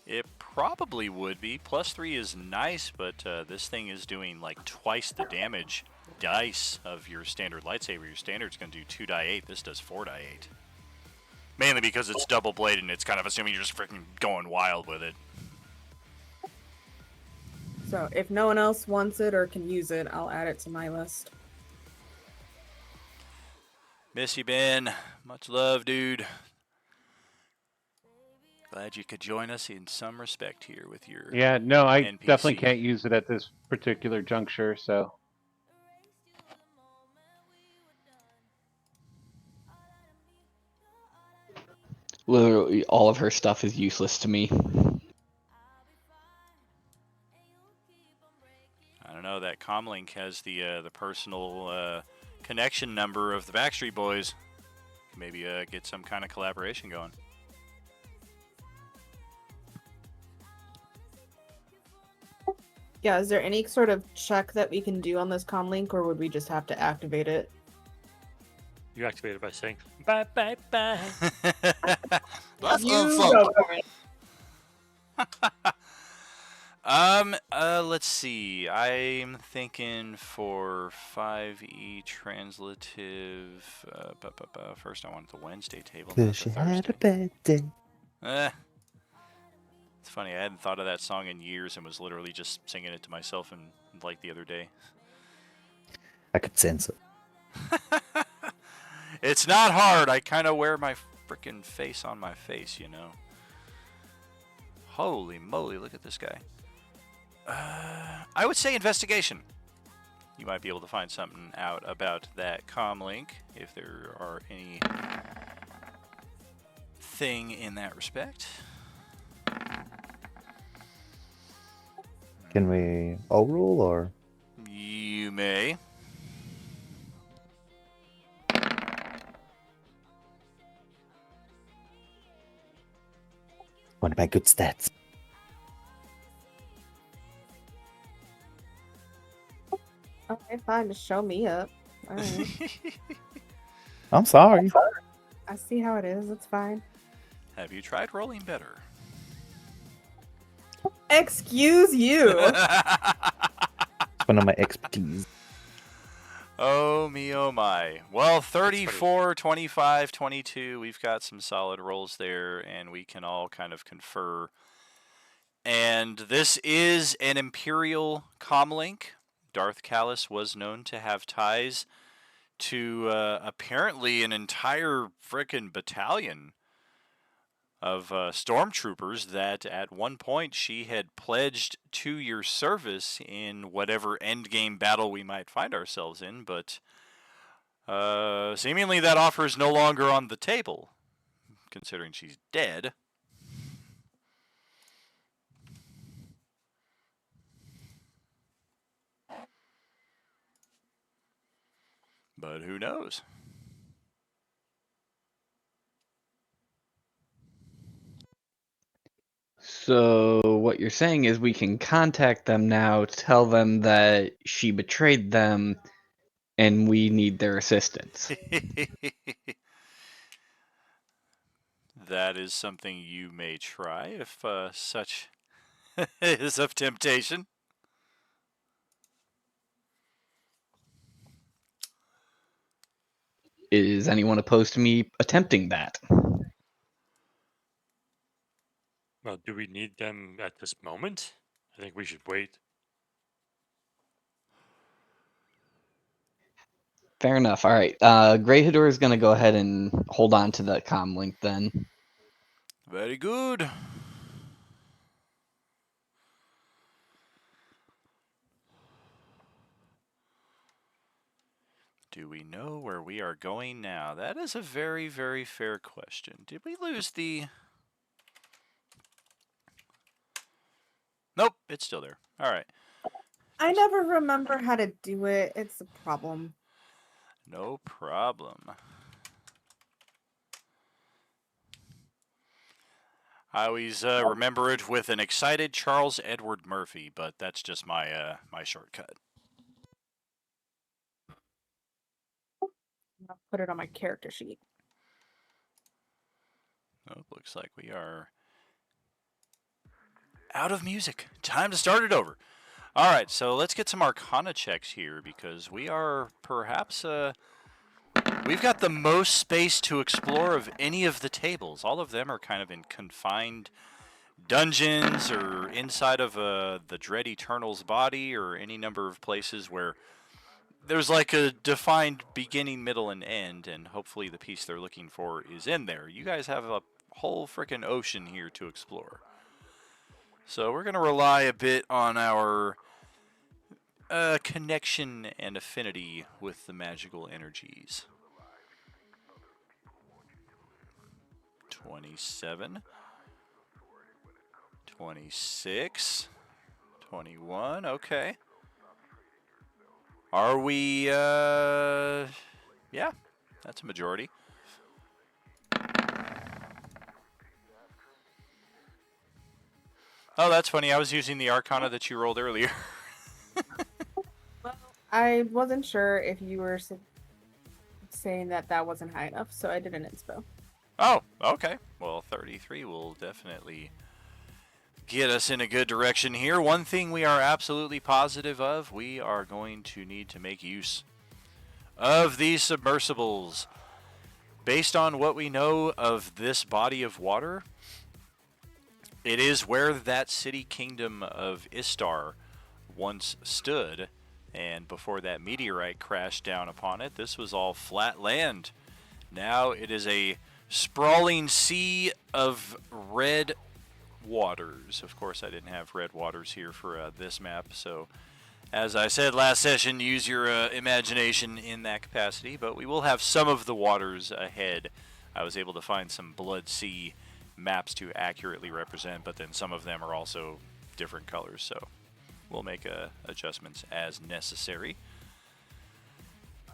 It probably would be. +3 is nice, but this thing is doing like twice the damage dice of your standard lightsaber. Your standard's going to do 2d8. This does 4d8. Mainly because it's double bladed and it's kind of assuming you're just freaking going wild with it. So if no one else wants it or can use it, I'll add it to my list. Miss you, Ben. Much love, dude. Glad you could join us in some respect here with your Yeah, no, I NPC. definitely can't use it at this particular juncture, so. Literally, all of her stuff is useless to me. I don't know, that comlink has the personal connection number of the Backstreet Boys. Maybe get some kind of collaboration going. Yeah, is there any sort of check that we can do on this comm link, or would we just have to activate it? You activate it by saying bye bye bye. That's You awesome. go for it. Let's see. I'm thinking for 5e translative. First, I wanted the Wednesday table, not the Cause you had Thursday. a bad day. It's funny. I hadn't thought of that song in years and was literally just singing it to myself and like the other day. I could sense it. It's not hard. I kind of wear my freaking face on my face, you know. Holy moly! Look at this guy. I would say investigation. You might be able to find something out about that comm link if there are any thing in that respect. Can we all roll or? You may. One of my good stats. Okay, fine. Just show me up. All right. I'm sorry. I see how it is. It's fine. Have you tried rolling better? Excuse you. One of my expertise. Oh me, oh my. Well, 34, 25, 22, we've got some solid rolls there, and we can all kind of confer. And this is an Imperial comlink. Darth Callus was known to have ties to apparently an entire frickin' battalion of stormtroopers that at one point she had pledged to your service in whatever endgame battle we might find ourselves in, but seemingly that offer is no longer on the table, considering she's dead. But who knows? So what you're saying is we can contact them now, tell them that she betrayed them, and we need their assistance. That is something you may try if such is of temptation. Is anyone opposed to me attempting that? Well, do we need them at this moment? I think we should wait. Fair enough. All right. Grey Hador is going to go ahead and hold on to the comm link then. Very good. Do we know where we are going now? That is a very, very fair question. Did we lose the... Nope, it's still there. All right. I never remember how to do it. It's a problem. No problem. I always remember it with an excited Charles Edward Murphy, but that's just my my shortcut. I'll put it on my character sheet. Oh, looks like we are out of music. Time to start it over. All right, so let's get some Arcana checks here because we are perhaps we've got the most space to explore of any of the tables. All of them are kind of in confined dungeons or inside of the Dread Eternal's body or any number of places where there's like a defined beginning, middle, and end, and hopefully the piece they're looking for is in there. You guys have a whole frickin' ocean here to explore. So we're going to rely a bit on our connection and affinity with the magical energies. 27, 26, 21, okay. Are we, yeah, that's a majority. Oh, that's funny. I was using the Arcana that you rolled earlier. Well, I wasn't sure if you were saying that that wasn't high enough, so I did an inspo. Oh, okay. Well, 33 will definitely get us in a good direction here. One thing we are absolutely positive of, we are going to need to make use of these submersibles. Based on what we know of this body of water, it is where that city kingdom of Istar once stood, and before that meteorite crashed down upon it, this was all flat land. Now it is a sprawling sea of red waters. Of course, I didn't have red waters here for this map, so as I said last session, use your imagination in that capacity, but we will have some of the waters ahead. I was able to find some Blood Sea maps to accurately represent, but then some of them are also different colors, so we'll make adjustments as necessary.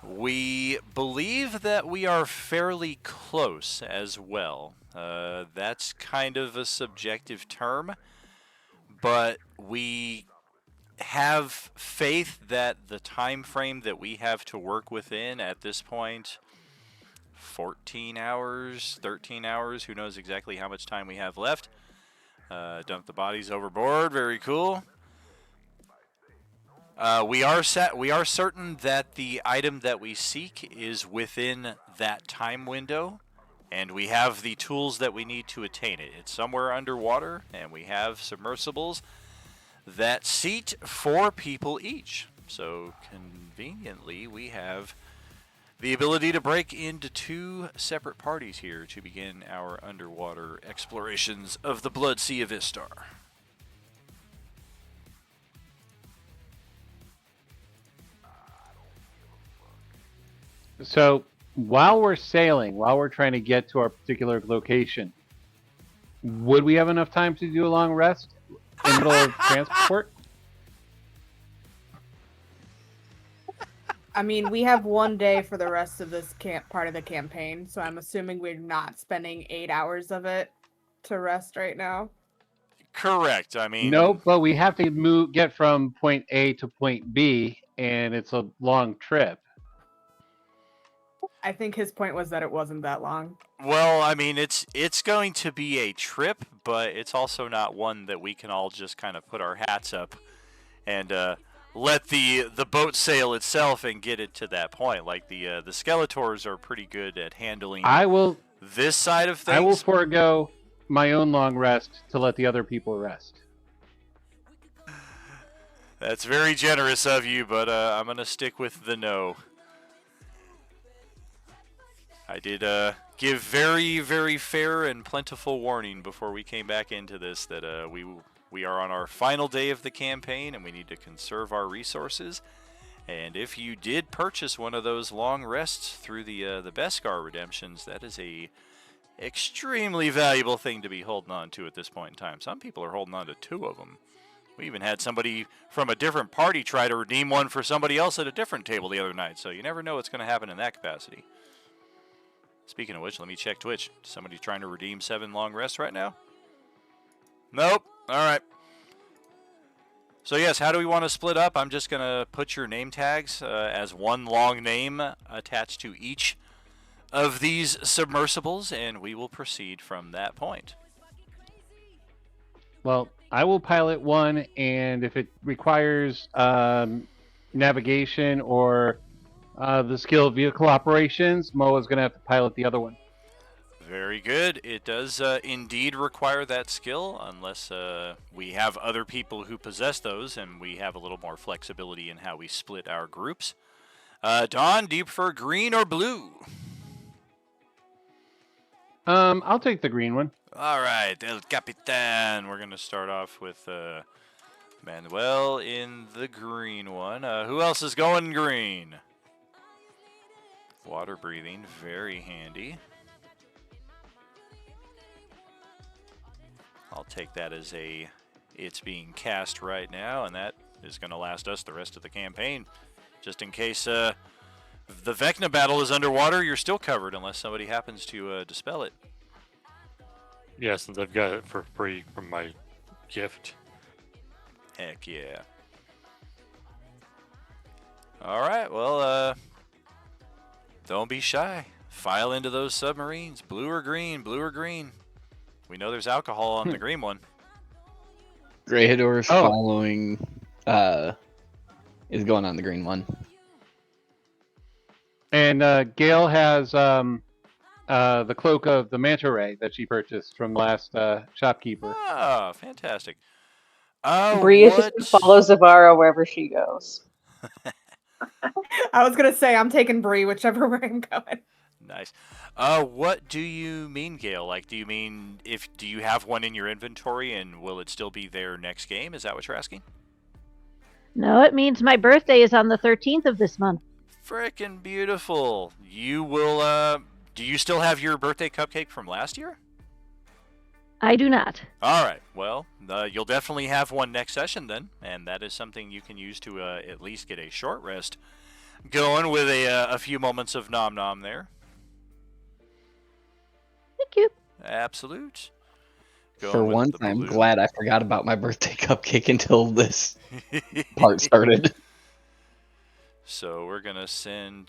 We believe that we are fairly close as well. That's kind of a subjective term, but we have faith that the time frame that we have to work within at this point, 14 hours, 13 hours, who knows exactly how much time we have left. Dump the bodies overboard, very cool. We are certain that the item that we seek is within that time window, and we have the tools that we need to attain it. It's somewhere underwater, and we have submersibles that seat 4 people each. So conveniently, we have the ability to break into 2 separate parties here to begin our underwater explorations of the Blood Sea of Istar. So while we're sailing, while we're trying to get to our particular location, would we have enough time to do a long rest in the middle of transport? I mean, we have 1 day for the rest of this part of the campaign, so I'm assuming we're not spending 8 hours of it to rest right now. Correct. I mean, No, but we have to get from point A to point B, and it's a long trip. I think his point was that it wasn't that long. well, I mean, it's going to be a trip, but it's also not one that we can all just kind of put our hats up and let the boat sail itself and get it to that point. Like the Skeletors are pretty good at handling this side of things. I will forego my own long rest to let the other people rest. That's very generous of you, but I'm going to stick with the no. I did give very, very fair and plentiful warning before we came back into this that we are on our final day of the campaign and we need to conserve our resources. And if you did purchase one of those long rests through the Beskar redemptions, that is a extremely valuable thing to be holding on to at this point in time. Some people are holding on to 2 of them. We even had somebody from a different party try to redeem one for somebody else at a different table the other night, so you never know what's going to happen in that capacity. Speaking of which, let me check Twitch. Somebody trying to redeem 7 long rests right now? Nope. All right. So yes, how do we want to split up? I'm just going to put your name tags as one long name attached to each of these submersibles, and we will proceed from that point. Well, I will pilot one, and if it requires navigation or the skill of vehicle operations, Moa's going to have to pilot the other one. Very good. It does indeed require that skill, unless we have other people who possess those, and we have a little more flexibility in how we split our groups. Don, do you prefer green or blue? I'll take the green one. All right, El Capitan. We're going to start off with Manuel in the green one. Who else is going green? Water breathing, very handy. I'll take that as it's being cast right now, and that is going to last us the rest of the campaign. Just in case the Vecna battle is underwater, you're still covered unless somebody happens to dispel it. Yeah, since I've got it for free from my gift. Heck yeah. All right, well, don't be shy. File into those submarines. Blue or green, blue or green. We know there's alcohol on the green one. Greyhador is Oh. following. Is going on the green one. And Gail has the cloak of the manta ray that she purchased from the last shopkeeper. Ah, fantastic. Bree is just gonna follow Zavara wherever she goes. I was gonna say I'm taking Bree whichever way I'm going. Nice. What do you mean, Gail? Like, do you mean do you have one in your inventory and will it still be there next game? Is that what you're asking? No, it means my birthday is on the 13th of this month. Frickin' beautiful. You will, do you still have your birthday cupcake from last year? I do not. All right. Well, you'll definitely have one next session then, and that is something you can use to at least get a short rest going with a few moments of nom nom there. Thank you. Absolute. For once, I'm glad I forgot about my birthday cupcake until this part started. So we're going to send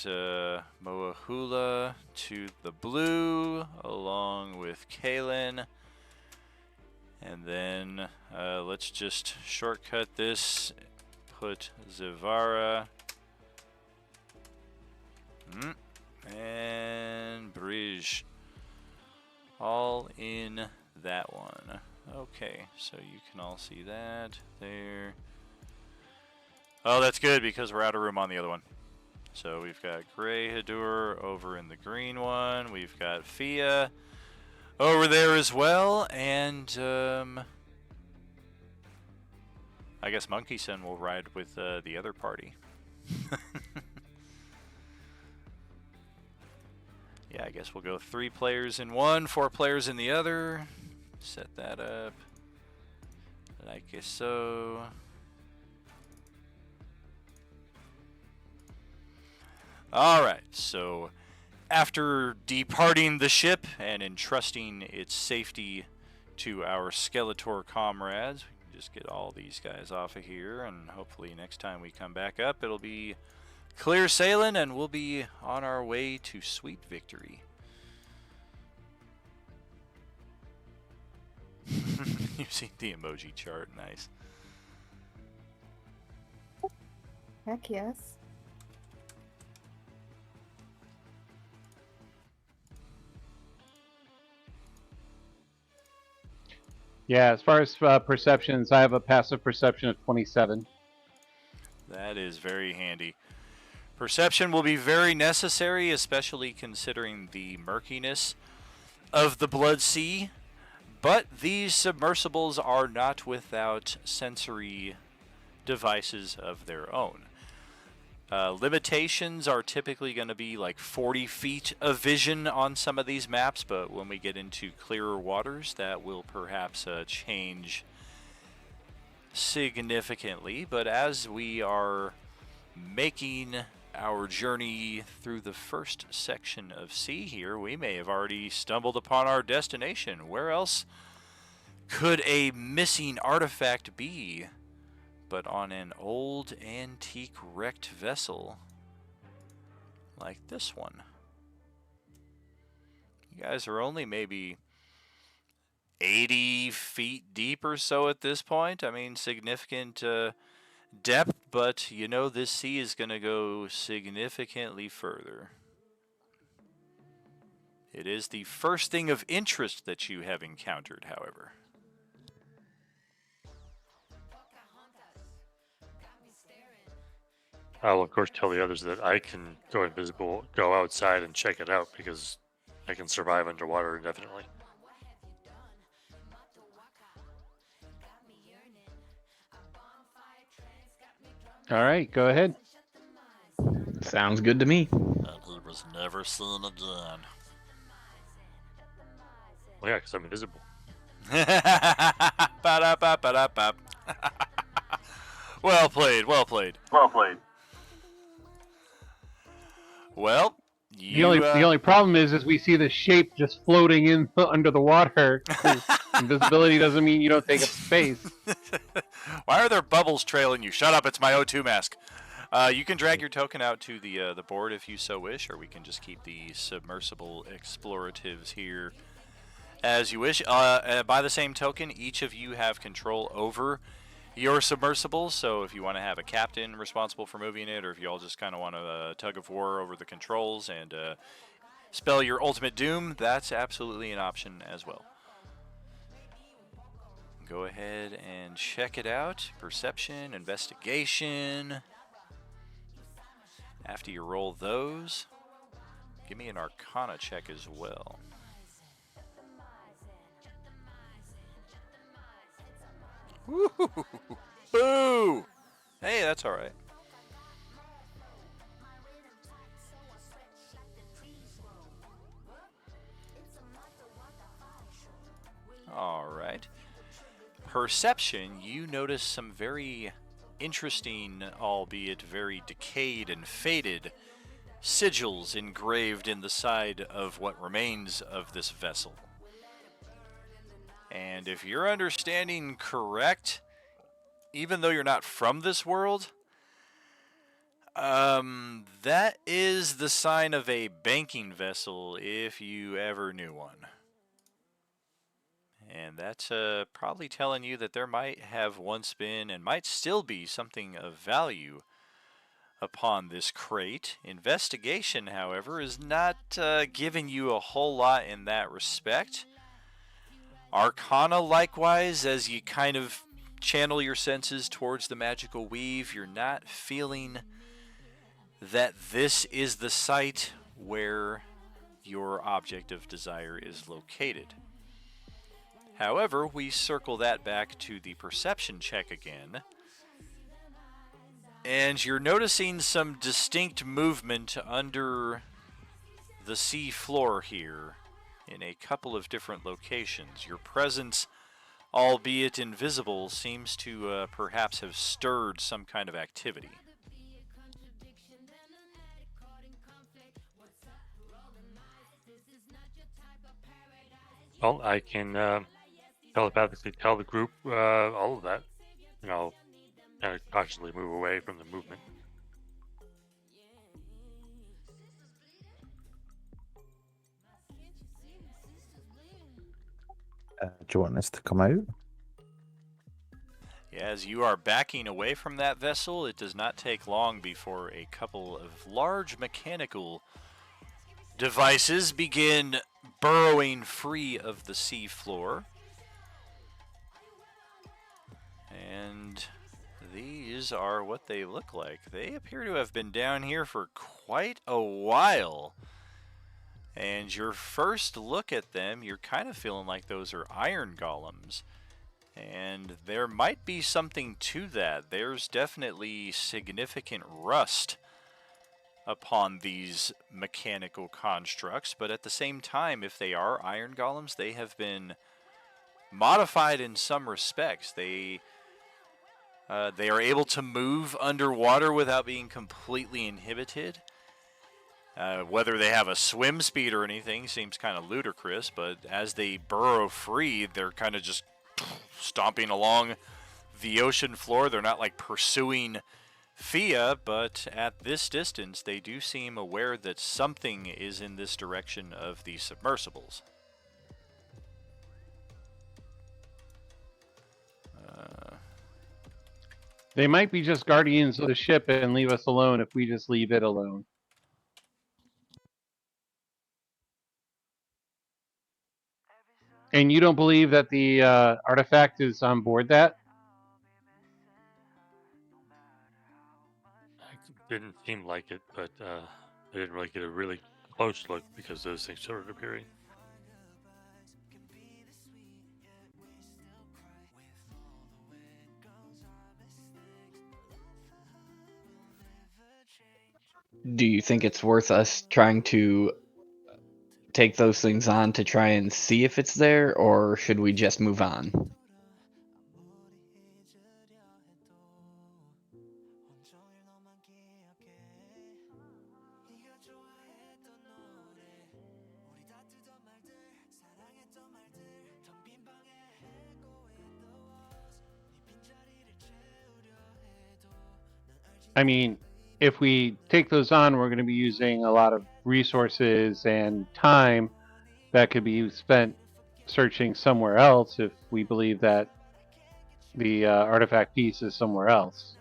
Moahula to the blue along with Kaylin. And then let's just shortcut this. Put Zavara and Bridge all in that one. Okay, so you can all see that there. Oh, that's good because we're out of room on the other one. So we've got Greyhador over in the green one. We've got Fia over there as well, and I guess Monkey Son will ride with the other party. Yeah, I guess we'll go 3 players in one, 4 players in the other. Set that up like so. Alright, so after departing the ship and entrusting its safety to our Skeletor comrades, we can just get all these guys off of here, and hopefully next time we come back up it'll be clear sailing and we'll be on our way to sweet victory. You've seen the emoji chart, nice. Heck yes. Yeah, as far as perceptions, I have a passive perception of 27. That is very handy. Perception will be very necessary, especially considering the murkiness of the Blood Sea. But these submersibles are not without sensory devices of their own. Limitations are typically going to be like 40 feet of vision on some of these maps, but when we get into clearer waters, that will perhaps change significantly. But as we are making our journey through the first section of sea here, we may have already stumbled upon our destination. Where else could a missing artifact be but on an old antique wrecked vessel like this one? You guys are only maybe 80 feet deep or so at this point. I mean, significant depth, but you know this sea is going to go significantly further. It is the first thing of interest that you have encountered, however. I'll of course tell the others that I can go invisible, go outside and check it out because I can survive underwater indefinitely. All right, go ahead. Sounds good to me. And he was never seen again. Well, yeah, because I'm invisible. Ba-da-ba-ba-da-ba. Well played, well played. Well played. Well, The only problem is we see the shape just floating in under the water. Invisibility doesn't mean you don't take up space. Why are there bubbles trailing you? Shut up! It's my O2 mask. You can drag your token out to the board if you so wish, or we can just keep the submersible exploratives here as you wish. By the same token, each of you have control over your submersible, so if you want to have a captain responsible for moving it, or if you all just kind of want a tug of war over the controls and spell your ultimate doom, that's absolutely an option as well. Go ahead and check it out. Perception, investigation. After you roll those, give me an Arcana check as well. Woo! Boo! Hey, that's all right. All right. Perception, you notice some very interesting, albeit very decayed and faded, sigils engraved in the side of what remains of this vessel. And if your understanding correct, even though you're not from this world, that is the sign of a banking vessel if you ever knew one. And that's probably telling you that there might have once been and might still be something of value upon this crate. Investigation, however, is not giving you a whole lot in that respect. Arcana, likewise, as you kind of channel your senses towards the magical weave, you're not feeling that this is the site where your object of desire is located. However, we circle that back to the perception check again, and you're noticing some distinct movement under the sea floor here in a couple of different locations. Your presence, albeit invisible, seems to perhaps have stirred some kind of activity. Well, I can telepathically tell the group all of that, and I'll kind of cautiously move away from the movement. Do you want us to come out? As you are backing away from that vessel, it does not take long before a couple of large mechanical devices begin burrowing free of the sea floor. And these are what they look like. They appear to have been down here for quite a while. And your first look at them, you're kind of feeling like those are iron golems. And there might be something to that. There's definitely significant rust upon these mechanical constructs, but at the same time, if they are iron golems, they have been modified in some respects. They are able to move underwater without being completely inhibited. Whether they have a swim speed or anything seems kind of ludicrous, but as they burrow free, they're kind of just stomping along the ocean floor. They're not like pursuing Fia, but at this distance, they do seem aware that something is in this direction of the submersibles. They might be just guardians of the ship and leave us alone if we just leave it alone. And you don't believe that the artifact is on board that? It didn't seem like it, but I didn't really get a really close look because those things started appearing. Do you think it's worth us trying to take those things on to try and see if it's there, or should we just move on? I mean, if we take those on, we're going to be using a lot of resources and time that could be spent searching somewhere else if we believe that the artifact piece is somewhere else.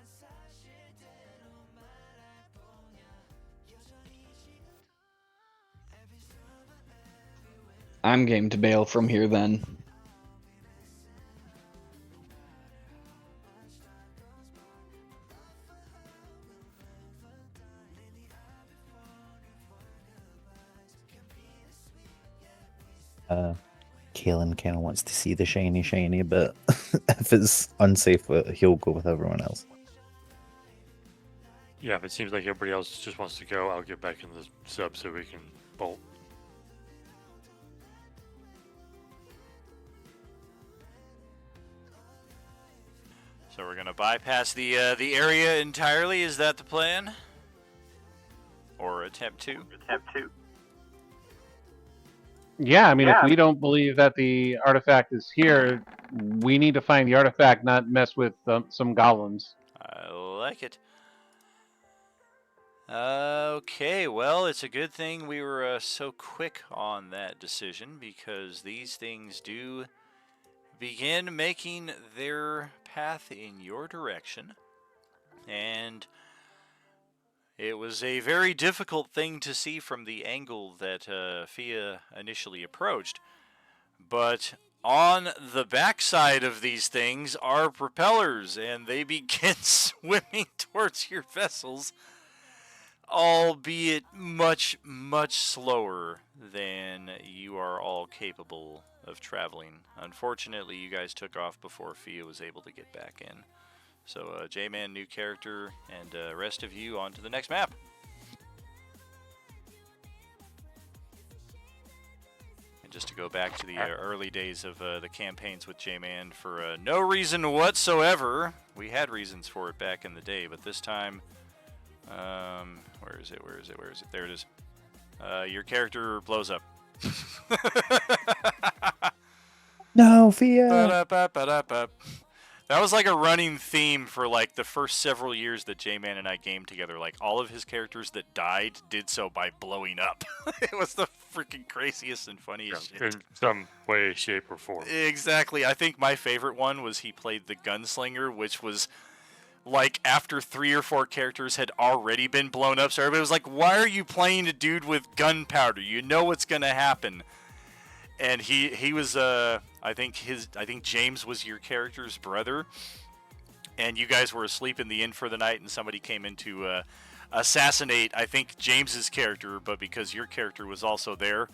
I'm game to bail from here then. Kalen kind of wants to see the shiny, but if it's unsafe, he'll go with everyone else. Yeah, if it seems like everybody else just wants to go, I'll get back in the sub so we can bolt. So we're gonna bypass the area entirely. Is that the plan? Or attempt to? Yeah, I mean, if we don't believe that the artifact is here, we need to find the artifact, not mess with some golems. I like it. Okay, well, it's a good thing we were so quick on that decision, because these things do begin making their path in your direction. And it was a very difficult thing to see from the angle that Fia initially approached. But on the backside of these things are propellers, and they begin swimming towards your vessels, albeit much, much slower than you are all capable of traveling. Unfortunately, you guys took off before Fia was able to get back in. So, J-Man, new character, and rest of you on to the next map. And just to go back to the early days of the campaigns with J-Man, for no reason whatsoever. We had reasons for it back in the day, but this time, where is it? There it is. Your character blows up. No, Fia! Ba-da-ba-ba-da-ba. That was like a running theme for like the first several years that J-Man and I gamed together. Like, all of his characters that died did so by blowing up. It was the freaking craziest and funniest shit. In some way, shape, or form. Exactly. I think my favorite one was he played the gunslinger, which was like after 3 or 4 characters had already been blown up. So everybody was like, why are you playing a dude with gunpowder? You know what's going to happen. And he was I think James was your character's brother, and you guys were asleep in the inn for the night, and somebody came in to assassinate, I think, James's character, but because your character was also there,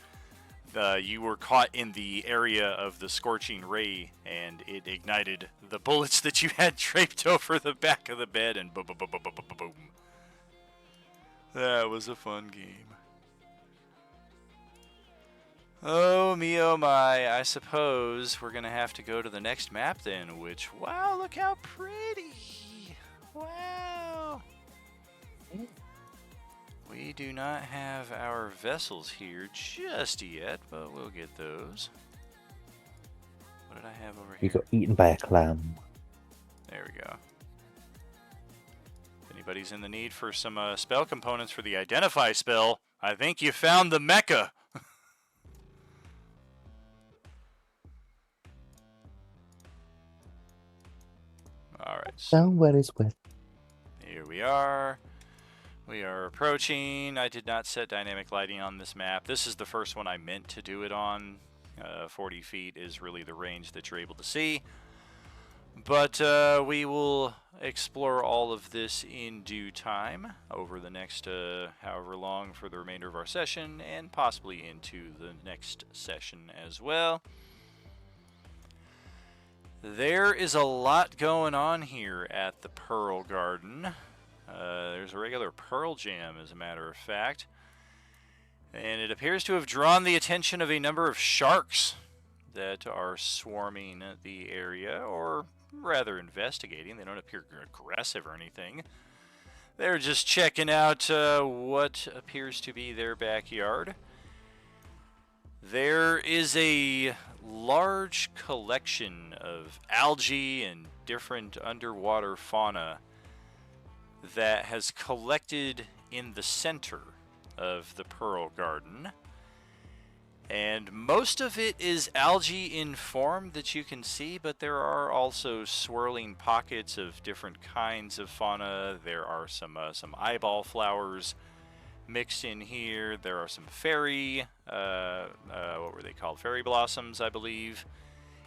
you were caught in the area of the scorching ray, and it ignited the bullets that you had draped over the back of the bed, and boom, boom, boom, boom, boom, boom, boom. That was a fun game. Oh me, oh my, I suppose we're gonna have to go to the next map then, which, wow, look how pretty! Wow! We do not have our vessels here just yet, but we'll get those. What did I have over You here? got eaten by a clam. There we go. If anybody's in the need for some spell components for the Identify spell, I think you found the Mecca! Alright, so Somewhere is wet. here we are. We are approaching. I did not set dynamic lighting on this map. This is the first one I meant to do it on. 40 feet is really the range that you're able to see. But we will explore all of this in due time over the next however long for the remainder of our session, and possibly into the next session as well. There is a lot going on here at the Pearl Garden. There's a regular Pearl Jam, as a matter of fact. And it appears to have drawn the attention of a number of sharks that are swarming the area, or rather investigating. They don't appear aggressive or anything. They're just checking out what appears to be their backyard. There is a large collection of algae and different underwater fauna that has collected in the center of the Pearl Garden. And most of it is algae in form that you can see, but there are also swirling pockets of different kinds of fauna. There are some eyeball flowers mixed in here. There are some fairy, what were they called? Fairy blossoms, I believe,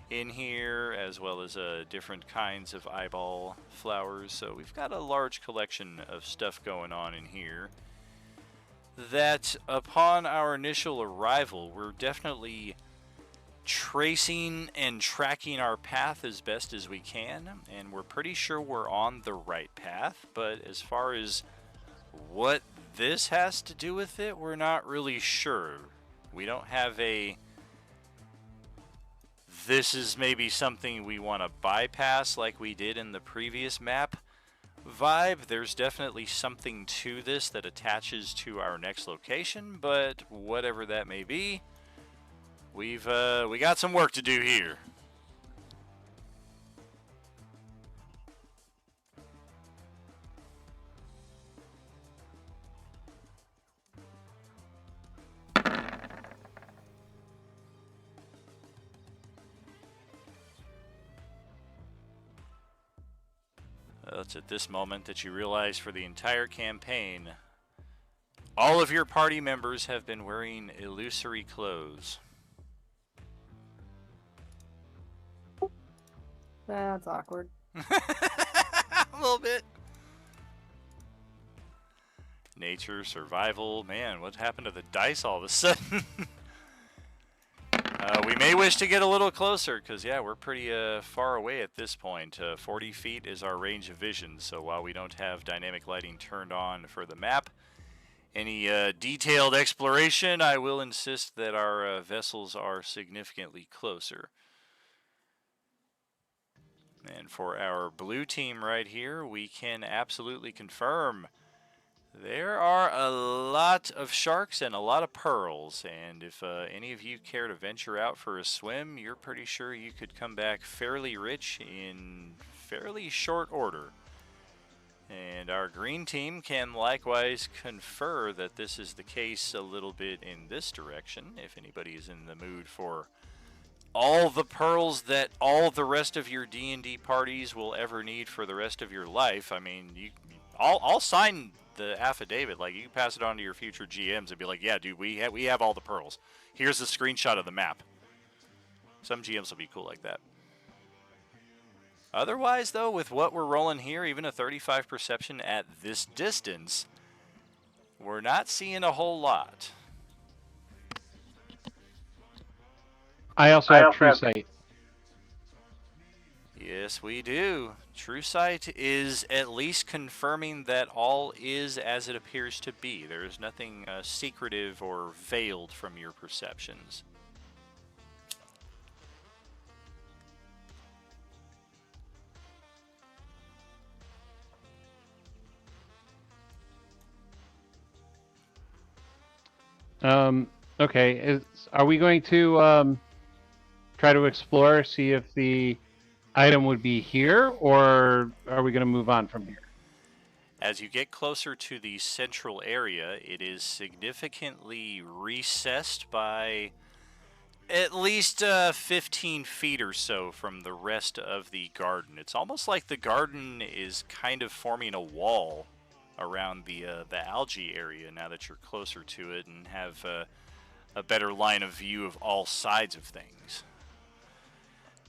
in here, as well as different kinds of eyeball flowers. So we've got a large collection of stuff going on in here. That upon our initial arrival, we're definitely tracing and tracking our path as best as we can, and we're pretty sure we're on the right path, but as far as what this has to do with it, we're not really sure. We don't have a this is maybe something we want to bypass like we did in the previous map vibe. There's definitely something to this that attaches to our next location, but whatever that may be, we got some work to do here. It's at this moment that you realize for the entire campaign, all of your party members have been wearing illusory clothes. That's awkward. A little bit. Nature, survival, man, what happened to the dice all of a sudden? We may wish to get a little closer, because, yeah, we're pretty far away at this point. 40 feet is our range of vision, so while we don't have dynamic lighting turned on for the map, any detailed exploration, I will insist that our vessels are significantly closer. And for our blue team right here, we can absolutely confirm there are a lot of sharks and a lot of pearls, and if any of you care to venture out for a swim, you're pretty sure you could come back fairly rich in fairly short order. And our green team can likewise confer that this is the case a little bit in this direction, if anybody is in the mood for all the pearls that all the rest of your D&D parties will ever need for the rest of your life. I mean, I'll sign the affidavit. Like, you can pass it on to your future GMs and be like, yeah, dude, we have all the pearls. Here's a screenshot of the map. Some GMs will be cool like that. Otherwise, though, with what we're rolling here, even a 35 perception at this distance, we're not seeing a whole lot. I also have True Sight. Yes, we do. True Sight is at least confirming that all is as it appears to be. There is nothing secretive or veiled from your perceptions. Okay. Are we going to try to explore, see if the item would be here, or are we going to move on from here? As you get closer to the central area, it is significantly recessed by at least 15 feet or so from the rest of the garden. It's almost like the garden is kind of forming a wall around the algae area now that you're closer to it and have a better line of view of all sides of things.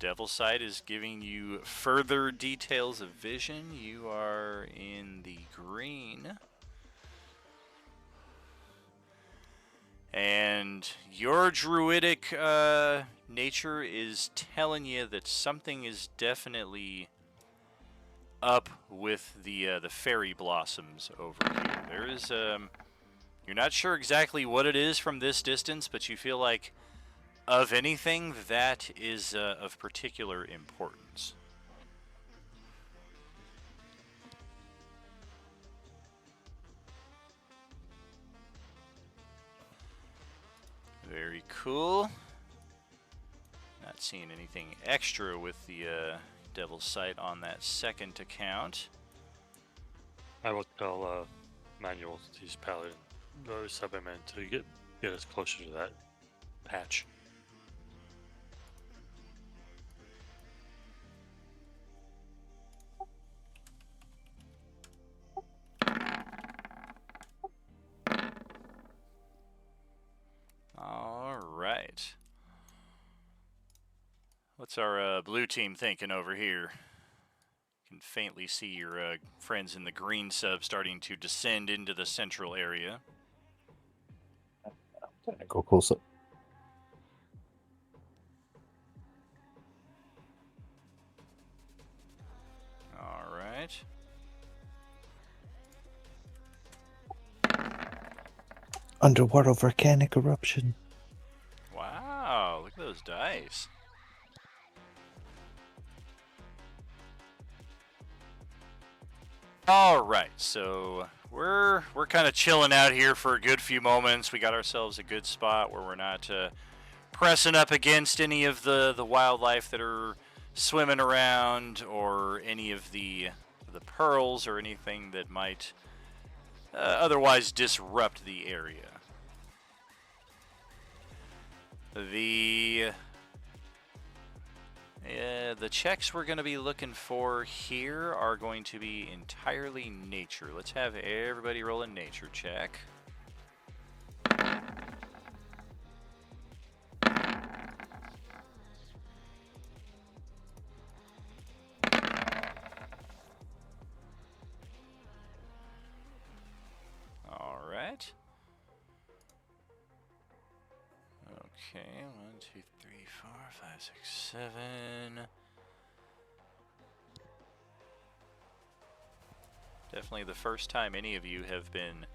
Devil's Sight is giving you further details of vision. You are in the green. And your druidic nature is telling you that something is definitely up with the fairy blossoms over here. There is, you're not sure exactly what it is from this distance, but you feel like of anything, that is of particular importance. Very cool. Not seeing anything extra with the Devil's Sight on that second account. I will tell Manuel that he's paladin, or Cyberman, to get us closer to that patch. All right. What's our blue team thinking over here? You can faintly see your friends in the green sub starting to descend into the central area. Go closer. All right. Underwater volcanic eruption. Wow, look at those dice. All right, so we're kind of chilling out here for a good few moments. We got ourselves a good spot where we're not pressing up against any of the wildlife that are swimming around, or any of the pearls, or anything that might otherwise disrupt the area. The checks we're going to be looking for here are going to be entirely nature. Let's have everybody roll a nature check. All right. Okay, 1, 2, 3, 4, 5, 6, 7. Definitely the first time any of you have been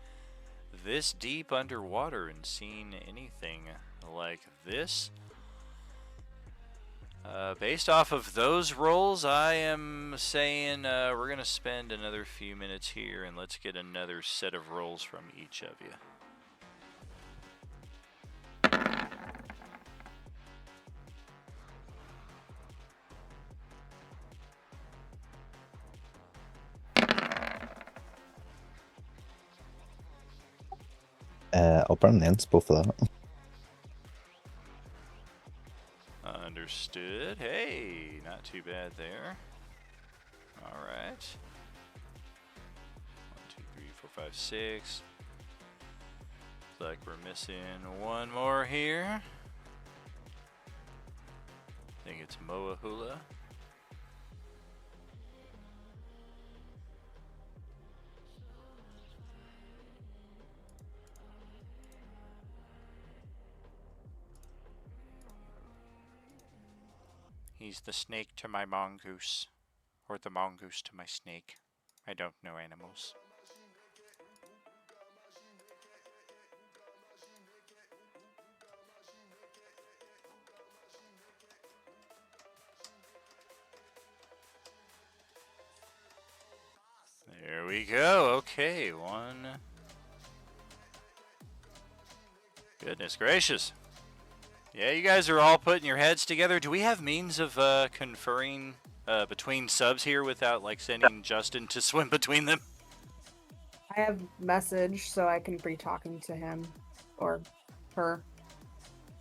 this deep underwater and seen anything like this. Based off of those rolls, I am saying we're going to spend another few minutes here, and let's get another set of rolls from each of you. I'll burn the inspo for that. Understood. Hey, not too bad there. All right. 1, 2, 3, 4, 5, 6. Looks like we're missing one more here. I think it's Moahula. He's the snake to my mongoose, or the mongoose to my snake. I don't know animals. There we go. Okay, one. Goodness gracious. Yeah, you guys are all putting your heads together. Do we have means of conferring between subs here without like sending Justin to swim between them? I have message, so I can be talking to him or her.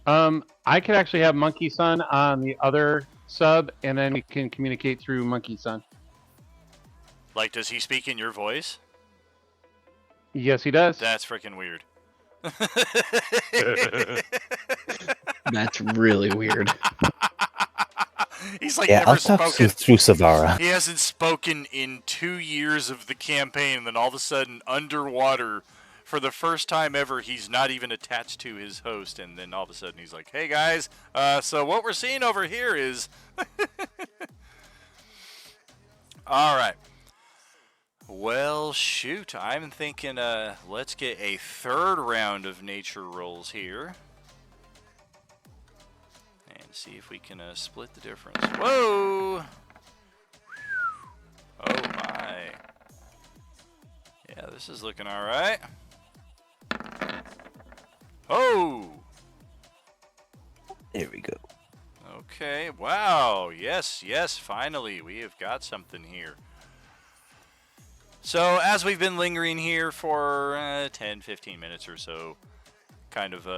I could actually have Monkey Sun on the other sub, and then we can communicate through Monkey Sun. Like, does he speak in your voice? Yes, he does. That's freaking weird. That's really weird. He's like Yeah, never I'll talk spoken through Savara. He hasn't spoken in 2 years of the campaign, and then all of a sudden, underwater, for the first time ever, he's not even attached to his host, and then all of a sudden he's like, "Hey guys, so what we're seeing over here is," all right. Well, shoot, I'm thinking, let's get a third round of nature rolls here. And see if we can split the difference. Whoa! Oh my. Yeah, this is looking alright. Oh! There we go. Okay, wow. Yes, finally, we have got something here. So, as we've been lingering here for 10, 15 minutes or so, kind of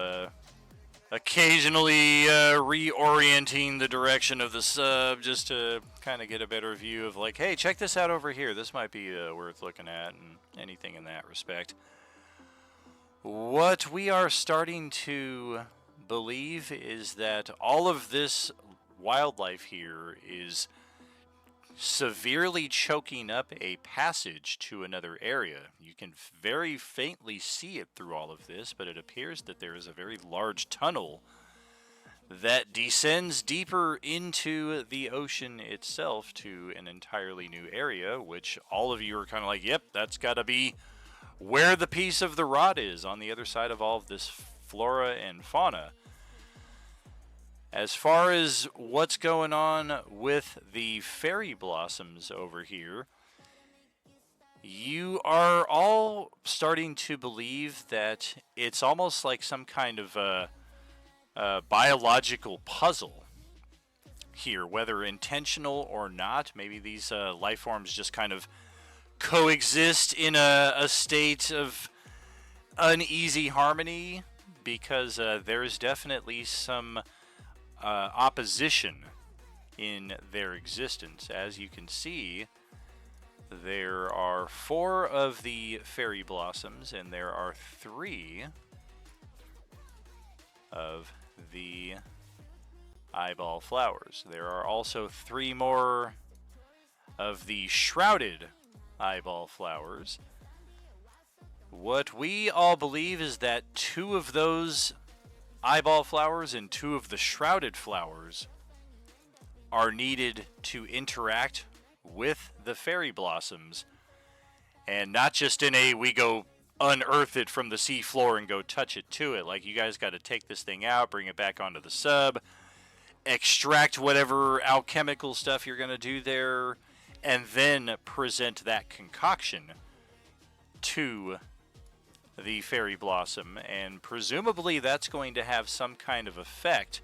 occasionally reorienting the direction of the sub just to kind of get a better view of like, hey, check this out over here. This might be worth looking at and anything in that respect. What we are starting to believe is that all of this wildlife here is severely choking up a passage to another area. You can very faintly see it through all of this, but it appears that there is a very large tunnel that descends deeper into the ocean itself to an entirely new area, which all of you are kind of like, yep, that's got to be where the piece of the rod is on the other side of all of this flora and fauna. As far as what's going on with the fairy blossoms over here, you are all starting to believe that it's almost like some kind of biological puzzle here, whether intentional or not. Maybe these life forms just kind of coexist in a state of uneasy harmony, because there's definitely some opposition in their existence. As you can see, there are 4 of the fairy blossoms, and there are 3 of the eyeball flowers. There are also 3 more of the shrouded eyeball flowers. What we all believe is that 2 of those eyeball flowers and 2 of the shrouded flowers are needed to interact with the fairy blossoms, and not just in a we go unearth it from the sea floor and go touch it to it. Like, you guys got to take this thing out, bring it back onto the sub, extract whatever alchemical stuff you're going to do there, and then present that concoction to the fairy blossom, and presumably that's going to have some kind of effect,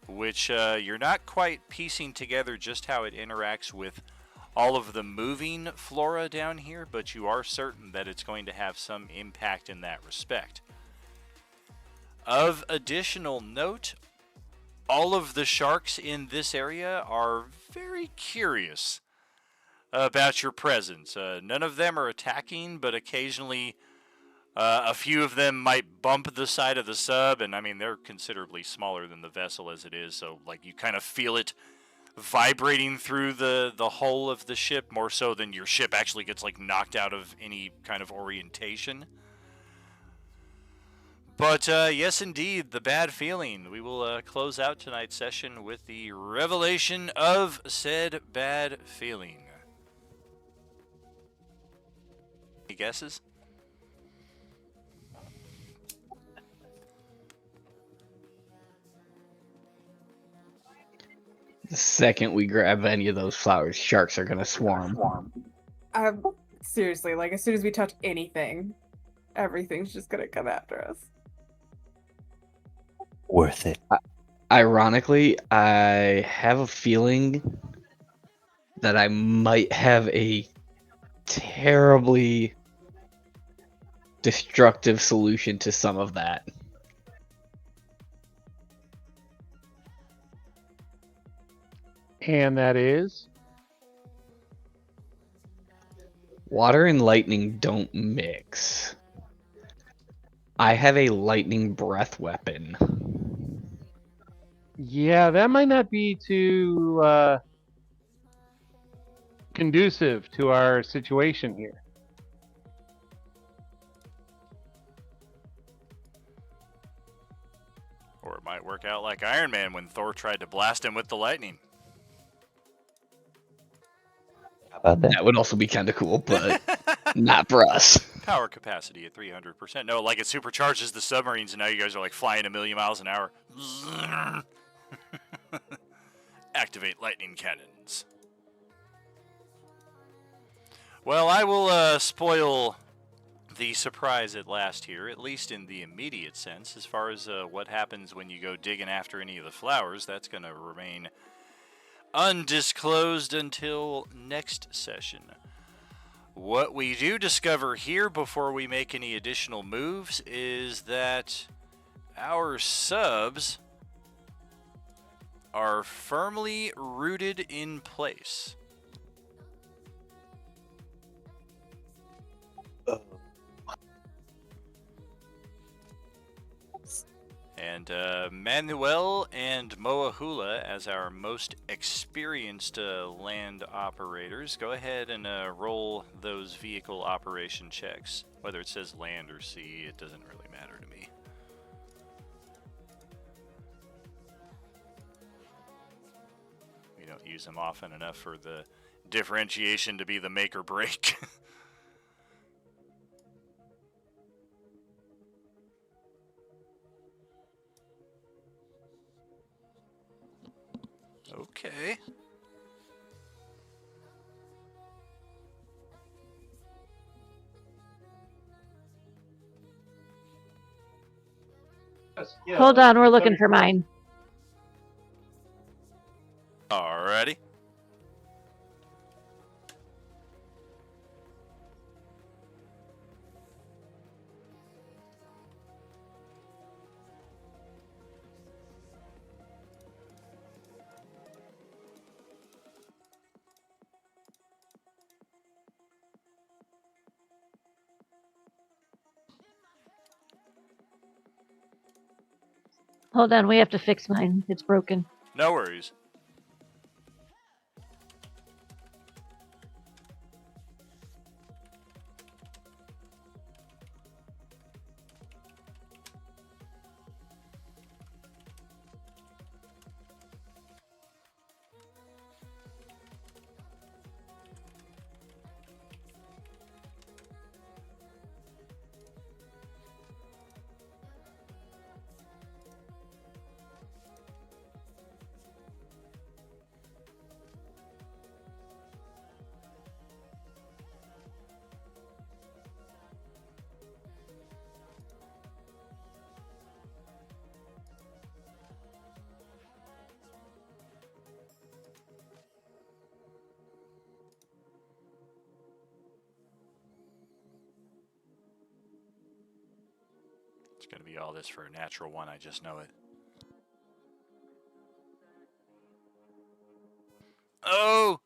which you're not quite piecing together just how it interacts with all of the moving flora down here, but you are certain that it's going to have some impact in that respect. Of additional note, all of the sharks in this area are very curious about your presence. None of them are attacking, but occasionally a few of them might bump the side of the sub, and I mean, they're considerably smaller than the vessel as it is, so like you kind of feel it vibrating through the hull of the ship, more so than your ship actually gets like knocked out of any kind of orientation. But yes, indeed, the bad feeling. We will close out tonight's session with the revelation of said bad feeling. Any guesses? The second we grab any of those flowers, sharks are gonna swarm. Seriously, like as soon as we touch anything, everything's just gonna come after us. Worth it. Ironically, I have a feeling that I might have a terribly destructive solution to some of that. And that is? Water and lightning don't mix. I have a lightning breath weapon. Yeah, that might not be too conducive to our situation here. Or it might work out like Iron Man when Thor tried to blast him with the lightning. That would also be kind of cool, but not for us. Power capacity at 300%. No, like it supercharges the submarines, and now you guys are like flying a million miles an hour. Activate lightning cannons. Well, I will spoil the surprise at last here, at least in the immediate sense. As far as what happens when you go digging after any of the flowers, that's going to remain undisclosed until next session. What we do discover here before we make any additional moves is that our subs are firmly rooted in place. And Manuel and Moahula, as our most experienced land operators, go ahead and roll those vehicle operation checks. Whether it says land or sea, it doesn't really matter to me. We don't use them often enough for the differentiation to be the make or break. Okay. Hold on, we're looking for mine. Alrighty. Hold on, we have to fix mine. It's broken. No worries. It's going to be all this for a natural one, I just know it. Oh!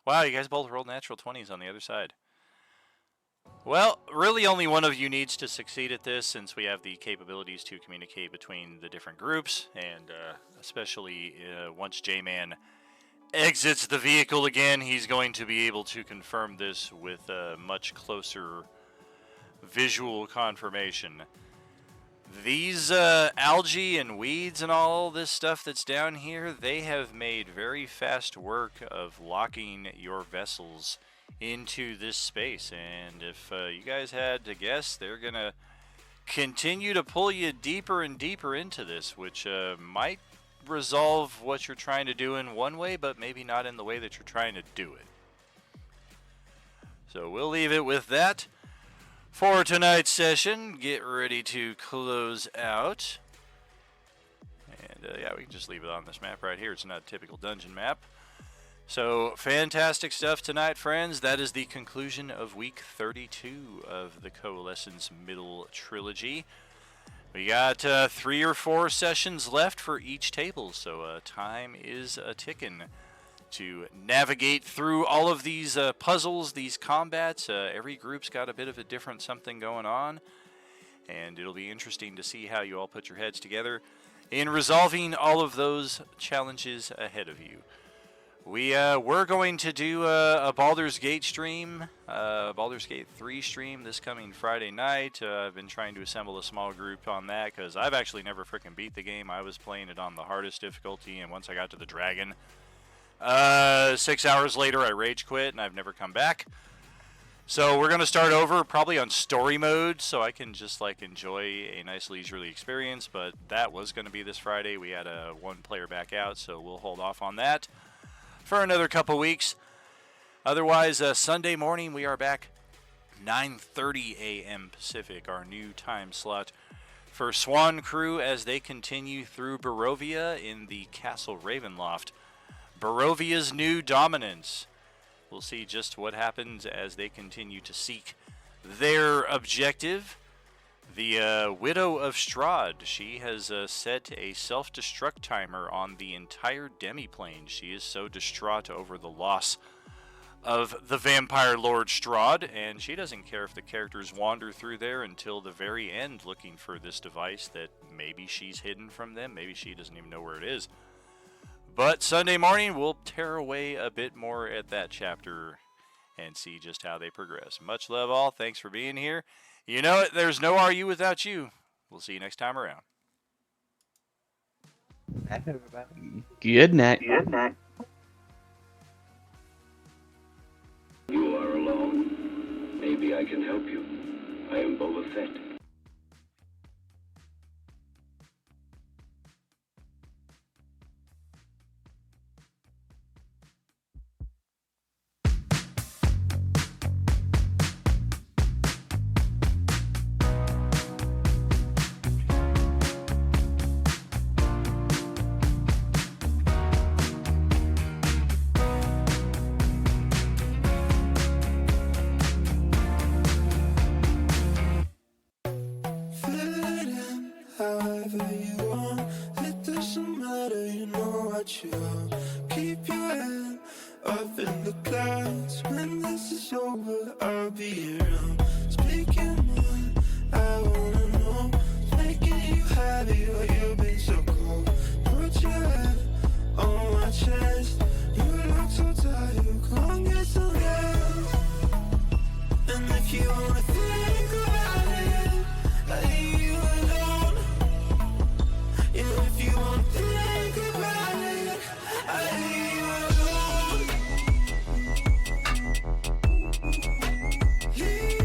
Wow, you guys both rolled natural 20s on the other side. Well, really only one of you needs to succeed at this, since we have the capabilities to communicate between the different groups, and especially once J-Man exits the vehicle again, he's going to be able to confirm this with a much closer visual confirmation. These algae and weeds and all this stuff that's down here, they have made very fast work of locking your vessels into this space. And if you guys had to guess, they're going to continue to pull you deeper and deeper into this, which might resolve what you're trying to do in one way, but maybe not in the way that you're trying to do it. So we'll leave it with that. For tonight's session, get ready to close out. And yeah, we can just leave it on this map right here. It's not a typical dungeon map. So, fantastic stuff tonight, friends. That is the conclusion of week 32 of the Coalescence Middle Trilogy. We got 3 or 4 sessions left for each table, so time is a-ticking to navigate through all of these puzzles, these combats. Every group's got a bit of a different something going on, and it'll be interesting to see how you all put your heads together in resolving all of those challenges ahead of you. We're going to do a Baldur's Gate stream, Baldur's Gate 3 stream this coming Friday night. I've been trying to assemble a small group on that because I've actually never freaking beat the game. I was playing it on the hardest difficulty, and once I got to the dragon, 6 hours later I rage quit and I've never come back. So we're going to start over probably on story mode so I can just like enjoy a nice leisurely experience, but that was going to be this Friday. We had a 1 player back out, so we'll hold off on that for another couple weeks. Otherwise, Sunday morning we are back 9:30 a.m. Pacific, our new time slot for Swan Crew as they continue through Barovia in the Castle Ravenloft. Barovia's new dominance. We'll see just what happens as they continue to seek their objective. The Widow of Strahd, she has set a self-destruct timer on the entire demiplane. She is so distraught over the loss of the Vampire Lord Strahd, and she doesn't care if the characters wander through there until the very end looking for this device that maybe she's hidden from them. Maybe she doesn't even know where it is. But Sunday morning, we'll tear away a bit more at that chapter and see just how they progress. Much love all. Thanks for being here. You know it, there's no RU without you. We'll see you next time around. Good night. Good night. You are alone. Maybe I can help you. I am Boba Fett. However you want, it doesn't matter, you know what you want. Keep your head up in the clouds. When this is over, I'll be around. Speak your mind, I wanna know. Making you happy, but you've been so cold. Put your head on my chest. You look so tired, come get some rest. And if you wanna think about it, I leave you alone. If you won't think about it, I leave you alone. Leave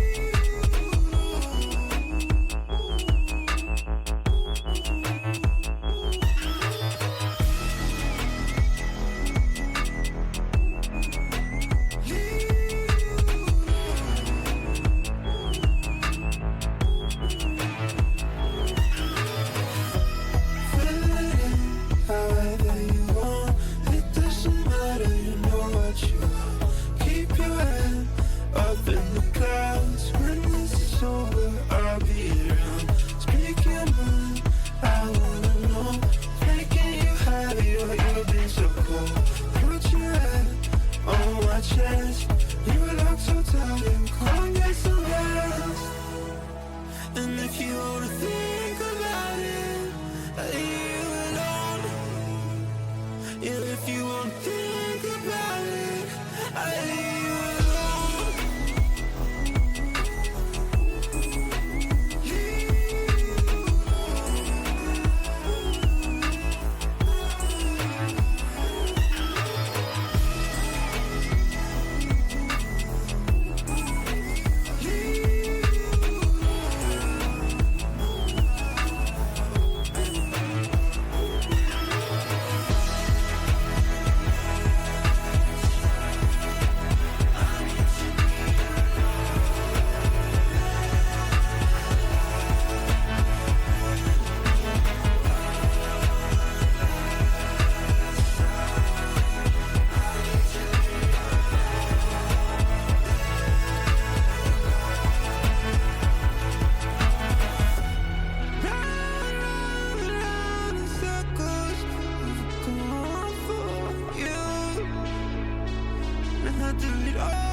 however you want, it doesn't matter, you know what you want. Keep your head up in the clouds. When this is over, I'll be around. Speak your mind, I wanna know. Making you happy, but you've been so cold. Put your head on my chest. You look so tired, come get some rest. And if you wanna think about it, I leave you alone. Yeah, if you won't think about it, I leave you alone. Round in circles, we've gone for you. And I do it all.